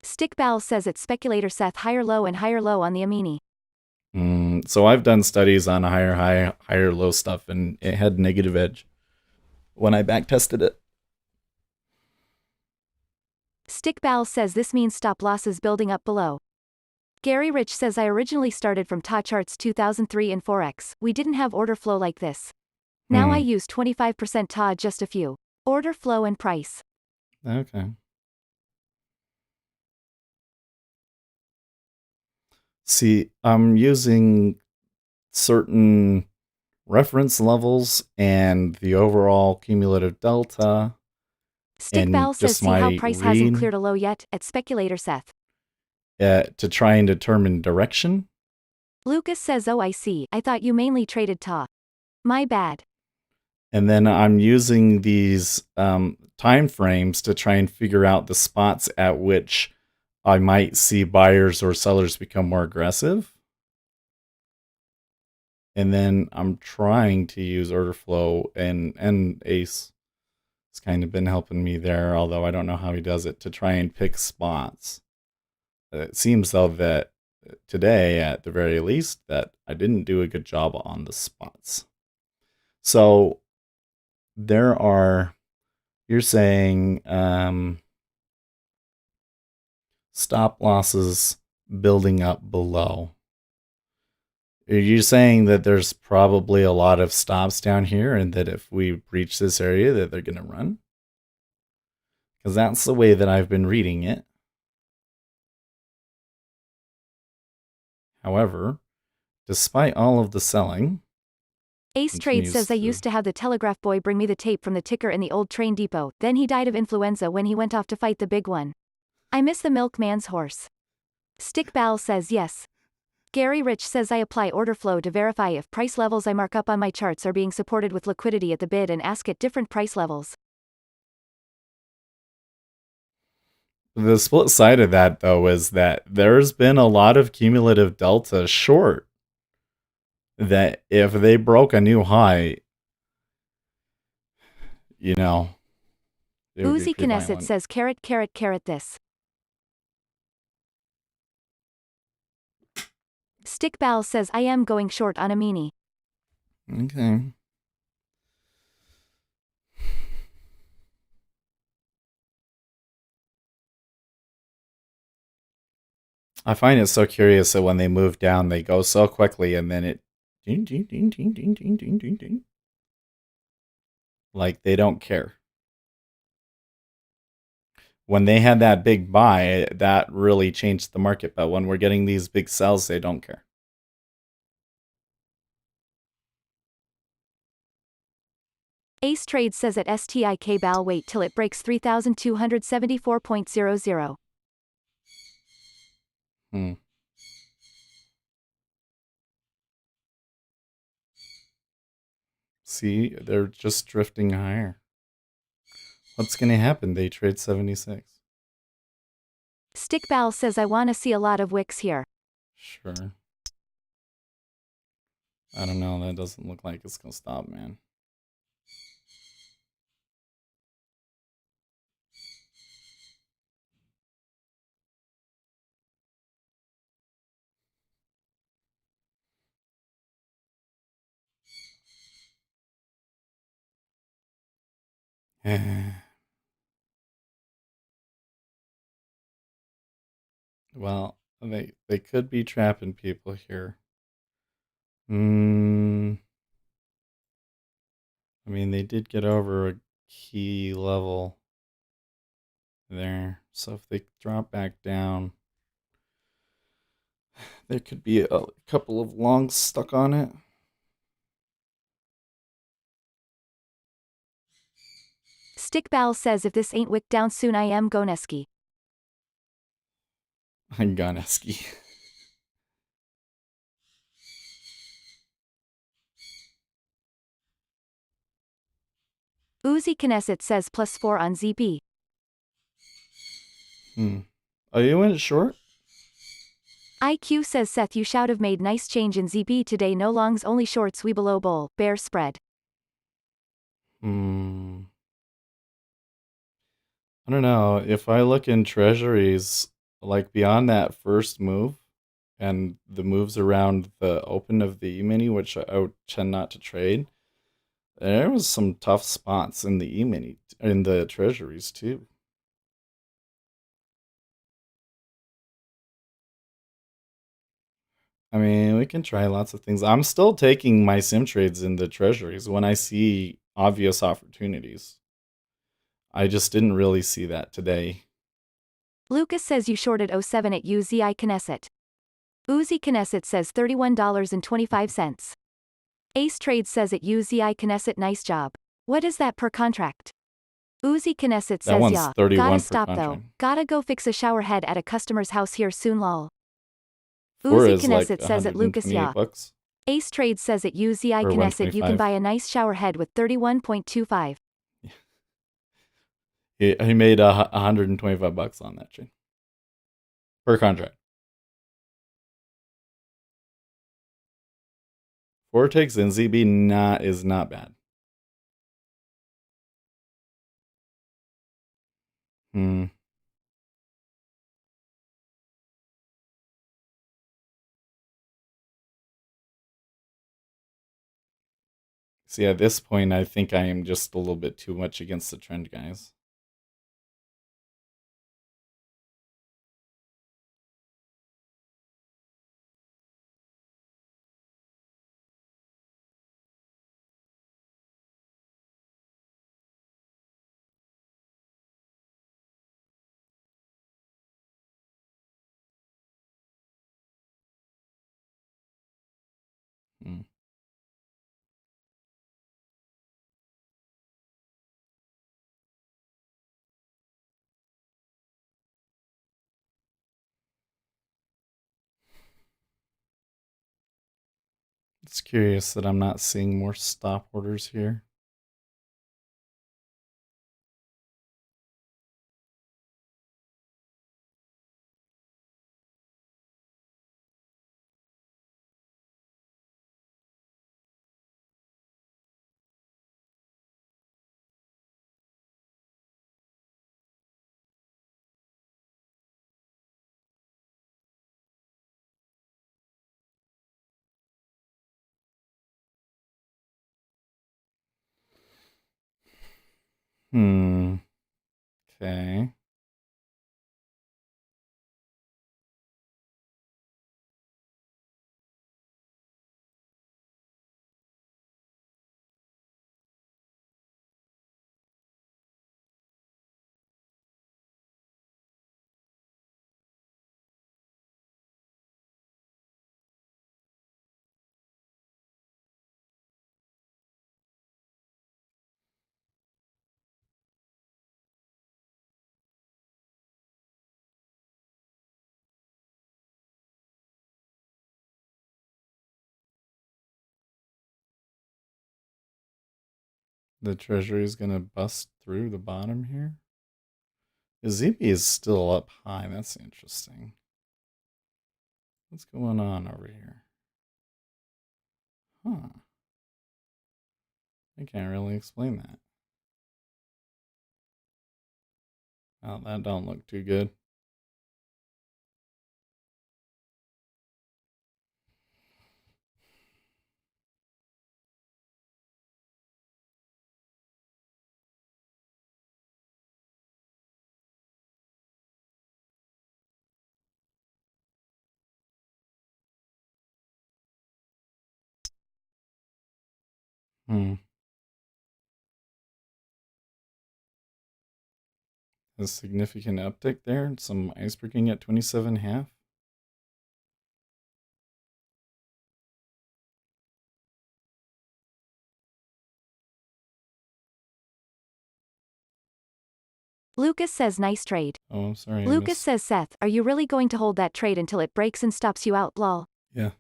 [SPEAKER 1] Stick Bell says it's speculator Seth higher low and higher low on the E-mini.
[SPEAKER 3] So I've done studies on higher high, higher low stuff, and it had negative edge when I back tested it.
[SPEAKER 1] Stick Bell says this means stop losses building up below. Gary Rich says I originally started from Ta charts 2003 in Forex. We didn't have order flow like this. Now I use 25% Ta, just a few. Order flow and price.
[SPEAKER 3] Okay. See, I'm using certain reference levels and the overall cumulative delta.
[SPEAKER 1] Stick Bell says see how price hasn't cleared a low yet at speculator Seth.
[SPEAKER 3] To try and determine direction.
[SPEAKER 1] Lucas says, oh, I see. I thought you mainly traded Ta. My bad.
[SPEAKER 3] And then I'm using these time frames to try and figure out the spots at which I might see buyers or sellers become more aggressive. And then I'm trying to use order flow, and Ace has kind of been helping me there, although I don't know how he does it, to try and pick spots. It seems, though, that today, at the very least, that I didn't do a good job on the spots. So you're saying stop losses building up below. Are you saying that there's probably a lot of stops down here, and that if we breach this area that they're going to run? Because that's the way that I've been reading it. However, despite all of the selling,
[SPEAKER 1] Ace Trade
[SPEAKER 3] continues
[SPEAKER 1] says I
[SPEAKER 3] to-
[SPEAKER 1] used to have the telegraph boy bring me the tape from the ticker in the old train depot, then he died of influenza when he went off to fight the big one. I miss the milkman's horse. Stickball says yes. Gary Rich says I apply order flow to verify if price levels I mark up on my charts are being supported with liquidity at the bid and ask at different price levels.
[SPEAKER 3] The split side of that, though, is that there's been a lot of cumulative delta short that if they broke a new high, you know, it would be
[SPEAKER 1] Uzi
[SPEAKER 3] pretty
[SPEAKER 1] Knesset
[SPEAKER 3] violent.
[SPEAKER 1] says carrot carrot carrot this. Stickball says I am going short on a mini.
[SPEAKER 3] Okay. I find it so curious that when they move down, they go so quickly and then it ding, ding, ding, ding, ding, ding, ding, ding, ding. Like they don't care. When they had that big buy, that really changed the market. But when we're getting these big sells, they don't care.
[SPEAKER 1] Ace Trade says at STIK Bal wait till it breaks 3274.00.
[SPEAKER 3] See, they're just drifting higher. What's going to happen? They trade 76.
[SPEAKER 1] Stickball says I wanna see a lot of wicks here.
[SPEAKER 3] Sure. I don't know. That doesn't look like it's going to stop, man. Well, they could be trapping people here. I mean, they did get over a key level there. So if they drop back down, there could be a couple of longs stuck on it.
[SPEAKER 1] Stickball says if this ain't wick down soon I am Goneski.
[SPEAKER 3] Ganeski.
[SPEAKER 1] Uzi Knesset says +4 on ZB.
[SPEAKER 3] Oh, you went short?
[SPEAKER 1] IQ says Seth you should have made nice change in ZB today no longs only shorts we below bull, bear spread.
[SPEAKER 3] I don't know. If I look in treasuries, like beyond that first move and the moves around the open of the E-mini, which I would tend not to trade, there was some tough spots in the E-mini, in the treasuries too. I mean, we can try lots of things. I'm still taking my sim trades in the treasuries when I see obvious opportunities. I just didn't really see that today.
[SPEAKER 1] Lucas says you shorted 07 at UZI Knesset. Uzi Knesset says $31.25. Ace Trade says at UZI Knesset nice job. What is that per contract? Uzi Knesset says
[SPEAKER 3] one's
[SPEAKER 1] yeah,
[SPEAKER 3] 31
[SPEAKER 1] gotta
[SPEAKER 3] per
[SPEAKER 1] stop though.
[SPEAKER 3] contract.
[SPEAKER 1] Gotta go fix a shower head at a customer's house here soon lol.
[SPEAKER 3] Four
[SPEAKER 1] Uzi
[SPEAKER 3] is like
[SPEAKER 1] Knesset says at Lucas yeah.
[SPEAKER 3] $128.
[SPEAKER 1] Ace Trade says at UZI
[SPEAKER 3] Or
[SPEAKER 1] Knesset you can
[SPEAKER 3] 125.
[SPEAKER 1] buy a nice shower head with 31.25.
[SPEAKER 3] He made $125 on that chain per contract. 4 takes in ZB is not bad. See, at this point, I think I am just a little bit too much against the trend, guys. Hmm. It's curious that I'm not seeing more stop orders here. Okay. The treasury is going to bust through the bottom here. The ZB is still up high. That's interesting. What's going on over here? Huh. I can't really explain that. Oh, that don't look too good. Hmm. A significant uptick there. Some iceberging at 27.5.
[SPEAKER 1] Lucas says nice trade.
[SPEAKER 3] Oh, I'm sorry.
[SPEAKER 1] Lucas says, Seth, are you really going to hold that trade until it breaks and stops you out, lol?
[SPEAKER 3] Yeah.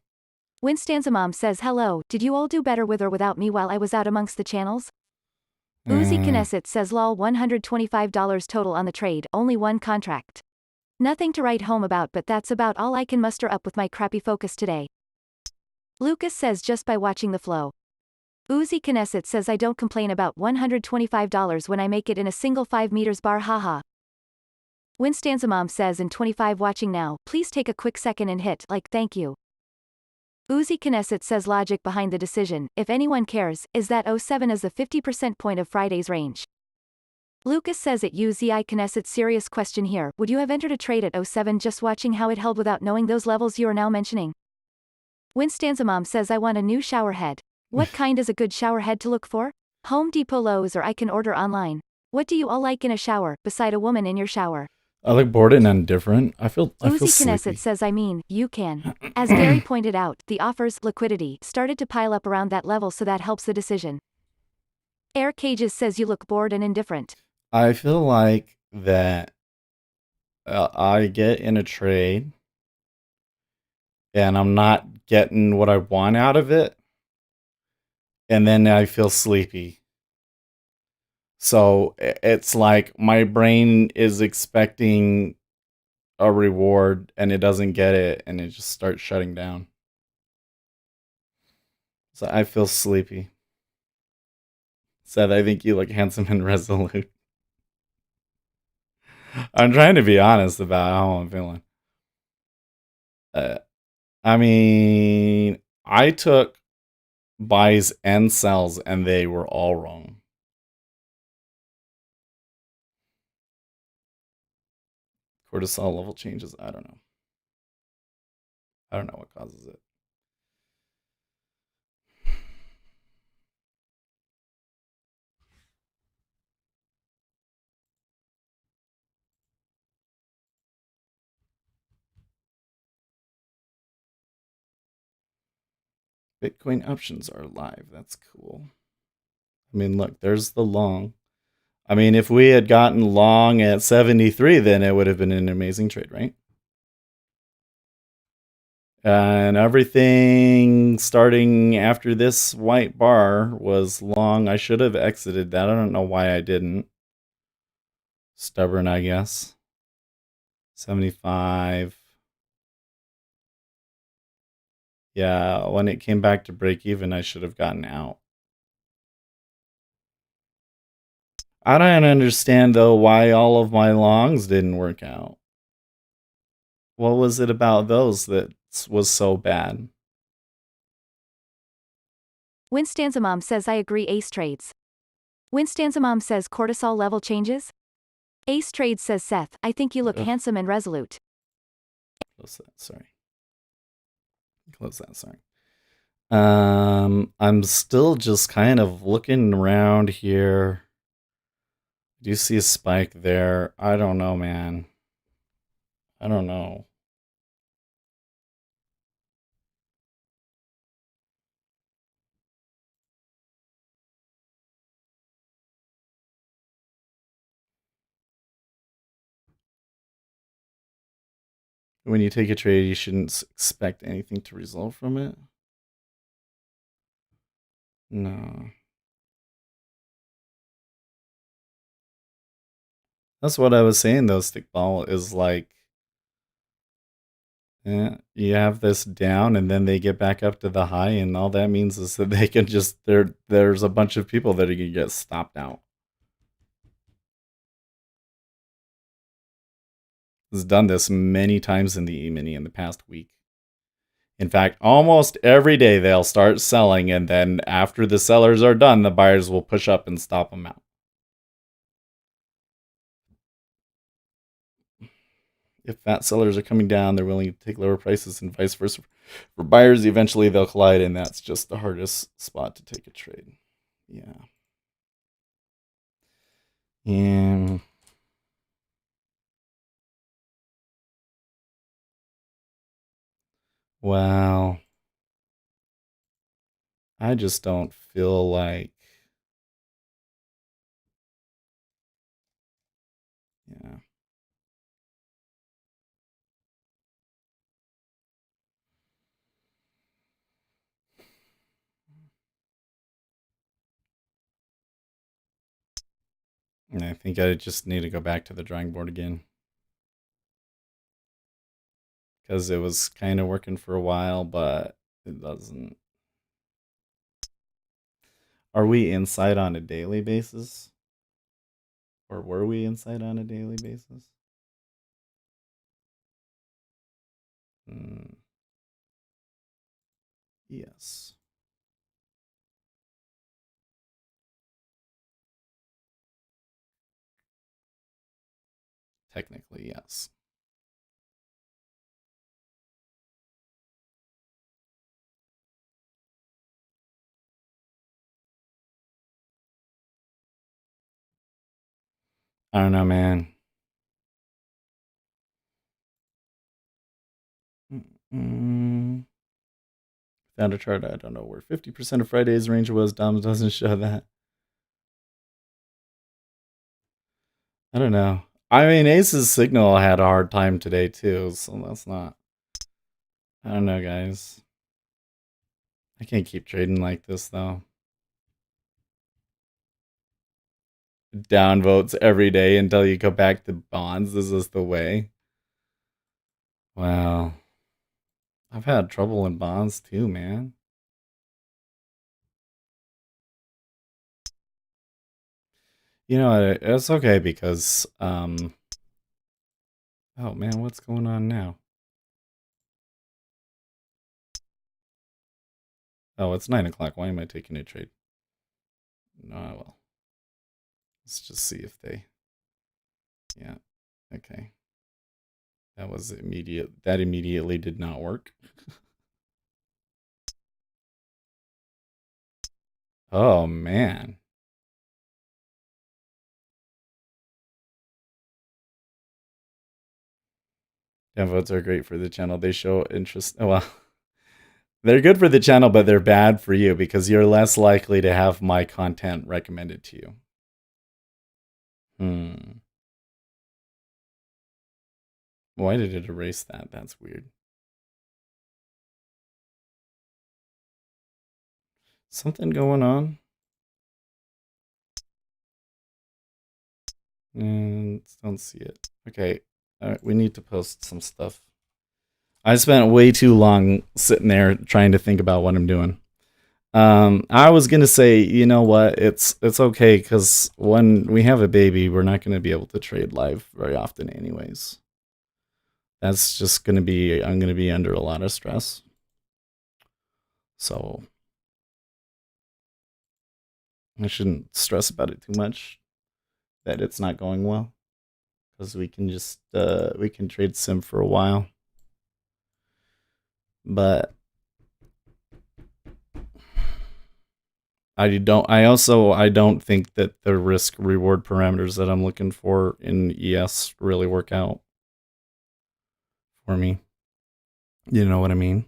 [SPEAKER 1] Winstanza Mom says, hello, did you all do better with or without me while I was out amongst the channels? Uzi Knesset says, lol, $125 total on the trade, only one contract. Nothing to write home about, but that's about all I can muster up with my crappy focus today. Lucas says, just by watching the flow. Uzi Knesset says, I don't complain about $125 when I make it in a single 5 meters bar, haha. Winstanza Mom says, in 25 watching now, please take a quick second and hit like, thank you. Uzi Knesset says, logic behind the decision, if anyone cares, is that 07 is the 50% point of Friday's range. Lucas says at UZI Knesset, serious question here, would you have entered a trade at 07 just watching how it held without knowing those levels you are now mentioning? Winstanza Mom says, I want a new shower head. What kind is a good shower head to look for? Home Depot, Lowe's, or I can order online. What do you all like in a shower, beside a woman in your shower?
[SPEAKER 3] I look bored and indifferent. I feel
[SPEAKER 1] Uzi
[SPEAKER 3] sleepy.
[SPEAKER 1] Knesset says, I mean, you can. As Gary pointed out, the offers, liquidity, started to pile up around that level, so that helps the decision. Air Cages says, you look bored and indifferent.
[SPEAKER 3] I feel like that I get in a trade and I'm not getting what I want out of it. And then I feel sleepy. So it's like my brain is expecting a reward and it doesn't get it and it just starts shutting down. So I feel sleepy. Seth, I think you look handsome and resolute. I'm trying to be honest about how I'm feeling. I mean, I took buys and sells and they were all wrong. Cortisol level changes. I don't know. I don't know what causes it. Bitcoin options are live. That's cool. I mean, look, there's the long. I mean, if we had gotten long at 73, then it would have been an amazing trade, right? And everything starting after this white bar was long. I should have exited that. I don't know why I didn't. Stubborn, I guess. 75. Yeah, when it came back to break even, I should have gotten out. I don't understand, though, why all of my longs didn't work out. What was it about those that was so bad?
[SPEAKER 1] Winstanzamom says I agree ace trades. Winstanzamom says cortisol level changes? Ace trades says Seth, I think you look handsome and resolute.
[SPEAKER 3] Close that, sorry. Close that, sorry. I'm still just kind of looking around here. Do you see a spike there? I don't know, man. I don't know. When you take a trade, you shouldn't expect anything to result from it. No. That's what I was saying, though, Stickball, is like, you have this down and then they get back up to the high, and all that means is that they can just, there's a bunch of people that are going to get stopped out. Has done this many times in the E-mini in the past week. In fact, almost every day they'll start selling, and then after the sellers are done, the buyers will push up and stop them out. If fat sellers are coming down, they're willing to take lower prices, and vice versa. For buyers, eventually they'll collide, and that's just the hardest spot to take a trade. Yeah. And wow. I just don't feel like, yeah. And I think I just need to go back to the drawing board again. Because it was kind of working for a while, but it doesn't. Are we inside on a daily basis? Or were we inside on a daily basis? Yes. Technically, yes. I don't know, man. Found a chart. I don't know where 50% of Friday's range was. Dom doesn't show that. I don't know. I mean, Ace's signal had a hard time today, too, so that's not... I don't know, guys. I can't keep trading like this, though. Downvotes every day until you go back to bonds. This is the way. Wow. I've had trouble in bonds, too, man. You know, it's okay because, oh man, what's going on now? Oh, it's 9 o'clock. Why am I taking a trade? No, I will. Let's just see if they... Yeah, okay. That was immediate. That immediately did not work. Oh, man. Downvotes are great for the channel. They show interest. Oh, well, They're good for the channel, but they're bad for you because you're less likely to have my content recommended to you. Why did it erase that? That's weird. Something going on? Don't see it. Okay, we need to post some stuff. I spent way too long sitting there trying to think about what I'm doing. I was gonna say, you know what? It's okay because when we have a baby, we're not gonna be able to trade live very often, anyways. That's just gonna be. I'm gonna be under a lot of stress. So I shouldn't stress about it too much. That it's not going well, because we can just we can trade sim for a while. But I don't think that the risk reward parameters that I'm looking for in ES really work out for me. You know what I mean?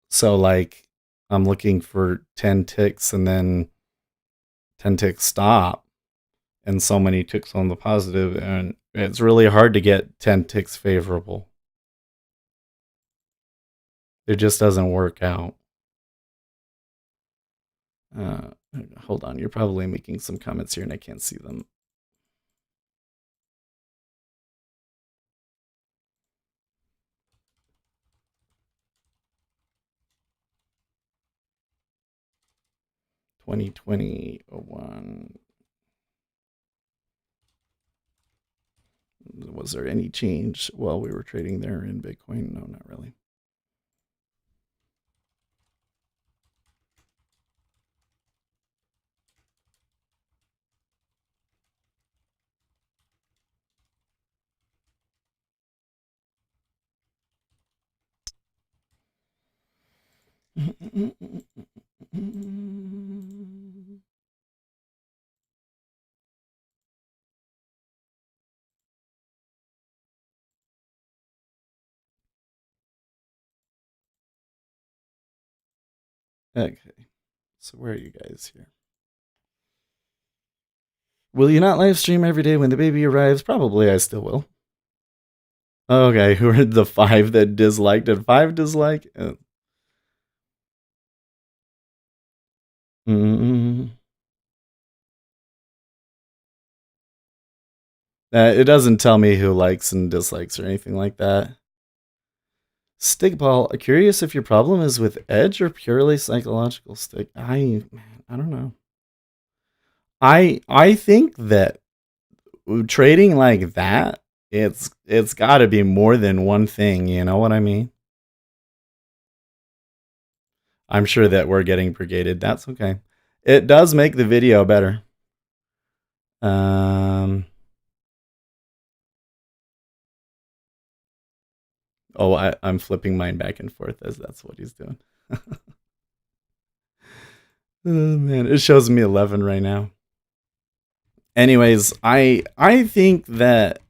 [SPEAKER 3] So like I'm looking for 10 ticks and then 10 ticks stop and so many ticks on the positive, and it's really hard to get 10 ticks favorable. It just doesn't work out. Hold on, you're probably making some comments here and I can't see them. $20.20.01. Was there any change while we were trading there in Bitcoin? No, not really. Okay, so where are you guys here? Will you not live stream every day when the baby arrives? Probably, I still will. Okay, who are the 5 that disliked? Did 5 dislike? It doesn't tell me who likes and dislikes or anything like that. Stigball, curious if your problem is with edge or purely psychological. Stig, I don't know. I think that trading like that, it's got to be more than one thing. You know what I mean? I'm sure that we're getting brigaded. That's okay. It does make the video better. Oh, I'm flipping mine back and forth as that's what he's doing. Oh, man, it shows me 11 right now. Anyways, I think that,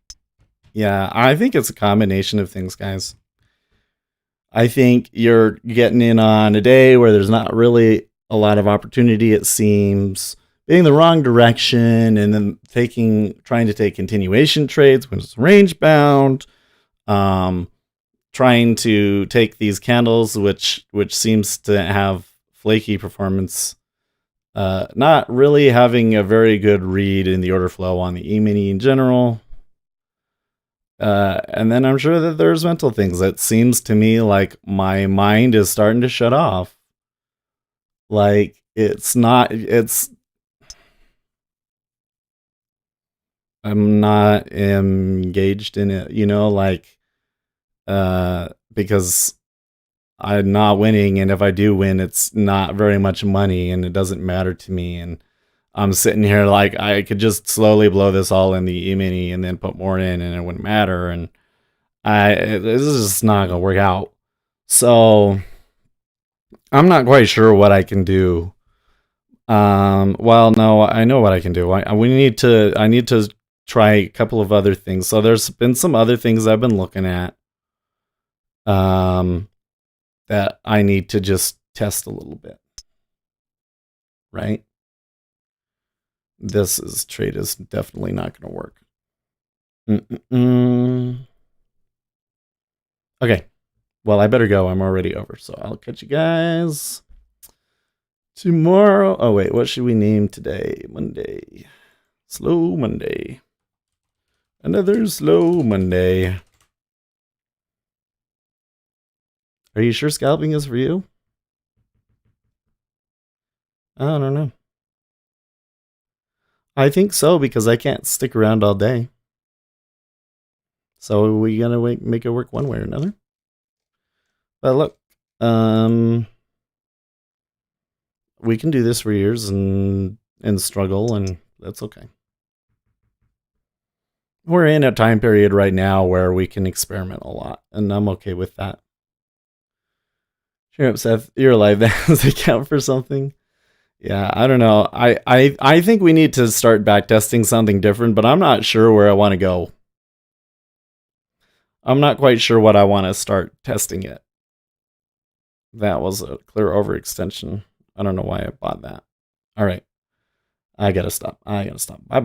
[SPEAKER 3] yeah, I think it's a combination of things, guys. I think you're getting in on a day where there's not really a lot of opportunity, it seems, being the wrong direction, and then trying to take continuation trades when it's range bound, trying to take these candles, which seems to have flaky performance, not really having a very good read in the order flow on the E-mini in general. And then I'm sure that there's mental things. It seems to me like my mind is starting to shut off. Like I'm not engaged in it, like, because I'm not winning, and if I do win, it's not very much money, and it doesn't matter to me, and I'm sitting here like I could just slowly blow this all in the E-mini and then put more in, and it wouldn't matter, and this is just not gonna work out. So I'm not quite sure what I can do. Well, no, I know what I can do. I need to try a couple of other things. So there's been some other things I've been looking at. that I need to just test a little bit. Right? This trade is definitely not going to work. Okay. Well, I better go. I'm already over. So I'll catch you guys tomorrow. Oh, wait. What should we name today? Monday. Slow Monday. Another slow Monday. Are you sure scalping is for you? I don't know. I think so, because I can't stick around all day. So we gotta make it work one way or another. But look, we can do this for years and struggle, and that's okay. We're in a time period right now where we can experiment a lot, and I'm okay with that. Cheer up, Seth. You're alive. That does it count for something? Yeah, I don't know. I think we need to start backtesting something different, but I'm not sure where I want to go. I'm not quite sure what I want to start testing yet. That was a clear overextension. I don't know why I bought that. All right. I gotta stop. Bye-bye.